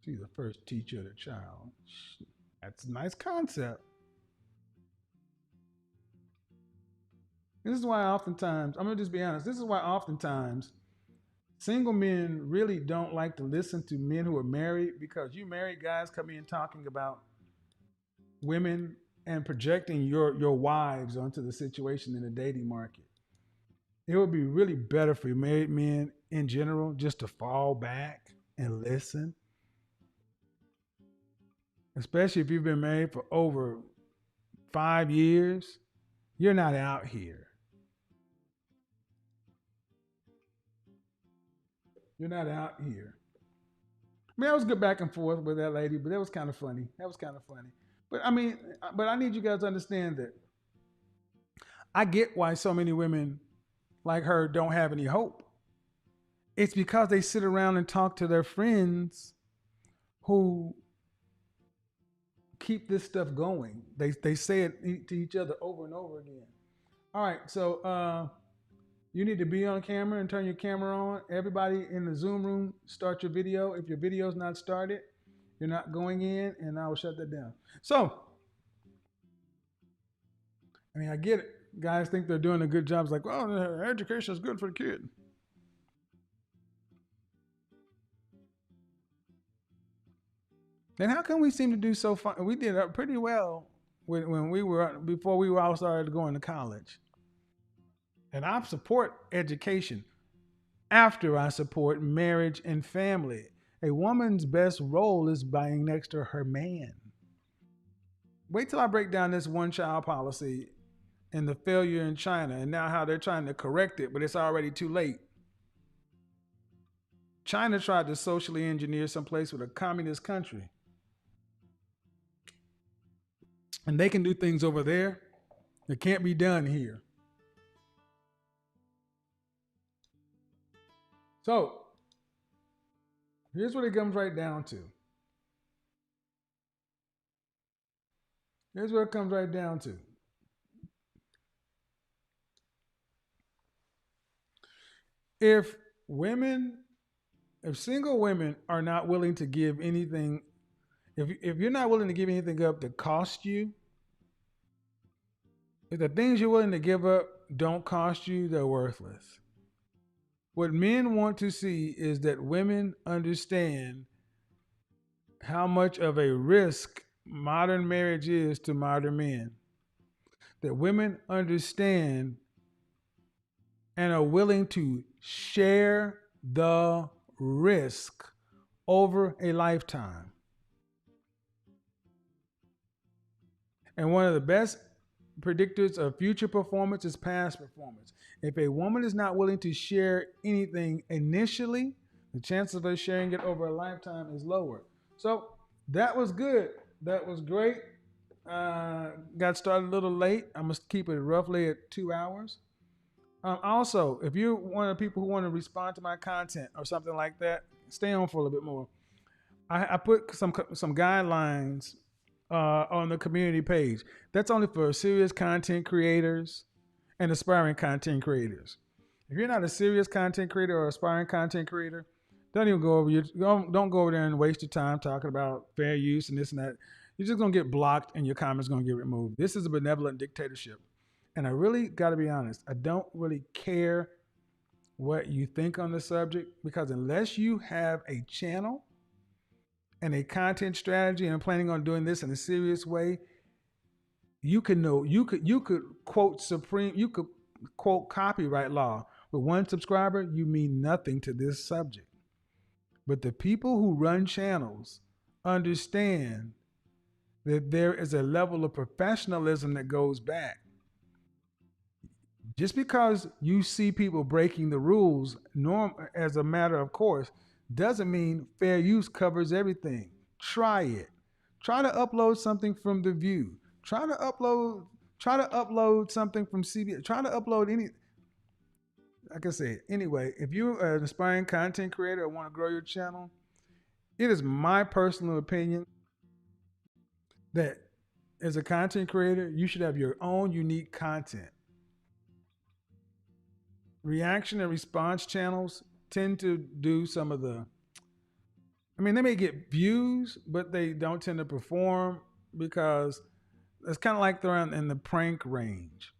Speaker 2: She's the first teacher of the child. That's a nice concept. This is why oftentimes, I'm going to just be honest, this is why oftentimes single men really don't like to listen to men who are married, because you married guys come in talking about women and projecting your wives onto the situation in the dating market. It would be really better for married men in general just to fall back and listen. Especially if you've been married for over 5 years, you're not out here. You're not out here. I mean, I was good back and forth with that lady, but that was kind of funny. But I need you guys to understand that I get why so many women like her don't have any hope. It's because they sit around and talk to their friends who keep this stuff going. They say it to each other over and over again. All right, so you need to be on camera and turn your camera on. Everybody in the Zoom room, start your video. If your video is not started, you're not going in, and I will shut that down. So, I mean, I get it. Guys think they're doing a good job. It's like, well, education is good for the kid. Then how come we seem to do so fine? We did pretty well before we were all started going to college. And I support education after I support marriage and family. A woman's best role is being next to her man. Wait till I break down this one-child policy and the failure in China and now how they're trying to correct it, but it's already too late. China tried to socially engineer someplace with a communist country. And they can do things over there that can't be done here. So, here's what it comes right down to. If single women are not willing to give anything, if you're not willing to give anything up that costs you, if the things you're willing to give up don't cost you, they're worthless. What men want to see is that women understand how much of a risk modern marriage is to modern men. That women understand and are willing to share the risk over a lifetime. And one of the best predictors of future performance is past performance. If a woman is not willing to share anything initially, the chance of her sharing it over a lifetime is lower. So that was good. That was great. Got started a little late. I must keep it roughly at 2 hours. Also, if you're one of the people who want to respond to my content or something like that, stay on for a little bit more. I put some guidelines on the community page. That's only for serious content creators and aspiring content creators. If you're not a serious content creator or aspiring content creator, don't even go over don't go over there and waste your time talking about fair use and this and that. You're just gonna get blocked and your comments gonna get removed. This is a benevolent dictatorship. And I really gotta be honest, I don't really care what you think on the subject, because unless you have a channel and a content strategy and planning on doing this in a serious way, you could quote copyright law. With one subscriber, you mean nothing to this subject. But the people who run channels understand that there is a level of professionalism that goes back. Just because you see people breaking the rules as a matter of course doesn't mean fair use covers everything. Try it. Try to upload something from The View. Try to upload something from CBS. Try to upload any. Like I said, anyway, if you're an aspiring content creator or want to grow your channel, it is my personal opinion that as a content creator, you should have your own unique content. Reaction and response channels tend to do some of the, they may get views, but they don't tend to perform because it's kind of like they're in the prank range.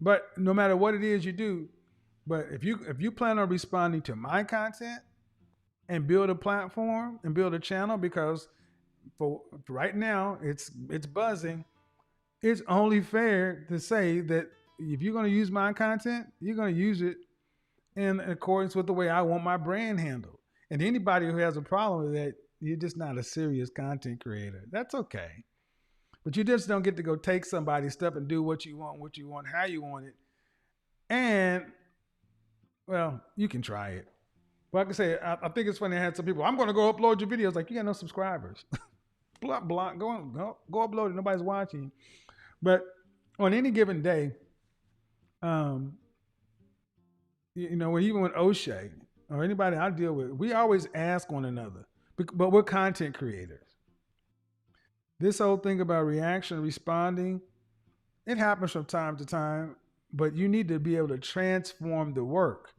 Speaker 2: But no matter what it is you do, but if you plan on responding to my content and build a platform and build a channel, because for right now it's buzzing, it's only fair to say that if you're going to use my content, you're going to use it in accordance with the way I want my brand handled. And anybody who has a problem with that, you're just not a serious content creator. That's okay. But you just don't get to go take somebody's stuff and do what you want, how you want it. And, well, you can try it. But like I say, I think it's funny I had some people, I'm going to go upload your videos. Like, you got no subscribers. Go upload it. Nobody's watching. But on any given day, even with O'Shea or anybody I deal with, we always ask one another, but we're content creators. This whole thing about reaction, responding, it happens from time to time, but you need to be able to transform the work.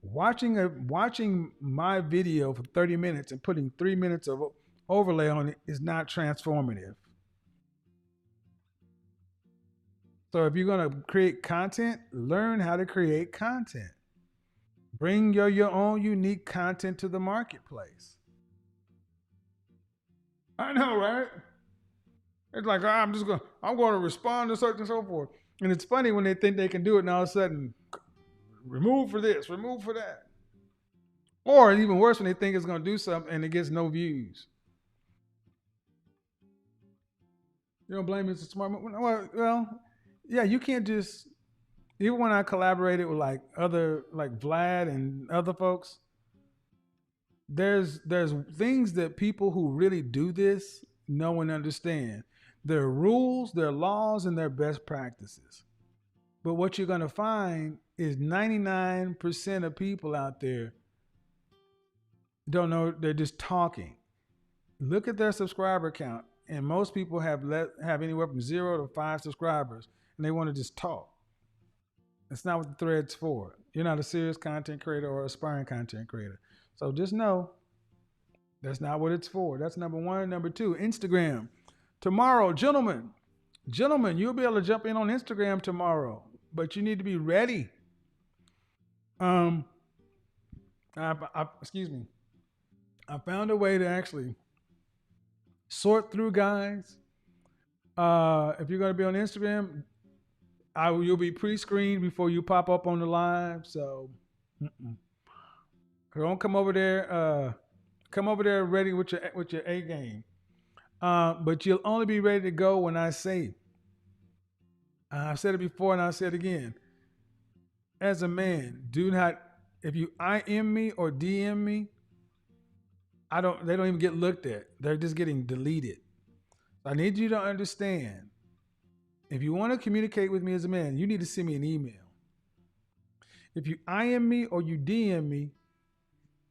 Speaker 2: Watching my video for 30 minutes and putting 3 minutes of overlay on it is not transformative. So if you're going to create content, learn how to create content. Bring your own unique content to the marketplace. I know, right? It's like, I'm going to respond to such and so forth. And it's funny when they think they can do it and all of a sudden, remove for this, remove for that. Or even worse, when they think it's going to do something and it gets no views. You don't blame me, it's a smart move. Well, yeah, you can't just, even when I collaborated with like Vlad and other folks, there's things that people who really do this know and understand. There are rules, there are laws, and there are best practices. But what you're going to find is 99% of people out there don't know, they're just talking. Look at their subscriber count, and most people have anywhere from 0 to 5 subscribers, and they want to just talk. That's not what the thread's for. You're not a serious content creator or aspiring content creator. So just know that's not what it's for. That's number one. Number two, Instagram. Tomorrow, gentlemen, you'll be able to jump in on Instagram tomorrow, but you need to be ready. Um, excuse me. I found a way to actually sort through guys. If you're gonna be on Instagram, you'll be pre-screened before you pop up on the live. So don't come over there. Come over there ready with your A game. But you'll only be ready to go when I say. I've said it before and I'll say it again. As a man, do not. If you IM me or DM me, I don't. They don't even get looked at. They're just getting deleted. I need you to understand. If you want to communicate with me as a man, you need to send me an email. If you IM me or you DM me,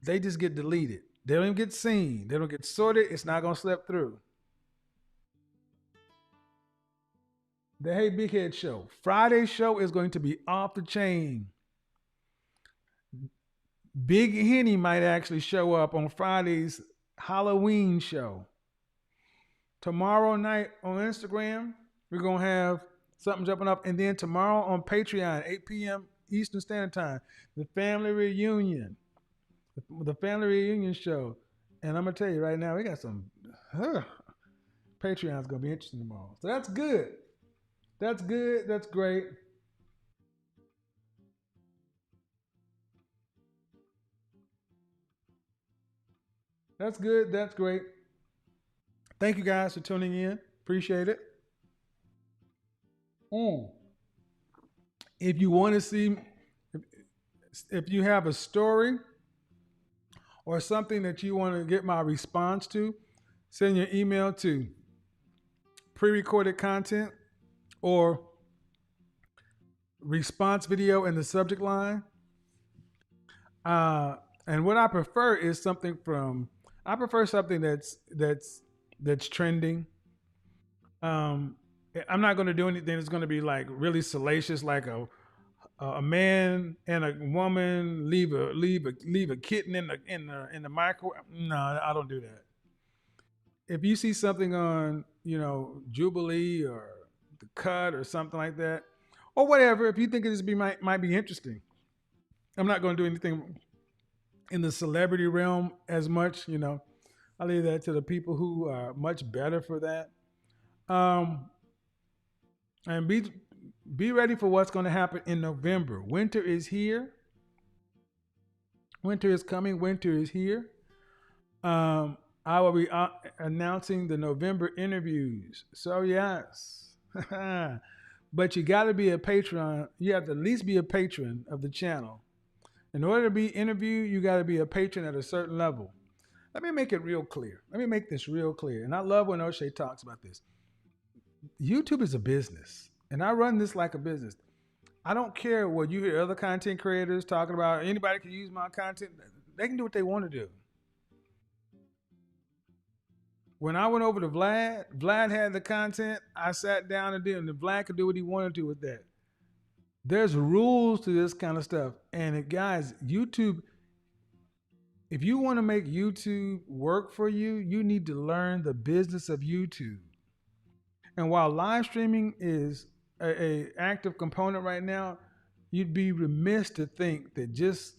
Speaker 2: they just get deleted. They don't even get seen. They don't get sorted. It's not going to slip through. The Hey Big Head Show. Friday's show is going to be off the chain. Big Henny might actually show up on Friday's Halloween show. Tomorrow night on Instagram, we're going to have something jumping up. And then tomorrow on Patreon, 8 p.m. Eastern Standard Time, the family reunion. The family reunion show. And I'm going to tell you right now, we got some... Patreon's going to be interesting tomorrow. So that's good. That's good. That's great. That's good. That's great. Thank you guys for tuning in. Appreciate it. If you want to see, if you have a story or something that you want to get my response to, send your email to pre-recorded content or response video in the subject line. And what I prefer is something that's trending. I'm not going to do anything that's going to be like really salacious, like a man and a woman leave a kitten in the micro. No, I don't do that. If you see something on Jubilee or The Cut or something like that, or whatever, if you think might be interesting, I'm not going to do anything in the celebrity realm as much. I leave that to the people who are much better for that. And be ready for what's going to happen in November. Winter is here. Winter is coming. Winter is here. I will be announcing the November interviews. So yes, but you got to be a patron. You have to at least be a patron of the channel. In order to be interviewed, you got to be a patron at a certain level. Let me make it real clear. Let me make this real clear. And I love when O'Shea talks about this. YouTube is a business, and I run this like a business. I don't care what you hear other content creators talking about. Anybody can use my content. They can do what they want to do. When I went over to Vlad had the content. I sat down and did, and Vlad could do what he wanted to with that. There's rules to this kind of stuff. And guys, YouTube, if you want to make YouTube work for you, you need to learn the business of YouTube. And while live streaming is a active component right now, you'd be remiss to think that just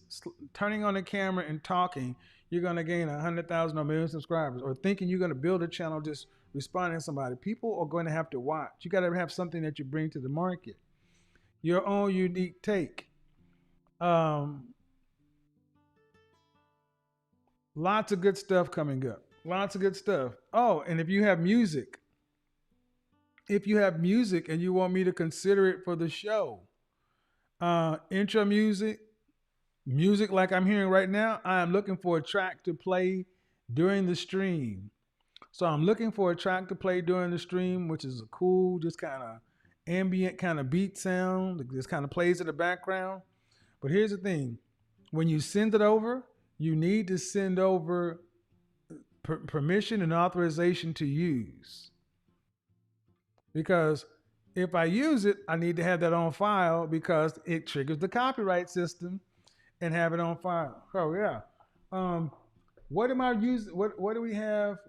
Speaker 2: turning on the camera and talking, you're going to gain 100,000 or a million subscribers, or thinking you're going to build a channel just responding to somebody. People are going to have to watch. You got to have something that you bring to the market, your own unique take. Lots of good stuff coming up. Lots of good stuff. Oh, and if you have music and you want me to consider it for the show, intro music like I'm hearing right now, I am looking for a track to play during the stream. So I'm looking for a track to play during the stream, which is a cool, just kind of ambient kind of beat sound that just kind of plays in the background. But here's the thing. When you send it over, you need to send over permission and authorization to use. Because if I use it, I need to have that on file because it triggers the copyright system and have it on file. Oh yeah. What am I using? What do we have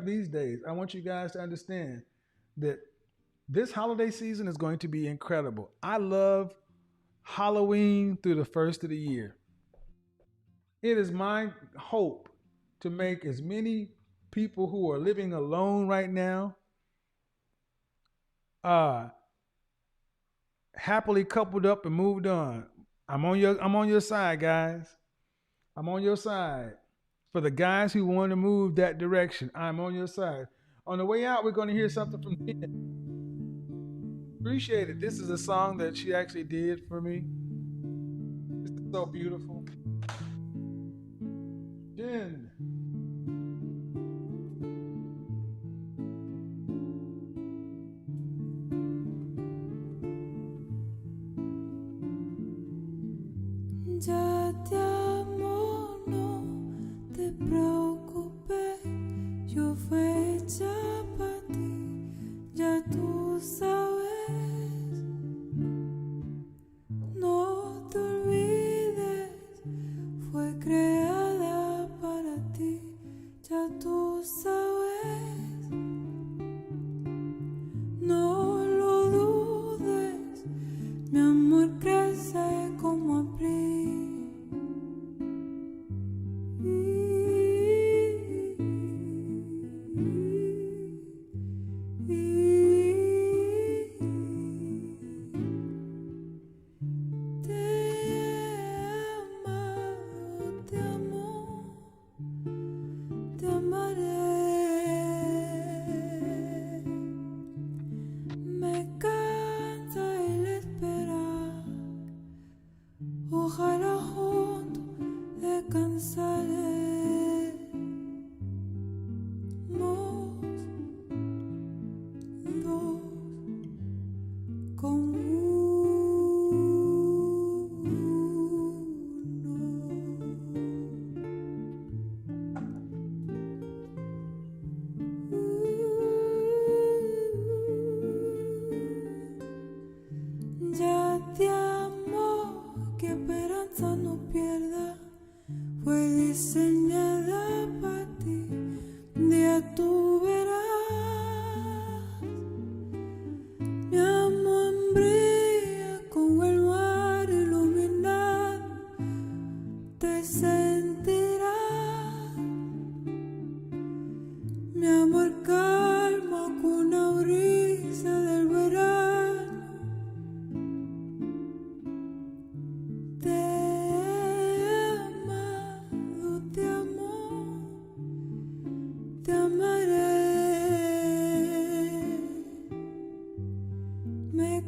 Speaker 2: these days? I want you guys to understand that this holiday season is going to be incredible. I love Halloween through the first of the year. It is my hope to make as many people who are living alone right now uh happily coupled up and moved on. I'm on your side, guys. I'm on your side. For the guys who want to move that direction, I'm on your side. On the way out, we're going to hear something from Jen. Appreciate it. This is a song that she actually did for me. This is so beautiful. Jen.
Speaker 1: Ya te amo, no te preocupes, yo fui hecha para ti, ya tú sabes. No te olvides, fue creada para ti, ya tú sabes. No lo dudes, mi amor crece como abril. Te amo, te amaré. Me cansa el esperar. Ojalá juntos descansaremos dos con ya te amo, que esperanza no pierda, fue diseñada para ti, un día tú verás, mi amor brilla como el mar iluminado, te sentirás, mi amor calma con una brisa del verano. Te he amado, te amo, te amaré. Me